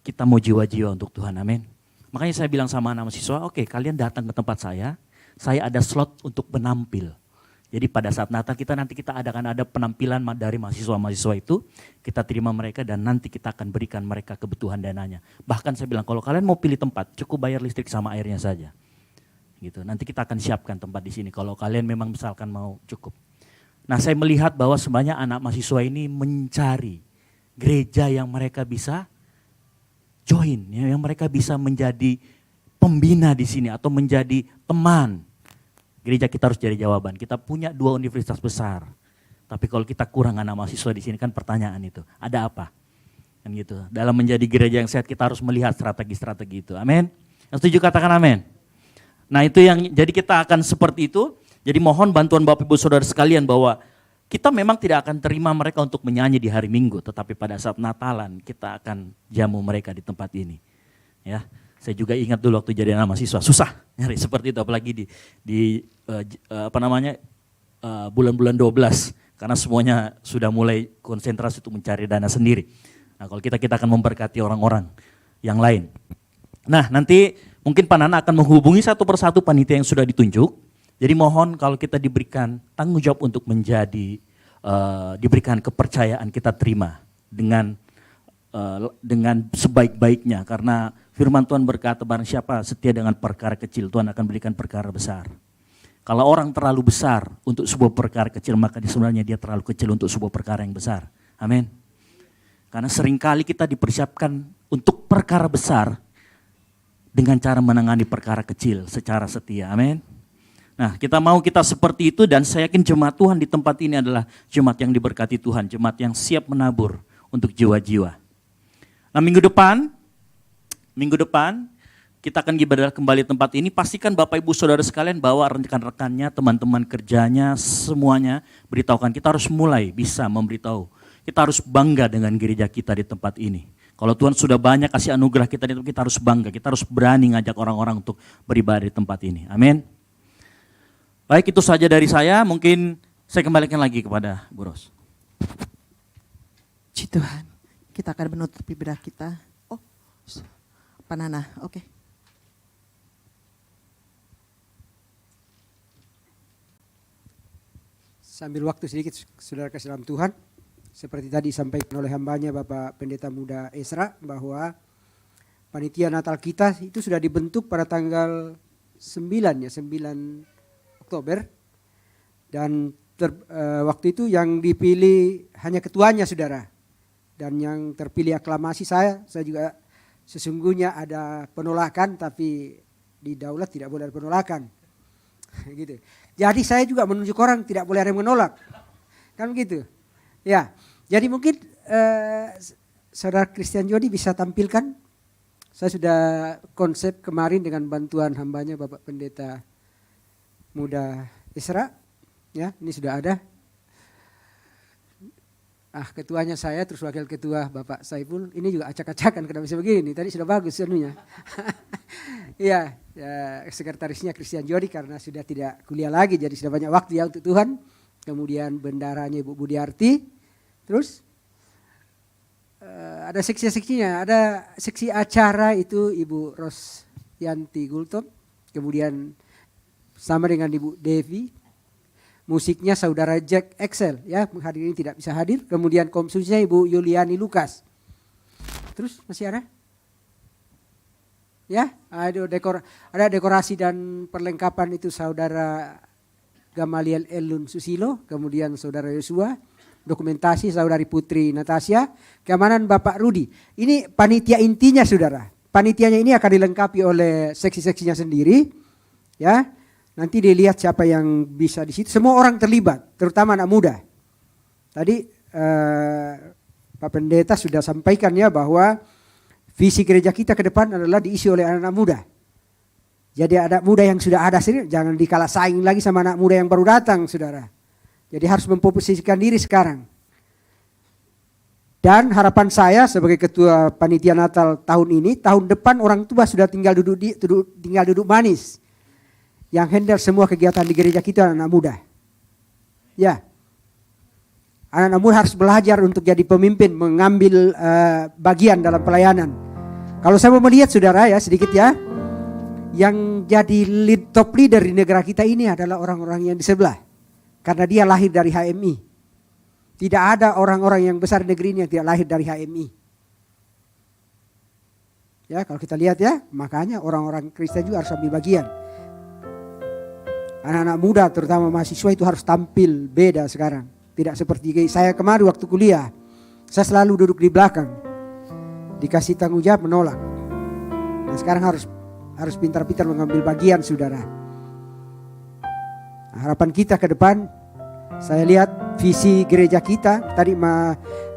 [SPEAKER 7] kita mau jiwa-jiwa untuk Tuhan, amin. Makanya saya bilang sama anak mahasiswa, oke, kalian datang ke tempat saya ada slot untuk menampil. Jadi pada saat Natal nanti kita akan ada penampilan dari mahasiswa-mahasiswa itu, kita terima mereka dan nanti kita akan berikan mereka kebutuhan dananya. Bahkan saya bilang kalau kalian mau pilih tempat, cukup bayar listrik sama airnya saja. Gitu. Nanti kita akan siapkan tempat di sini kalau kalian memang misalkan mau cukup. Nah, saya melihat bahwa sebenarnya anak mahasiswa ini mencari gereja yang mereka bisa join, yang mereka bisa menjadi pembina di sini atau menjadi teman. Gereja kita harus jadi jawaban. Kita punya 2 universitas besar. Tapi kalau kita kurang anak mahasiswa di sini kan pertanyaan itu. Ada apa? Kan gitu. Dalam menjadi gereja yang sehat kita harus melihat strategi-strategi itu. Amin. Yang setuju katakan amin. Nah itu yang jadi kita akan seperti itu. Jadi mohon bantuan Bapak Ibu Saudara sekalian bahwa kita memang tidak akan terima mereka untuk menyanyi di hari Minggu. Tetapi pada saat Natalan kita akan jamu mereka di tempat ini. Ya. Saya juga ingat dulu waktu jadi anak mahasiswa, susah nyari seperti itu apalagi di bulan-bulan 12 karena semuanya sudah mulai konsentrasi untuk mencari dana sendiri. Nah, kalau kita akan memberkati orang-orang yang lain. Nah, nanti mungkin Pak Nana akan menghubungi satu persatu panitia yang sudah ditunjuk. Jadi mohon kalau kita diberikan tanggung jawab untuk menjadi diberikan kepercayaan kita terima dengan sebaik-baiknya karena firman Tuhan berkata barang siapa setia dengan perkara kecil Tuhan akan berikan perkara besar. Kalau orang terlalu besar untuk sebuah perkara kecil maka sebenarnya dia terlalu kecil untuk sebuah perkara yang besar. Amin. Karena seringkali kita dipersiapkan untuk perkara besar dengan cara menangani perkara kecil secara setia. Amin. Nah, kita seperti itu dan saya yakin jemaat Tuhan di tempat ini adalah jemaat yang diberkati Tuhan, jemaat yang siap menabur untuk jiwa-jiwa. Nah, minggu depan kita akan ibadah kembali tempat ini. Pastikan Bapak Ibu Saudara sekalian bawa rekan-rekannya, teman-teman kerjanya, semuanya beritahukan. Kita harus mulai bisa memberitahu. Kita harus bangga dengan gereja kita di tempat ini. Kalau Tuhan sudah banyak kasih anugerah kita harus bangga. Kita harus berani ngajak orang-orang untuk beribadah di tempat ini. Amin. Baik, itu saja dari saya. Mungkin saya kembalikan lagi kepada Bu Ros.
[SPEAKER 8] Puji Tuhan, kita akan menutup ibadah kita. Oh, Pak Nana, oke.
[SPEAKER 5] Sambil waktu sedikit, saudara kasih dalam Tuhan. Seperti tadi disampaikan oleh hambanya Bapak Pendeta Muda Esra bahwa panitia Natal kita itu sudah dibentuk pada tanggal 9 Oktober. Dan waktu itu yang dipilih hanya ketuanya saudara. Dan yang terpilih aklamasi saya juga sesungguhnya ada penolakan tapi di Daulat tidak boleh ada penolakan. Gitu. Jadi saya juga menunjuk orang tidak boleh ada yang menolak. Kan begitu. Ya, jadi mungkin saudara Christian Jody bisa tampilkan. Saya sudah konsep kemarin dengan bantuan hambanya Bapak Pendeta Muda Isra. Ya, ini sudah ada. Ketuanya saya, terus wakil ketua Bapak Saiful. Ini juga acak-acakan kenapa bisa begini. Tadi sudah bagus senunya. Iya, sekretarisnya Christian Jody karena sudah tidak kuliah lagi. Jadi sudah banyak waktu ya untuk Tuhan. Kemudian bendaranya Ibu Budiarti. Terus ada seksi-seksinya. Ada seksi acara itu Ibu Rosyanti Gultom. Kemudian sama dengan Ibu Devi. Musiknya saudara Jack Excel ya, hari ini tidak bisa hadir. Kemudian komsusinya Ibu Yuliani Lukas. Terus masih ada? Ya, ada dekorasi dan perlengkapan itu saudara Gamaliel Elun Susilo, kemudian saudara Yosua, dokumentasi saudari Putri Natasha, keamanan Bapak Rudi. Ini panitia intinya saudara. Panitianya ini akan dilengkapi oleh seksi-seksinya sendiri. Ya. Nanti dilihat siapa yang bisa di situ. Semua orang terlibat, terutama anak muda. Tadi Pak Pendeta sudah sampaikan ya bahwa visi gereja kita ke depan adalah diisi oleh anak-anak muda. Jadi anak muda yang sudah ada sendiri, jangan dikalah saing lagi sama anak muda yang baru datang, saudara. Jadi harus memposisikan diri sekarang. Dan harapan saya sebagai ketua panitia Natal tahun ini, tahun depan orang tua sudah tinggal duduk manis. Yang handle semua kegiatan di gereja kita anak-anak muda. Ya. Anak-anak muda harus belajar untuk jadi pemimpin, mengambil bagian dalam pelayanan. Kalau saya mau melihat saudara ya sedikit ya. Yang jadi top leader di negara kita ini adalah orang-orang yang di sebelah. Karena dia lahir dari HMI. Tidak ada orang-orang yang besar di negeri ini yang tidak lahir dari HMI. Ya, kalau kita lihat ya, makanya orang-orang Kristen juga harus ambil bagian. Anak-anak muda terutama mahasiswa itu harus tampil beda sekarang. Tidak seperti saya kemarin waktu kuliah. Saya selalu duduk di belakang. Dikasih tanggung jawab menolak. Nah, sekarang harus pintar-pintar mengambil bagian, saudara. Harapan kita ke depan, saya lihat visi gereja kita. Tadi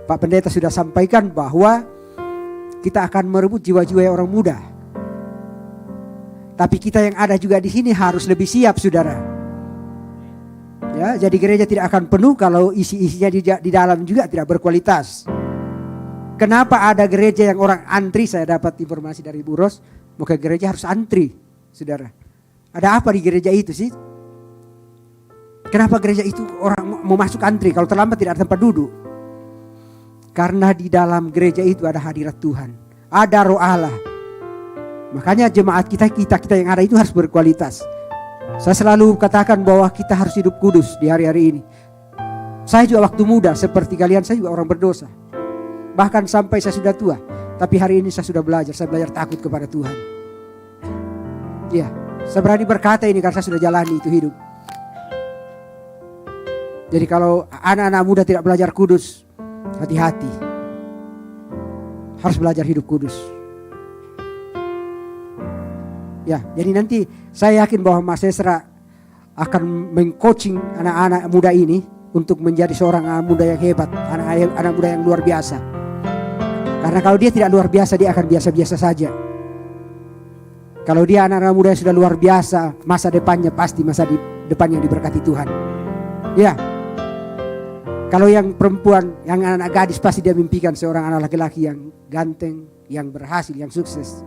[SPEAKER 5] Pak Pendeta sudah sampaikan bahwa kita akan merebut jiwa-jiwa orang muda. Tapi kita yang ada juga di sini harus lebih siap, saudara. Ya, jadi gereja tidak akan penuh kalau isi-isinya di dalam juga tidak berkualitas. Kenapa ada gereja yang orang antri? Saya dapat informasi dari Bu Ros, maka gereja harus antri, saudara. Ada apa di gereja itu sih? Kenapa gereja itu orang mau masuk antri? Kalau terlambat tidak ada tempat duduk. Karena di dalam gereja itu ada hadirat Tuhan, ada Roh Allah. Makanya jemaat kita yang ada itu harus berkualitas. Saya selalu katakan bahwa kita harus hidup kudus di hari-hari ini. Saya juga waktu muda seperti kalian, saya juga orang berdosa. Bahkan sampai saya sudah tua. Tapi hari ini saya sudah belajar, saya belajar takut kepada Tuhan. Ya, saya berani berkata ini karena saya sudah jalani itu hidup. Jadi kalau anak-anak muda tidak belajar kudus, hati-hati. Harus belajar hidup kudus. Ya, jadi nanti saya yakin bahwa Mas Esra akan meng-coaching anak-anak muda ini untuk menjadi seorang anak muda yang hebat, anak muda yang luar biasa. Karena kalau dia tidak luar biasa, dia akan biasa-biasa saja. Kalau dia anak-anak muda yang sudah luar biasa, masa depannya pasti masa depan yang diberkati Tuhan. Ya. Kalau yang perempuan, yang anak gadis pasti dia mimpikan seorang anak laki-laki yang ganteng, yang berhasil, yang sukses.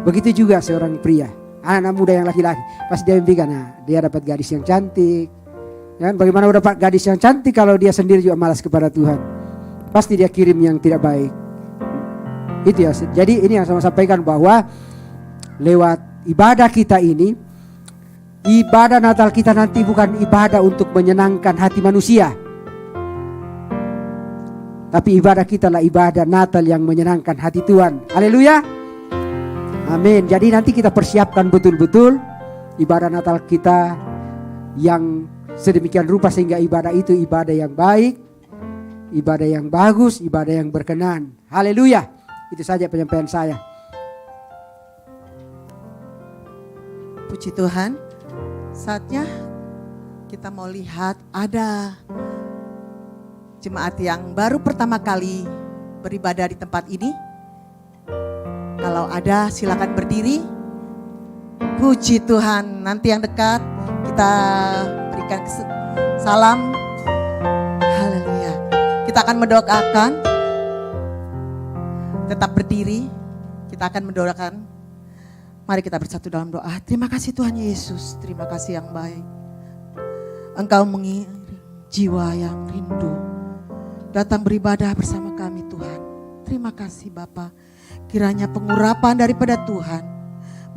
[SPEAKER 5] Begitu juga seorang pria, anak muda yang laki-laki pasti dia mimpikan, dia dapat gadis yang cantik. Ya, bagaimana dapat gadis yang cantik kalau dia sendiri juga malas kepada Tuhan? Pasti dia kirim yang tidak baik. Itu ya. Jadi ini yang saya sampaikan bahwa lewat ibadah kita ini, ibadah Natal kita nanti bukan ibadah untuk menyenangkan hati manusia. Tapi ibadah kita adalah ibadah Natal yang menyenangkan hati Tuhan. Haleluya. Amin. Jadi nanti kita persiapkan betul-betul ibadah Natal kita yang sedemikian rupa sehingga ibadah itu ibadah yang baik, ibadah yang bagus, ibadah yang berkenan. Haleluya. Itu saja penyampaian saya.
[SPEAKER 8] Puji Tuhan. Saatnya kita mau lihat ada jemaat yang baru pertama kali beribadah di tempat ini. Kalau ada silakan berdiri. Puji Tuhan. Nanti yang dekat kita berikan salam. Haleluya. Kita akan mendoakan. Tetap berdiri. Kita akan mendoakan. Mari kita bersatu dalam doa. Terima kasih Tuhan Yesus. Terima kasih yang baik. Engkau mengirim jiwa yang rindu datang beribadah bersama kami Tuhan. Terima kasih Bapa. Kiranya pengurapan daripada Tuhan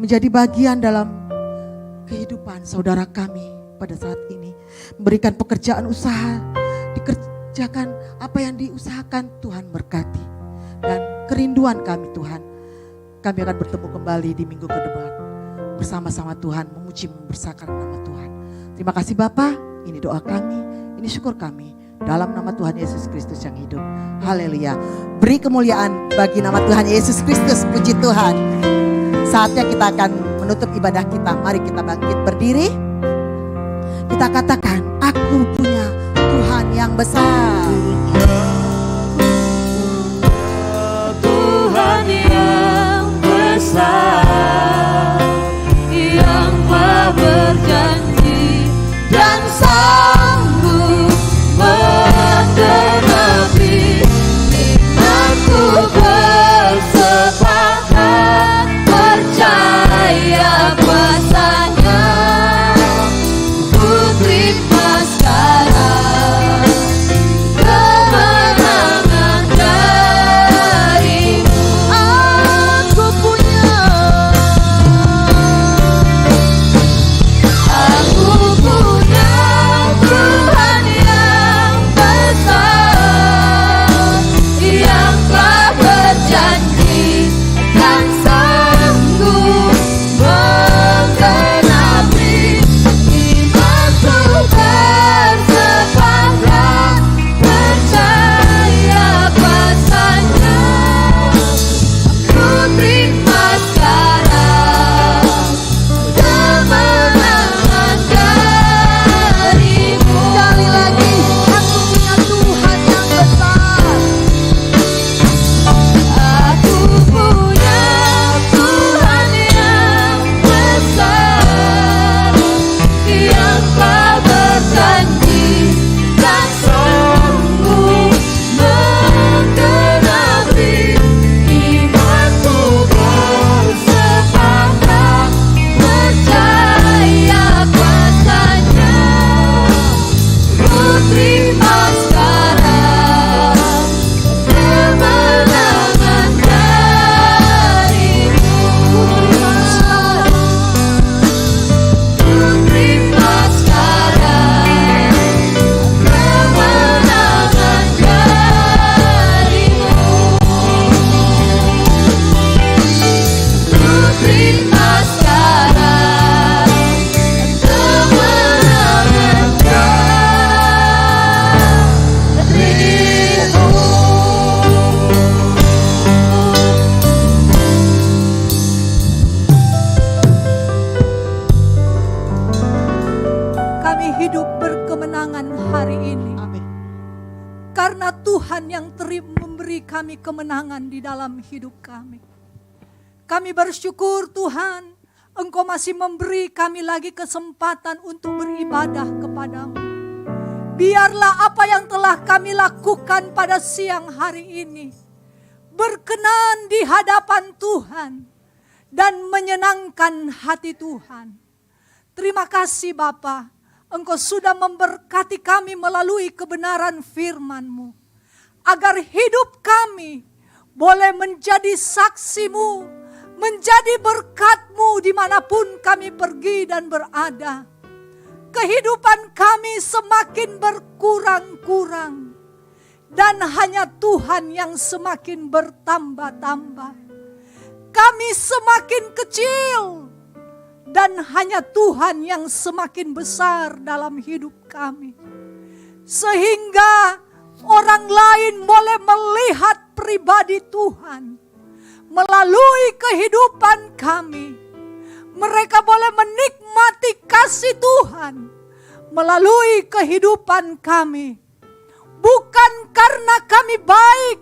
[SPEAKER 8] menjadi bagian dalam kehidupan saudara kami pada saat ini. Memberikan pekerjaan usaha, dikerjakan apa yang diusahakan Tuhan berkati. Dan kerinduan kami Tuhan, kami akan bertemu kembali di minggu ke depan. Bersama-sama Tuhan memuji membesarkan nama Tuhan. Terima kasih Bapa, ini doa kami, ini syukur kami. Dalam nama Tuhan Yesus Kristus yang hidup. Haleluya. Beri kemuliaan bagi nama Tuhan Yesus Kristus. Puji Tuhan. Saatnya kita akan menutup ibadah kita. Mari kita bangkit berdiri. Kita katakan, aku punya Tuhan yang besar.
[SPEAKER 1] Tuhan yang besar, yang telah berjanji dan sanggup menggenapi imanku, bersepakat percaya kuasanya. Ku terima sekarang kemenangan darimu.
[SPEAKER 9] karena Tuhan yang memberi kami kemenangan di dalam hidup kami. Kami bersyukur Tuhan, Engkau masih memberi kami lagi kesempatan untuk beribadah kepadamu. Biarlah apa yang telah kami lakukan pada siang hari ini berkenan di hadapan Tuhan dan menyenangkan hati Tuhan. Terima kasih Bapa, Engkau sudah memberkati kami melalui kebenaran firman-Mu, agar hidup kami boleh menjadi saksi-Mu, menjadi berkat-Mu dimanapun kami pergi dan berada. Kehidupan kami semakin berkurang-kurang, dan hanya Tuhan yang semakin bertambah-tambah. Kami semakin kecil, dan hanya Tuhan yang semakin besar dalam hidup kami. Sehingga orang lain boleh melihat pribadi Tuhan melalui kehidupan kami. Mereka boleh menikmati kasih Tuhan melalui kehidupan kami. Bukan karena kami baik,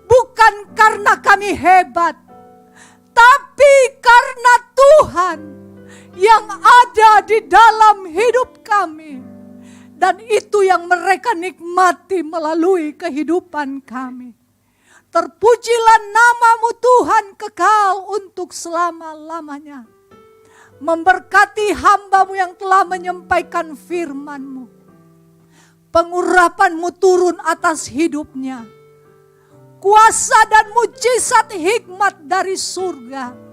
[SPEAKER 9] bukan karena kami hebat, tapi karena Tuhan yang ada di dalam hidup kami. Dan itu yang mereka nikmati melalui kehidupan kami. Terpujilah nama-Mu Tuhan kekal untuk selama-lamanya. Memberkati hamba-Mu yang telah menyampaikan firman-Mu. Pengurapan-Mu turun atas hidupnya. Kuasa dan mujizat hikmat dari surga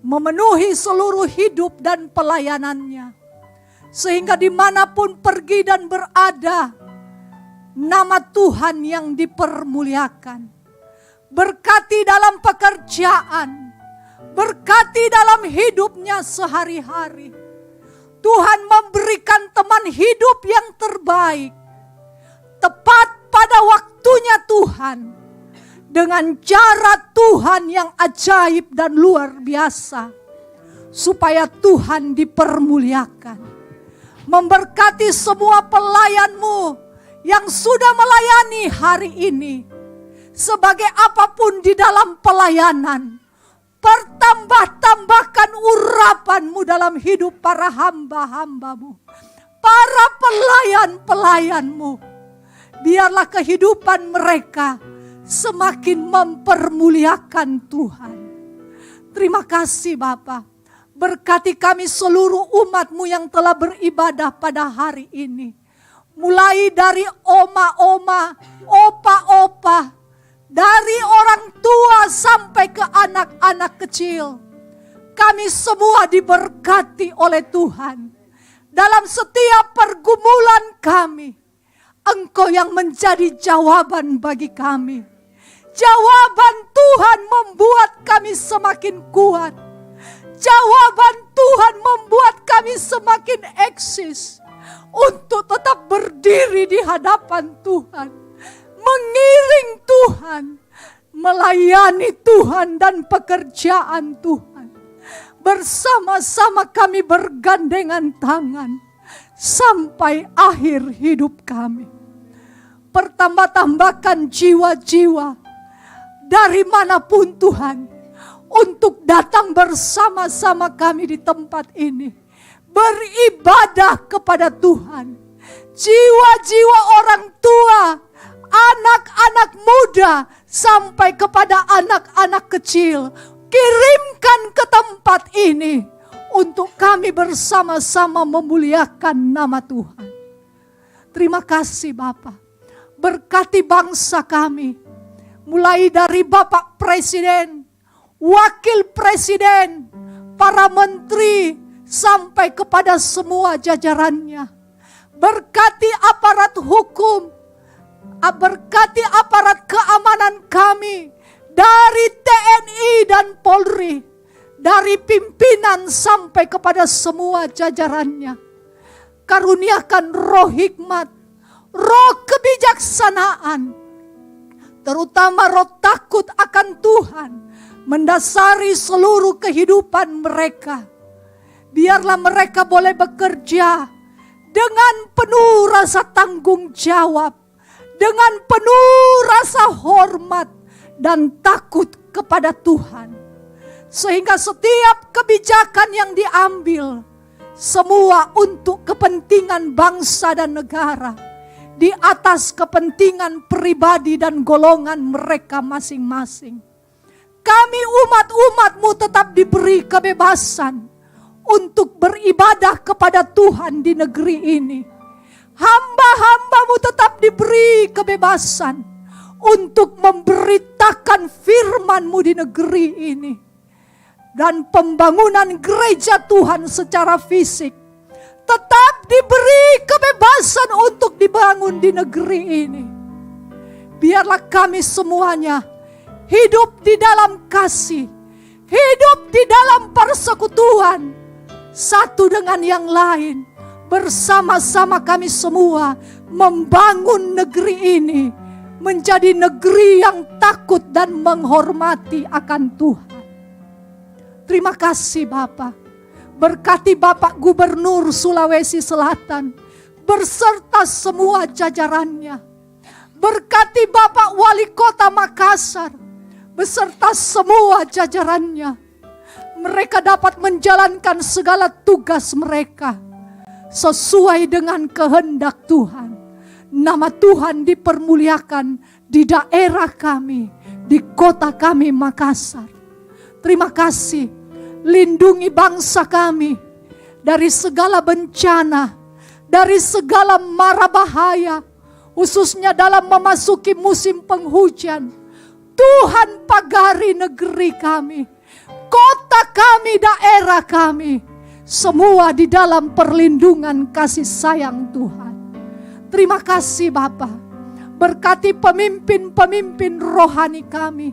[SPEAKER 9] memenuhi seluruh hidup dan pelayanannya. Sehingga dimanapun pergi dan berada, nama Tuhan yang dipermuliakan. Berkati dalam pekerjaan, berkati dalam hidupnya sehari-hari. Tuhan memberikan teman hidup yang terbaik, tepat pada waktunya Tuhan, dengan cara Tuhan yang ajaib dan luar biasa, supaya Tuhan dipermuliakan. Memberkati semua pelayan-Mu yang sudah melayani hari ini. Sebagai apapun di dalam pelayanan, pertambah-tambahkan urapan-Mu dalam hidup para hamba-hamba-Mu, para pelayan-pelayan-Mu. Biarlah kehidupan mereka semakin mempermuliakan Tuhan. Terima kasih Bapa. Berkati kami seluruh umat-Mu yang telah beribadah pada hari ini. Mulai dari oma-oma, opa-opa, dari orang tua sampai ke anak-anak kecil. Kami semua diberkati oleh Tuhan. Dalam setiap pergumulan kami, Engkau yang menjadi jawaban bagi kami. Jawaban Tuhan membuat kami semakin kuat. Jawaban Tuhan membuat kami semakin eksis untuk tetap berdiri di hadapan Tuhan. Mengiring Tuhan, melayani Tuhan dan pekerjaan Tuhan. Bersama-sama kami bergandengan tangan sampai akhir hidup kami. Pertambah-tambahkan jiwa-jiwa dari manapun Tuhan, untuk datang bersama-sama kami di tempat ini, beribadah kepada Tuhan. Jiwa-jiwa orang tua, anak-anak muda, sampai kepada anak-anak kecil, kirimkan ke tempat ini untuk kami bersama-sama memuliakan nama Tuhan. Terima kasih Bapa. Berkati bangsa kami, mulai dari Bapak Presiden, Wakil Presiden, para menteri, sampai kepada semua jajarannya. Berkati aparat hukum, berkati aparat keamanan kami, dari TNI dan Polri, dari pimpinan sampai kepada semua jajarannya. Karuniakan roh hikmat, roh kebijaksanaan, terutama roh takut akan Tuhan, mendasari seluruh kehidupan mereka. Biarlah mereka boleh bekerja dengan penuh rasa tanggung jawab dengan penuh rasa hormat dan takut kepada Tuhan. Sehingga setiap kebijakan yang diambil, semua untuk kepentingan bangsa dan negara, di atas kepentingan pribadi dan golongan mereka masing-masing. Kami umat-umat-Mu tetap diberi kebebasan untuk beribadah kepada Tuhan di negeri ini. Hamba-hamba-Mu tetap diberi kebebasan untuk memberitakan firman-Mu di negeri ini. Dan pembangunan gereja Tuhan secara fisik tetap diberi kebebasan untuk dibangun di negeri ini. Biarlah kami semuanya hidup di dalam kasih, hidup di dalam persekutuan satu dengan yang lain. Bersama-sama kami semua membangun negeri ini menjadi negeri yang takut dan menghormati akan Tuhan. Terima kasih Bapak. Berkati Bapak Gubernur Sulawesi Selatan berserta semua jajarannya. Berkati Bapak Wali Kota Makassar beserta semua jajarannya. Mereka dapat menjalankan segala tugas mereka sesuai dengan kehendak Tuhan. Nama Tuhan dipermuliakan di daerah kami, di kota kami Makassar. Terima kasih. Lindungi bangsa kami dari segala bencana, dari segala mara bahaya, khususnya dalam memasuki musim penghujan. Tuhan pagari negeri kami, kota kami, daerah kami, semua di dalam perlindungan kasih sayang Tuhan. Terima kasih Bapa. Berkati pemimpin-pemimpin rohani kami,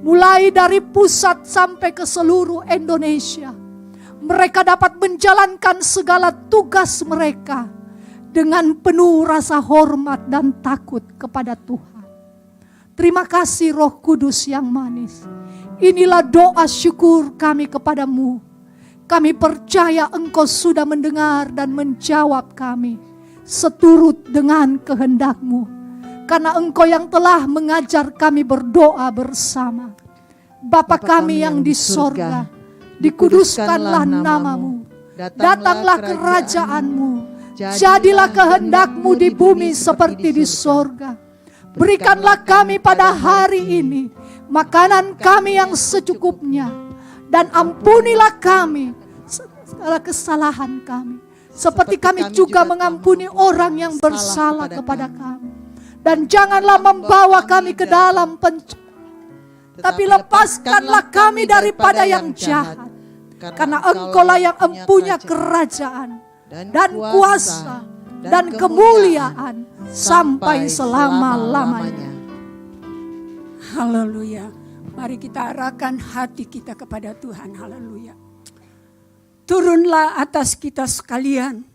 [SPEAKER 9] mulai dari pusat sampai ke seluruh Indonesia. Mereka dapat menjalankan segala tugas mereka dengan penuh rasa hormat dan takut kepada Tuhan. Terima kasih Roh Kudus yang manis. Inilah doa syukur kami kepadamu. Kami percaya Engkau sudah mendengar dan menjawab kami seturut dengan kehendak-Mu. Karena Engkau yang telah mengajar kami berdoa bersama. Bapa kami yang di sorga, dikuduskanlah nama-Mu. Datanglah kerajaan-Mu. Jadilah kehendak-Mu di bumi seperti di sorga. Berikanlah kami pada hari ini makanan kami yang secukupnya. Dan ampunilah kami segala kesalahan kami. Seperti kami juga mengampuni orang yang bersalah kepada kami. Dan janganlah membawa kami ke dalam tapi lepaskanlah kami daripada yang jahat. Karena Engkaulah yang empunya kerajaan dan kuasa dan kemuliaan sampai selama-lamanya. Haleluya. Mari kita arahkan hati kita kepada Tuhan. Haleluya. Turunlah atas kita sekalian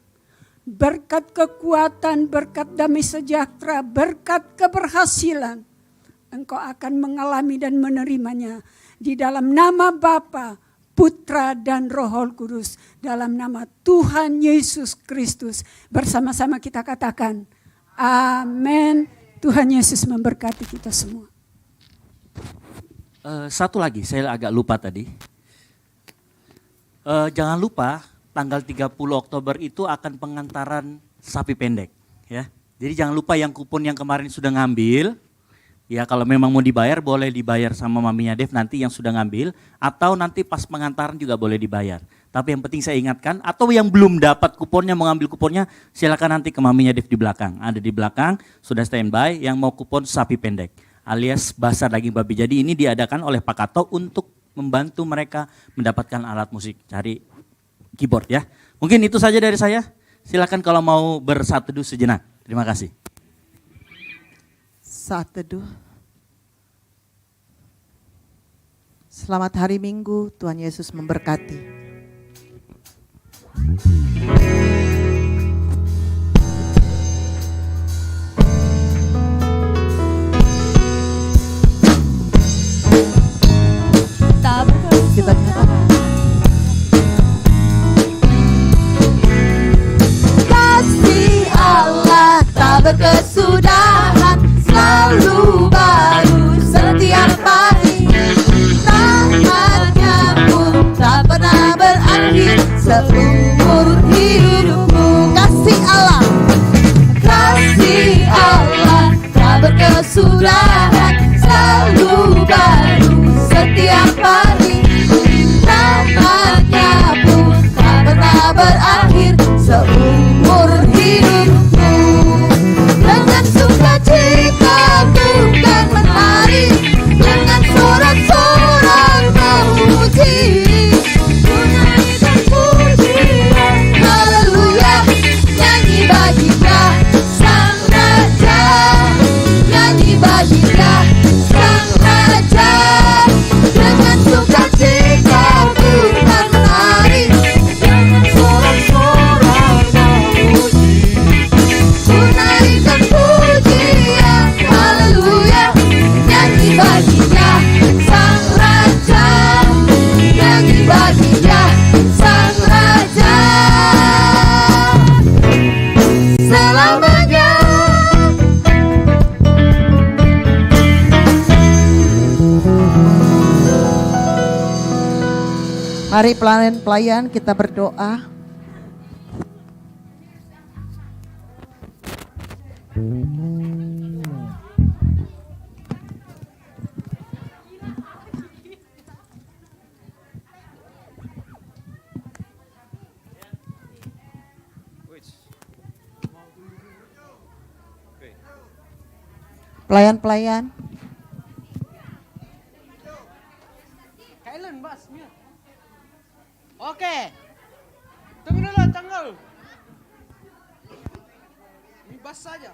[SPEAKER 9] berkat kekuatan, berkat damai sejahtera, berkat keberhasilan. Engkau akan mengalami dan menerimanya di dalam nama Bapa, Putra dan Roh Kudus. Dalam nama Tuhan Yesus Kristus. Bersama-sama kita katakan, amin. Tuhan Yesus memberkati kita semua.
[SPEAKER 7] Satu lagi, saya agak lupa tadi. Jangan lupa tanggal 30 Oktober itu akan pengantaran sapi pendek. Ya. Jadi jangan lupa yang kupon yang kemarin sudah ngambil. Ya kalau memang mau dibayar boleh dibayar sama maminya Dev nanti yang sudah ngambil. Atau nanti pas pengantaran juga boleh dibayar. Tapi yang penting saya ingatkan, atau yang belum dapat kuponnya, mau ngambil kuponnya, silakan nanti ke maminya Dev di belakang. Ada di belakang, sudah standby yang mau kupon sapi pendek. Alias basar daging babi. Jadi ini diadakan oleh Pak Kato untuk membantu mereka mendapatkan alat musik. Cari keyboard ya. Mungkin itu saja dari saya. Silakan kalau mau bersatu teduh sejenak. Terima kasih.
[SPEAKER 8] Saat teduh. Selamat hari Minggu, Tuhan Yesus memberkati. Kita
[SPEAKER 2] Kasih Allah tak berkesudahan,
[SPEAKER 8] Mari pelayan-pelayan kita berdoa. Pelayan-pelayan.
[SPEAKER 5] Kailan basnya? Oke. Tunggu dulu tanggal. Ini bas saja.